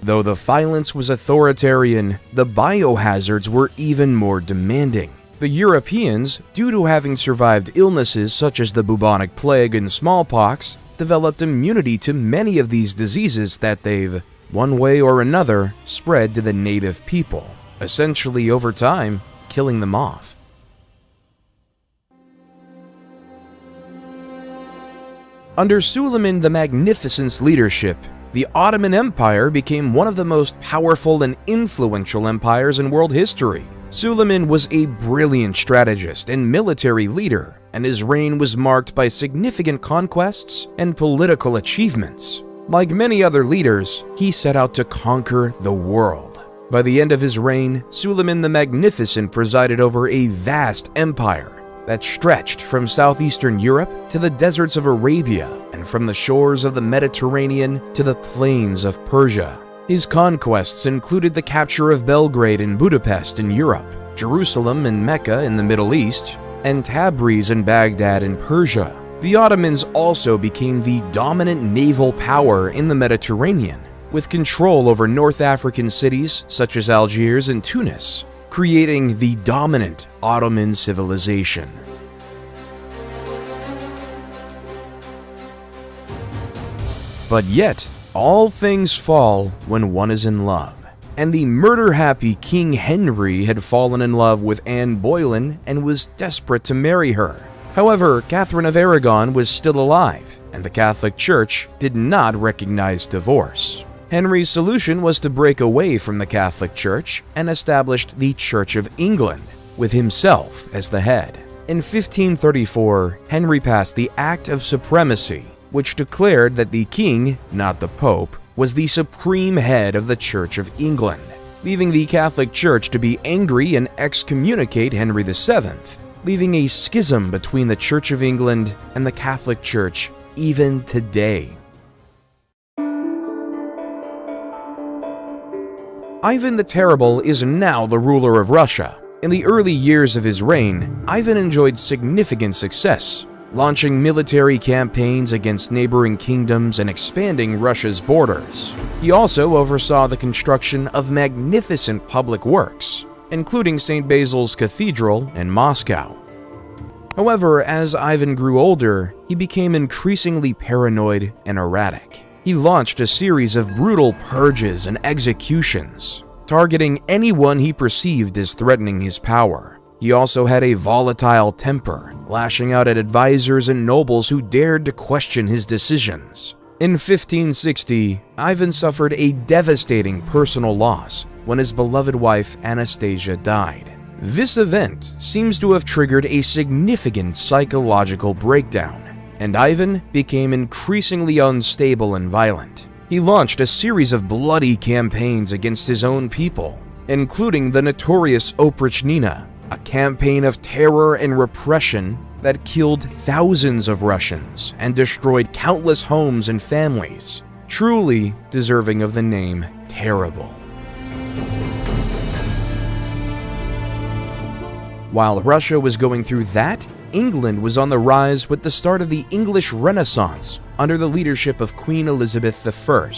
Though the violence was authoritarian, the biohazards were even more demanding. The Europeans, due to having survived illnesses such as the bubonic plague and smallpox, developed immunity to many of these diseases that they've, one way or another, spread to the native people, essentially over time, killing them off. Under Suleiman the Magnificent's leadership, the Ottoman Empire became one of the most powerful and influential empires in world history. Suleiman was a brilliant strategist and military leader, and his reign was marked by significant conquests and political achievements. Like many other leaders, he set out to conquer the world. By the end of his reign, Suleiman the Magnificent presided over a vast empire that stretched from southeastern Europe to the deserts of Arabia and from the shores of the Mediterranean to the plains of Persia. His conquests included the capture of Belgrade and Budapest in Europe, Jerusalem and Mecca in the Middle East, and Tabriz and Baghdad in Persia. The Ottomans also became the dominant naval power in the Mediterranean, with control over North African cities such as Algiers and Tunis, creating the dominant Ottoman civilization. But yet, all things fall when one is in love, and the murder-happy King Henry had fallen in love with Anne Boleyn and was desperate to marry her. However, Catherine of Aragon was still alive, and the Catholic Church did not recognize divorce. Henry's solution was to break away from the Catholic Church and established the Church of England, with himself as the head. In 1534, Henry passed the Act of Supremacy, which declared that the king, not the Pope, was the supreme head of the Church of England. leaving the Catholic Church to be angry and excommunicate Henry VII, leaving a schism between the Church of England and the Catholic Church even today. Ivan the Terrible is now the ruler of Russia. In the early years of his reign, Ivan enjoyed significant success, launching military campaigns against neighboring kingdoms and expanding Russia's borders. He also oversaw the construction of magnificent public works, including St. Basil's Cathedral in Moscow. However, as Ivan grew older, he became increasingly paranoid and erratic. He launched a series of brutal purges and executions, targeting anyone he perceived as threatening his power. He also had a volatile temper, lashing out at advisors and nobles who dared to question his decisions. In 1560, Ivan suffered a devastating personal loss when his beloved wife Anastasia died. This event seems to have triggered a significant psychological breakdown, and Ivan became increasingly unstable and violent. He launched a series of bloody campaigns against his own people, including the notorious Oprichnina, a campaign of terror and repression that killed thousands of Russians and destroyed countless homes and families, truly deserving of the name Terrible. While Russia was going through that, England was on the rise with the start of the English Renaissance under the leadership of Queen Elizabeth I.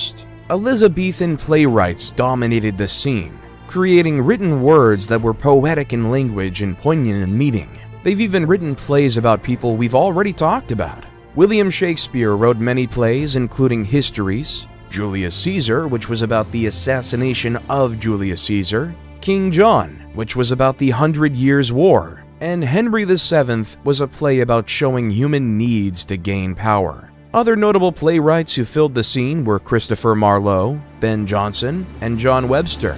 Elizabethan playwrights dominated the scene, creating written words that were poetic in language and poignant in meaning. They've even written plays about people we've already talked about. William Shakespeare wrote many plays, including Histories, Julius Caesar, which was about the assassination of Julius Caesar, King John, which was about the 100 Years' War, and Henry VII was a play about showing human needs to gain power. Other notable playwrights who filled the scene were Christopher Marlowe, Ben Jonson, and John Webster.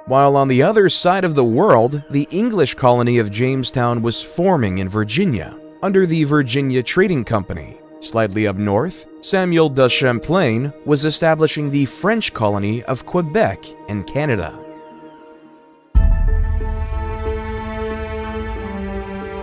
While on the other side of the world, the English colony of Jamestown was forming in Virginia, under the Virginia Trading Company. Slightly up north, Samuel de Champlain was establishing the French colony of Quebec in Canada.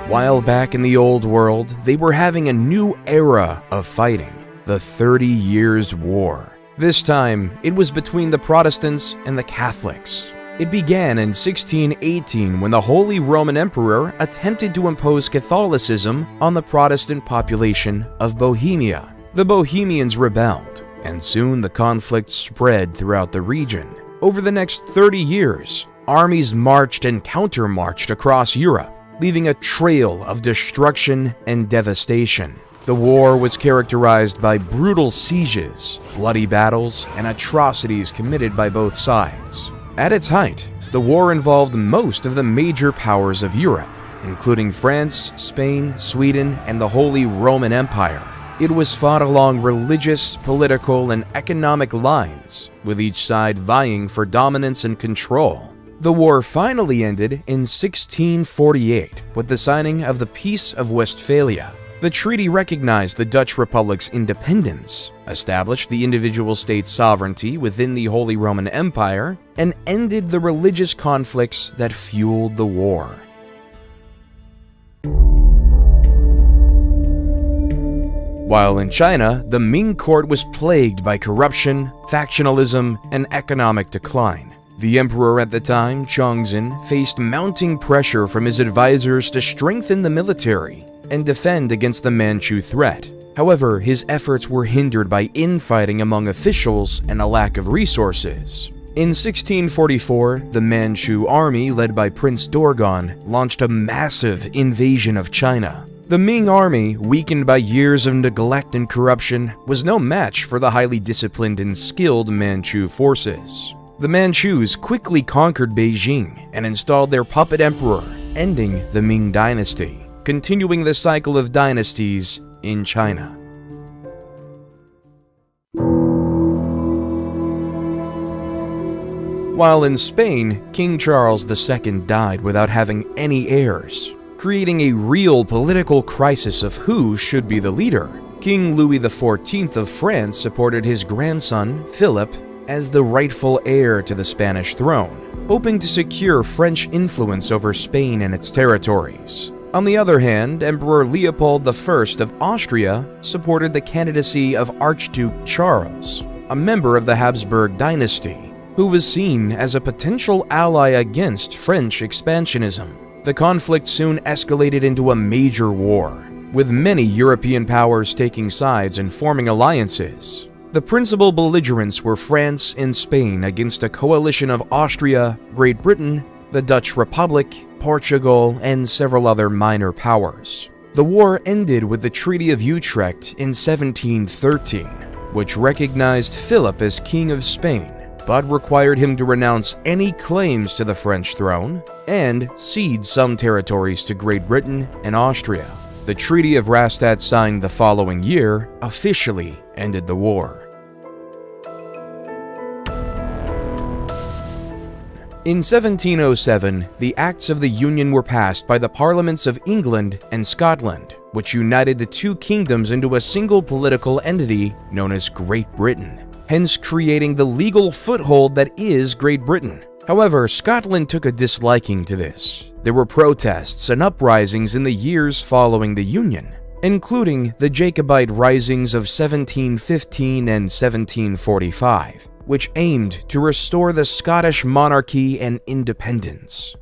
While back in the Old World, they were having a new era of fighting, the 30 Years' War. This time, it was between the Protestants and the Catholics. It began in 1618 when the Holy Roman Emperor attempted to impose Catholicism on the Protestant population of Bohemia. The Bohemians rebelled, and soon the conflict spread throughout the region. Over the next 30 years, armies marched and countermarched across Europe, leaving a trail of destruction and devastation. The war was characterized by brutal sieges, bloody battles, and atrocities committed by both sides. At its height, the war involved most of the major powers of Europe, including France, Spain, Sweden, and the Holy Roman Empire. It was fought along religious, political, and economic lines, with each side vying for dominance and control. The war finally ended in 1648 with the signing of the Peace of Westphalia. The treaty recognized the Dutch Republic's independence, established the individual state's sovereignty within the Holy Roman Empire, and ended the religious conflicts that fueled the war. While in China, the Ming court was plagued by corruption, factionalism, and economic decline. The emperor at the time, Chongzhen, faced mounting pressure from his advisors to strengthen the military and defend against the Manchu threat. However, his efforts were hindered by infighting among officials and a lack of resources. In 1644, the Manchu army, led by Prince Dorgon, launched a massive invasion of China. The Ming army, weakened by years of neglect and corruption, was no match for the highly disciplined and skilled Manchu forces. The Manchus quickly conquered Beijing and installed their puppet emperor, ending the Ming dynasty, continuing the cycle of dynasties in China. While in Spain, King Charles II died without having any heirs, creating a real political crisis of who should be the leader. King Louis XIV of France supported his grandson, Philip, as the rightful heir to the Spanish throne, hoping to secure French influence over Spain and its territories. On the other hand, Emperor Leopold I of Austria supported the candidacy of Archduke Charles, a member of the Habsburg dynasty, who was seen as a potential ally against French expansionism. The conflict soon escalated into a major war, with many European powers taking sides and forming alliances. The principal belligerents were France and Spain against a coalition of Austria, Great Britain, the Dutch Republic, Portugal, and several other minor powers. The war ended with the Treaty of Utrecht in 1713, which recognized Philip as King of Spain, but required him to renounce any claims to the French throne and cede some territories to Great Britain and Austria. The Treaty of Rastatt, signed the following year, officially ended the war. In 1707, the Acts of the Union were passed by the Parliaments of England and Scotland, which united the two kingdoms into a single political entity known as Great Britain, hence creating the legal foothold that is Great Britain. However, Scotland took a disliking to this. There were protests and uprisings in the years following the Union, including the Jacobite risings of 1715 and 1745, which aimed to restore the Scottish monarchy and independence.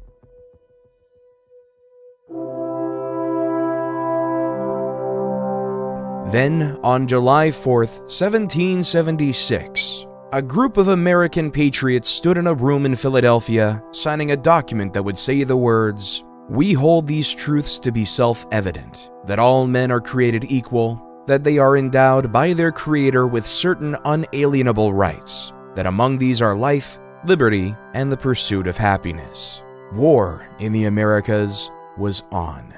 Then, on July 4th, 1776, a group of American patriots stood in a room in Philadelphia, signing a document that would say the words, "We hold these truths to be self-evident, that all men are created equal, that they are endowed by their Creator with certain unalienable rights, that among these are life, liberty, and the pursuit of happiness." War in the Americas was on.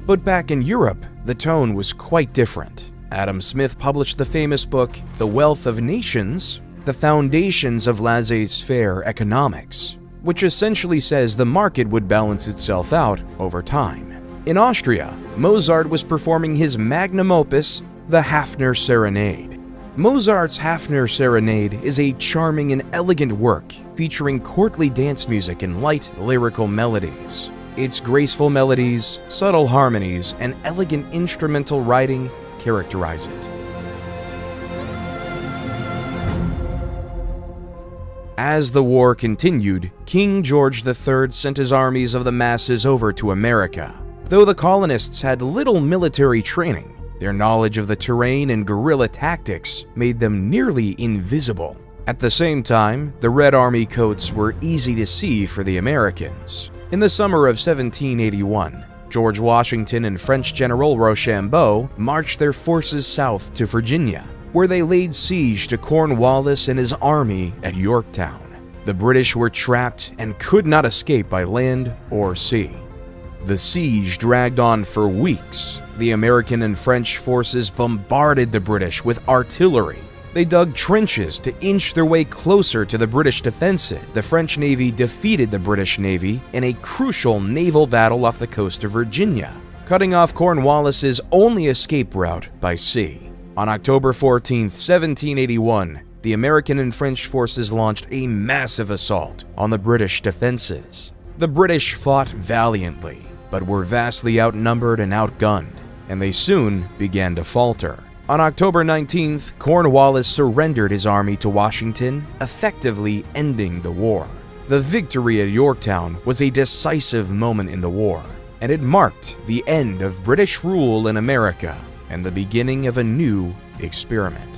But back in Europe, the tone was quite different. Adam Smith published the famous book, The Wealth of Nations, the foundations of laissez-faire economics, which essentially says the market would balance itself out over time. In Austria, Mozart was performing his magnum opus, the Hafner Serenade. Mozart's Hafner Serenade is a charming and elegant work featuring courtly dance music and light lyrical melodies. Its graceful melodies, subtle harmonies, and elegant instrumental writing characterize it. As the war continued, King George III sent his armies of the masses over to America. Though the colonists had little military training, their knowledge of the terrain and guerrilla tactics made them nearly invisible. At the same time, the Red Army coats were easy to see for the Americans. In the summer of 1781, George Washington and French General Rochambeau marched their forces south to Virginia, where they laid siege to Cornwallis and his army at Yorktown. The British were trapped and could not escape by land or sea. The siege dragged on for weeks. The American and French forces bombarded the British with artillery. They dug trenches to inch their way closer to the British defenses. The French Navy defeated the British Navy in a crucial naval battle off the coast of Virginia, cutting off Cornwallis's only escape route by sea. On October 14, 1781, the American and French forces launched a massive assault on the British defenses. The British fought valiantly, but were vastly outnumbered and outgunned, and they soon began to falter. On October 19th, Cornwallis surrendered his army to Washington, effectively ending the war. The victory at Yorktown was a decisive moment in the war, and it marked the end of British rule in America and the beginning of a new experiment.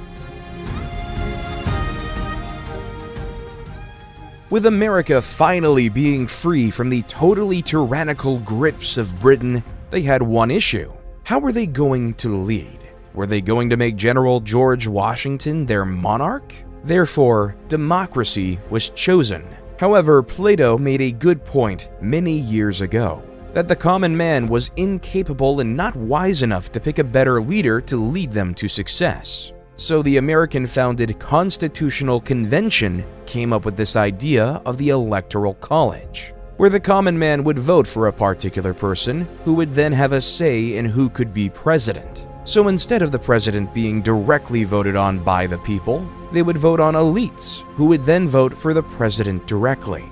With America finally being free from the totally tyrannical grips of Britain, they had one issue. How were they going to lead? Were they going to make General George Washington their monarch? Therefore, democracy was chosen. However, Plato made a good point many years ago, that the common man was incapable and not wise enough to pick a better leader to lead them to success. So the American-founded Constitutional Convention came up with this idea of the Electoral College. where the common man would vote for a particular person who would then have a say in who could be president. So instead of the president being directly voted on by the people, they would vote on elites, who would then vote for the president directly.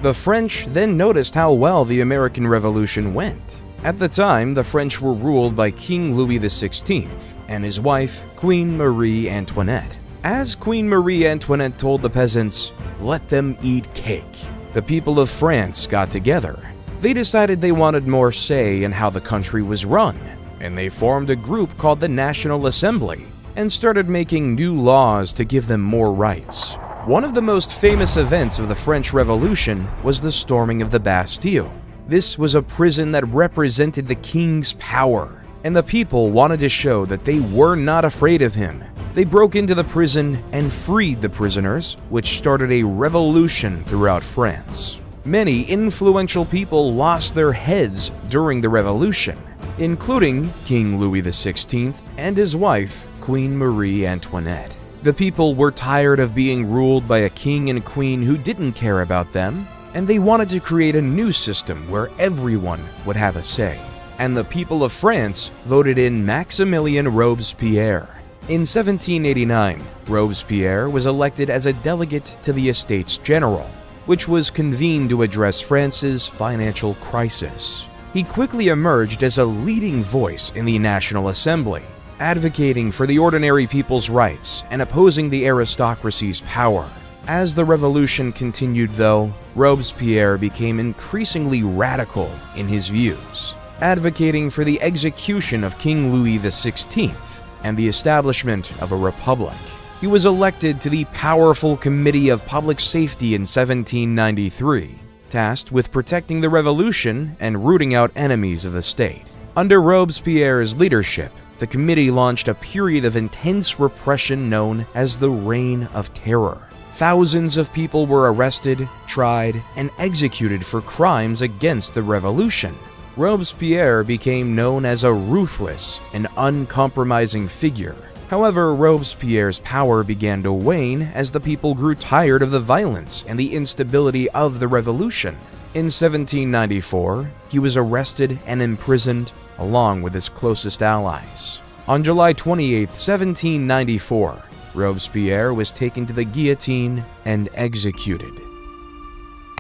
The French then noticed how well the American Revolution went. At the time, the French were ruled by King Louis XVI and his wife, Queen Marie Antoinette. As Queen Marie Antoinette told the peasants, "Let them eat cake," the people of France got together. They decided they wanted more say in how the country was run, and they formed a group called the National Assembly and started making new laws to give them more rights. One of the most famous events of the French Revolution was the storming of the Bastille. This was a prison that represented the king's power, and the people wanted to show that they were not afraid of him. They broke into the prison and freed the prisoners, which started a revolution throughout France. Many influential people lost their heads during the revolution, including King Louis XVI and his wife, Queen Marie Antoinette. The people were tired of being ruled by a king and queen who didn't care about them, and they wanted to create a new system where everyone would have a say. And the people of France voted in Maximilien Robespierre. In 1789, Robespierre was elected as a delegate to the Estates General, which was convened to address France's financial crisis. He quickly emerged as a leading voice in the National Assembly, advocating for the ordinary people's rights and opposing the aristocracy's power. As the revolution continued, though, Robespierre became increasingly radical in his views, advocating for the execution of King Louis XVI and the establishment of a republic. He was elected to the powerful Committee of Public Safety in 1793, tasked with protecting the revolution and rooting out enemies of the state. Under Robespierre's leadership, the committee launched a period of intense repression known as the Reign of Terror. Thousands of people were arrested, tried, and executed for crimes against the revolution. Robespierre became known as a ruthless and uncompromising figure. However, Robespierre's power began to wane as the people grew tired of the violence and the instability of the revolution. In 1794, he was arrested and imprisoned along with his closest allies. On July 28, 1794, Robespierre was taken to the guillotine and executed.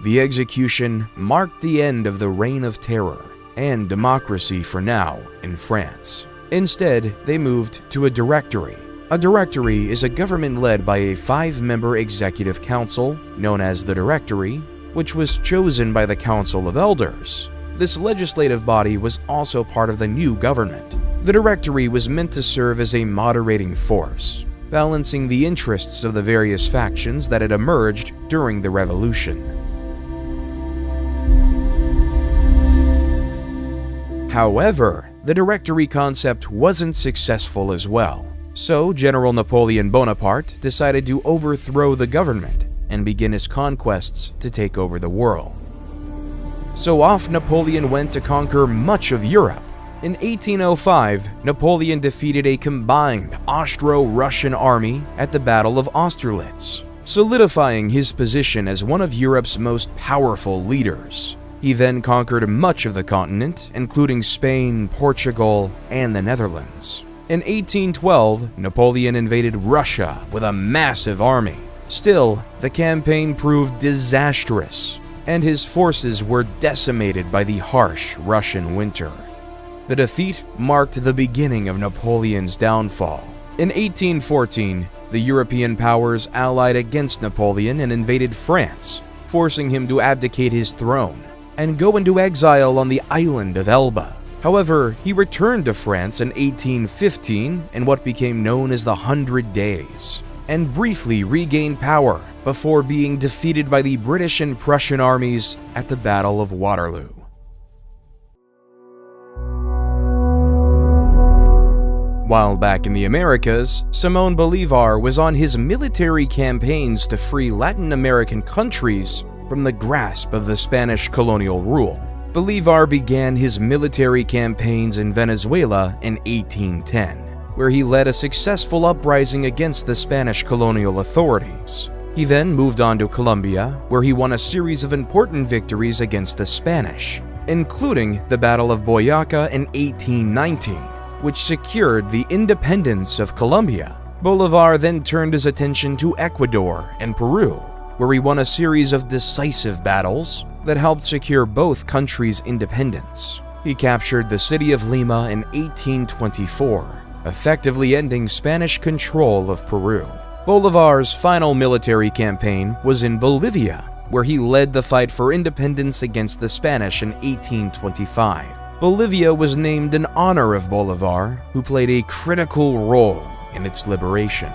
The execution marked the end of the Reign of Terror and democracy for now in France. Instead, they moved to a directory. A directory is a government led by a 5-member executive council known as the Directory, which was chosen by the Council of Elders. This legislative body was also part of the new government. The Directory was meant to serve as a moderating force, balancing the interests of the various factions that had emerged during the revolution. However, the Directory concept wasn't successful as well, so General Napoleon Bonaparte decided to overthrow the government and begin his conquests to take over the world. So off Napoleon went to conquer much of Europe. In 1805, Napoleon defeated a combined Austro-Russian army at the Battle of Austerlitz, solidifying his position as one of Europe's most powerful leaders. He then conquered much of the continent, including Spain, Portugal, and the Netherlands. In 1812, Napoleon invaded Russia with a massive army. Still, the campaign proved disastrous, and his forces were decimated by the harsh Russian winter. The defeat marked the beginning of Napoleon's downfall. In 1814, the European powers allied against Napoleon and invaded France, forcing him to abdicate his throne and go into exile on the island of Elba. However, he returned to France in 1815 in what became known as the 100 Days, and briefly regained power before being defeated by the British and Prussian armies at the Battle of Waterloo. While back in the Americas, Simón Bolívar was on his military campaigns to free Latin American countries from the grasp of the Spanish colonial rule. Bolívar began his military campaigns in Venezuela in 1810. where he led a successful uprising against the Spanish colonial authorities. He then moved on to Colombia, where he won a series of important victories against the Spanish, including the Battle of Boyacá in 1819, which secured the independence of Colombia. Bolívar then turned his attention to Ecuador and Peru, where he won a series of decisive battles that helped secure both countries' independence. He captured the city of Lima in 1824, effectively ending Spanish control of Peru. Bolívar's final military campaign was in Bolivia, where he led the fight for independence against the Spanish in 1825. Bolivia was named in honor of Bolívar, who played a critical role in its liberation.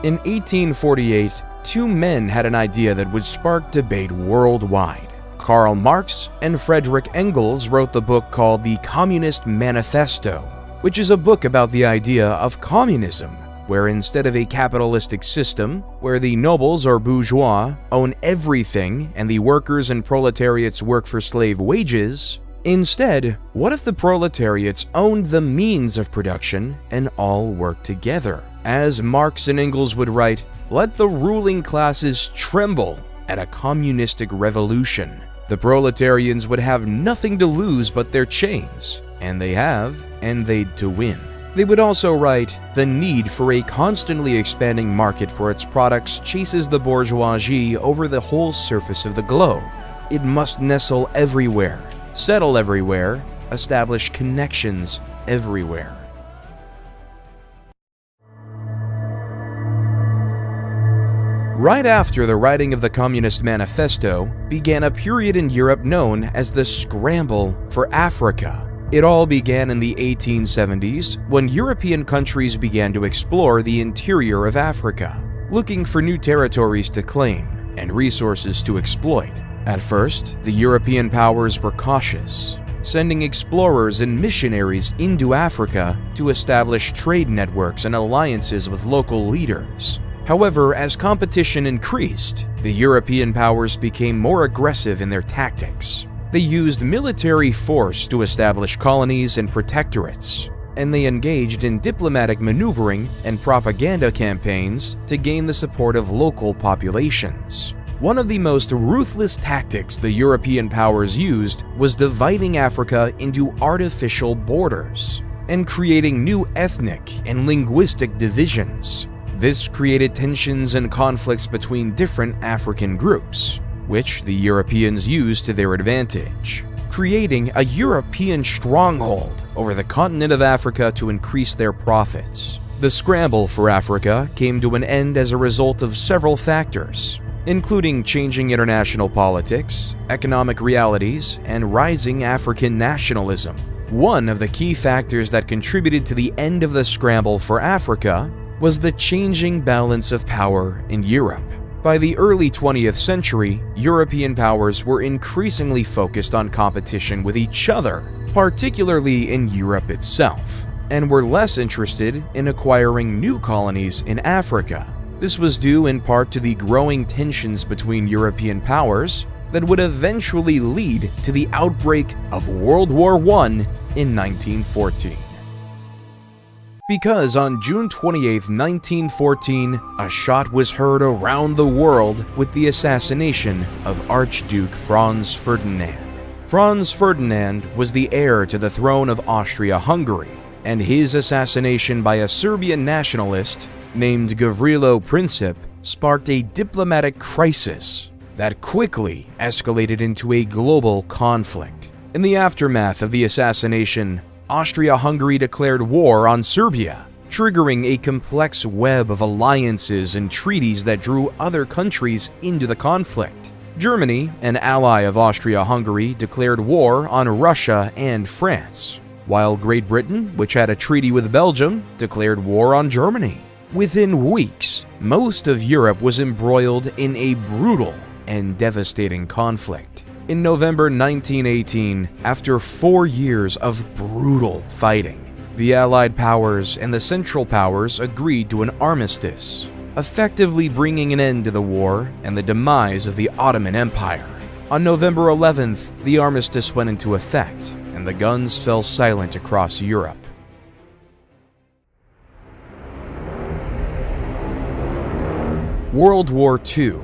In 1848, two men had an idea that would spark debate worldwide. Karl Marx and Friedrich Engels wrote the book called The Communist Manifesto, which is a book about the idea of communism, where instead of a capitalistic system, where the nobles or bourgeois own everything and the workers and proletariats work for slave wages, instead, what if the proletariats owned the means of production and all worked together? As Marx and Engels would write, let the ruling classes tremble at a communistic revolution. The proletarians would have nothing to lose but their chains, and they have, and they'd to win. They would also write, the need for a constantly expanding market for its products chases the bourgeoisie over the whole surface of the globe. It must nestle everywhere, settle everywhere, establish connections everywhere. Right after the writing of the Communist Manifesto began a period in Europe known as the Scramble for Africa. It all began in the 1870s when European countries began to explore the interior of Africa, looking for new territories to claim and resources to exploit. At first, the European powers were cautious, sending explorers and missionaries into Africa to establish trade networks and alliances with local leaders. However, as competition increased, the European powers became more aggressive in their tactics. They used military force to establish colonies and protectorates, and they engaged in diplomatic maneuvering and propaganda campaigns to gain the support of local populations. One of the most ruthless tactics the European powers used was dividing Africa into artificial borders and creating new ethnic and linguistic divisions. This created tensions and conflicts between different African groups, which the Europeans used to their advantage, creating a European stronghold over the continent of Africa to increase their profits. The scramble for Africa came to an end as a result of several factors, including changing international politics, economic realities, and rising African nationalism. One of the key factors that contributed to the end of the scramble for Africa was the changing balance of power in Europe. By the early 20th century, European powers were increasingly focused on competition with each other, particularly in Europe itself, and were less interested in acquiring new colonies in Africa. This was due in part to the growing tensions between European powers that would eventually lead to the outbreak of World War I in 1914. Because on June 28, 1914, a shot was heard around the world with the assassination of Archduke Franz Ferdinand. Franz Ferdinand was the heir to the throne of Austria-Hungary, and his assassination by a Serbian nationalist named Gavrilo Princip sparked a diplomatic crisis that quickly escalated into a global conflict. In the aftermath of the assassination, Austria-Hungary declared war on Serbia, triggering a complex web of alliances and treaties that drew other countries into the conflict. Germany, an ally of Austria-Hungary, declared war on Russia and France, while Great Britain, which had a treaty with Belgium, declared war on Germany. Within weeks, most of Europe was embroiled in a brutal and devastating conflict. In November 1918, after 4 years of brutal fighting, the Allied powers and the Central Powers agreed to an armistice, effectively bringing an end to the war and the demise of the Ottoman Empire. On November 11th, the armistice went into effect, and the guns fell silent across Europe. World War II.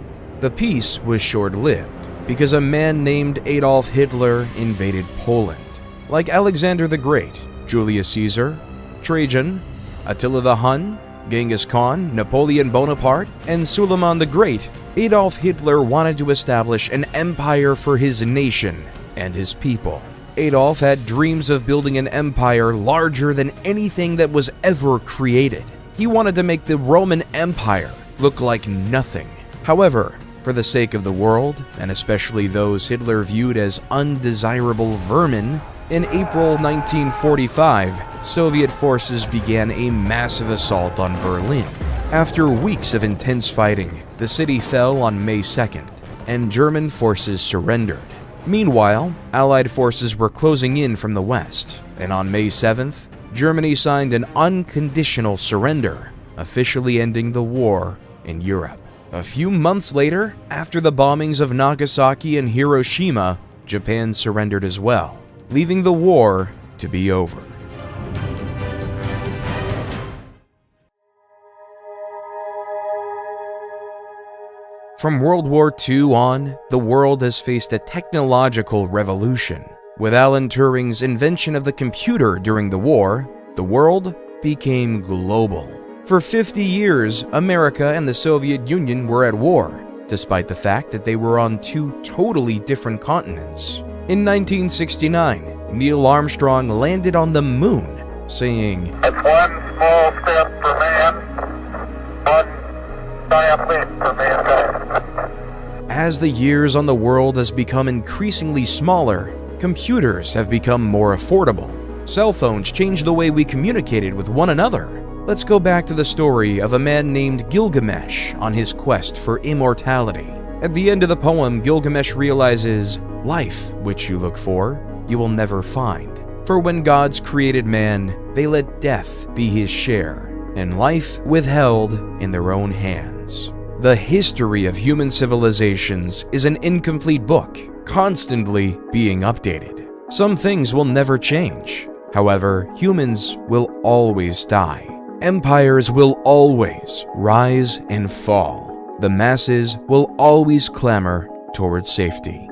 The peace was short-lived because a man named Adolf Hitler invaded Poland. Like Alexander the Great, Julius Caesar, Trajan, Attila the Hun, Genghis Khan, Napoleon Bonaparte, and Suleiman the Great, Adolf Hitler wanted to establish an empire for his nation and his people. Adolf had dreams of building an empire larger than anything that was ever created. He wanted to make the Roman Empire look like nothing. However, for the sake of the world, and especially those Hitler viewed as undesirable vermin, in April 1945, Soviet forces began a massive assault on Berlin. After weeks of intense fighting, the city fell on May 2nd, and German forces surrendered. Meanwhile, Allied forces were closing in from the west, and on May 7th, Germany signed an unconditional surrender, officially ending the war in Europe. A few months later, after the bombings of Nagasaki and Hiroshima, Japan surrendered as well, leaving the war to be over. From World War II on, the world has faced a technological revolution. With Alan Turing's invention of the computer during the war, the world became global. For 50 years, America and the Soviet Union were at war, despite the fact that they were on two totally different continents. In 1969, Neil Armstrong landed on the moon, saying, "It's one small step for man, one giant leap for mankind." As the years on the world has become increasingly smaller, computers have become more affordable. Cell phones changed the way we communicated with one another. Let's go back to the story of a man named Gilgamesh on his quest for immortality. At the end of the poem, Gilgamesh realizes, life, which you look for, you will never find. For when gods created man, they let death be his share, and life withheld in their own hands. The history of human civilizations is an incomplete book, constantly being updated. Some things will never change. However, humans will always die. Empires will always rise and fall. The masses will always clamor towards safety.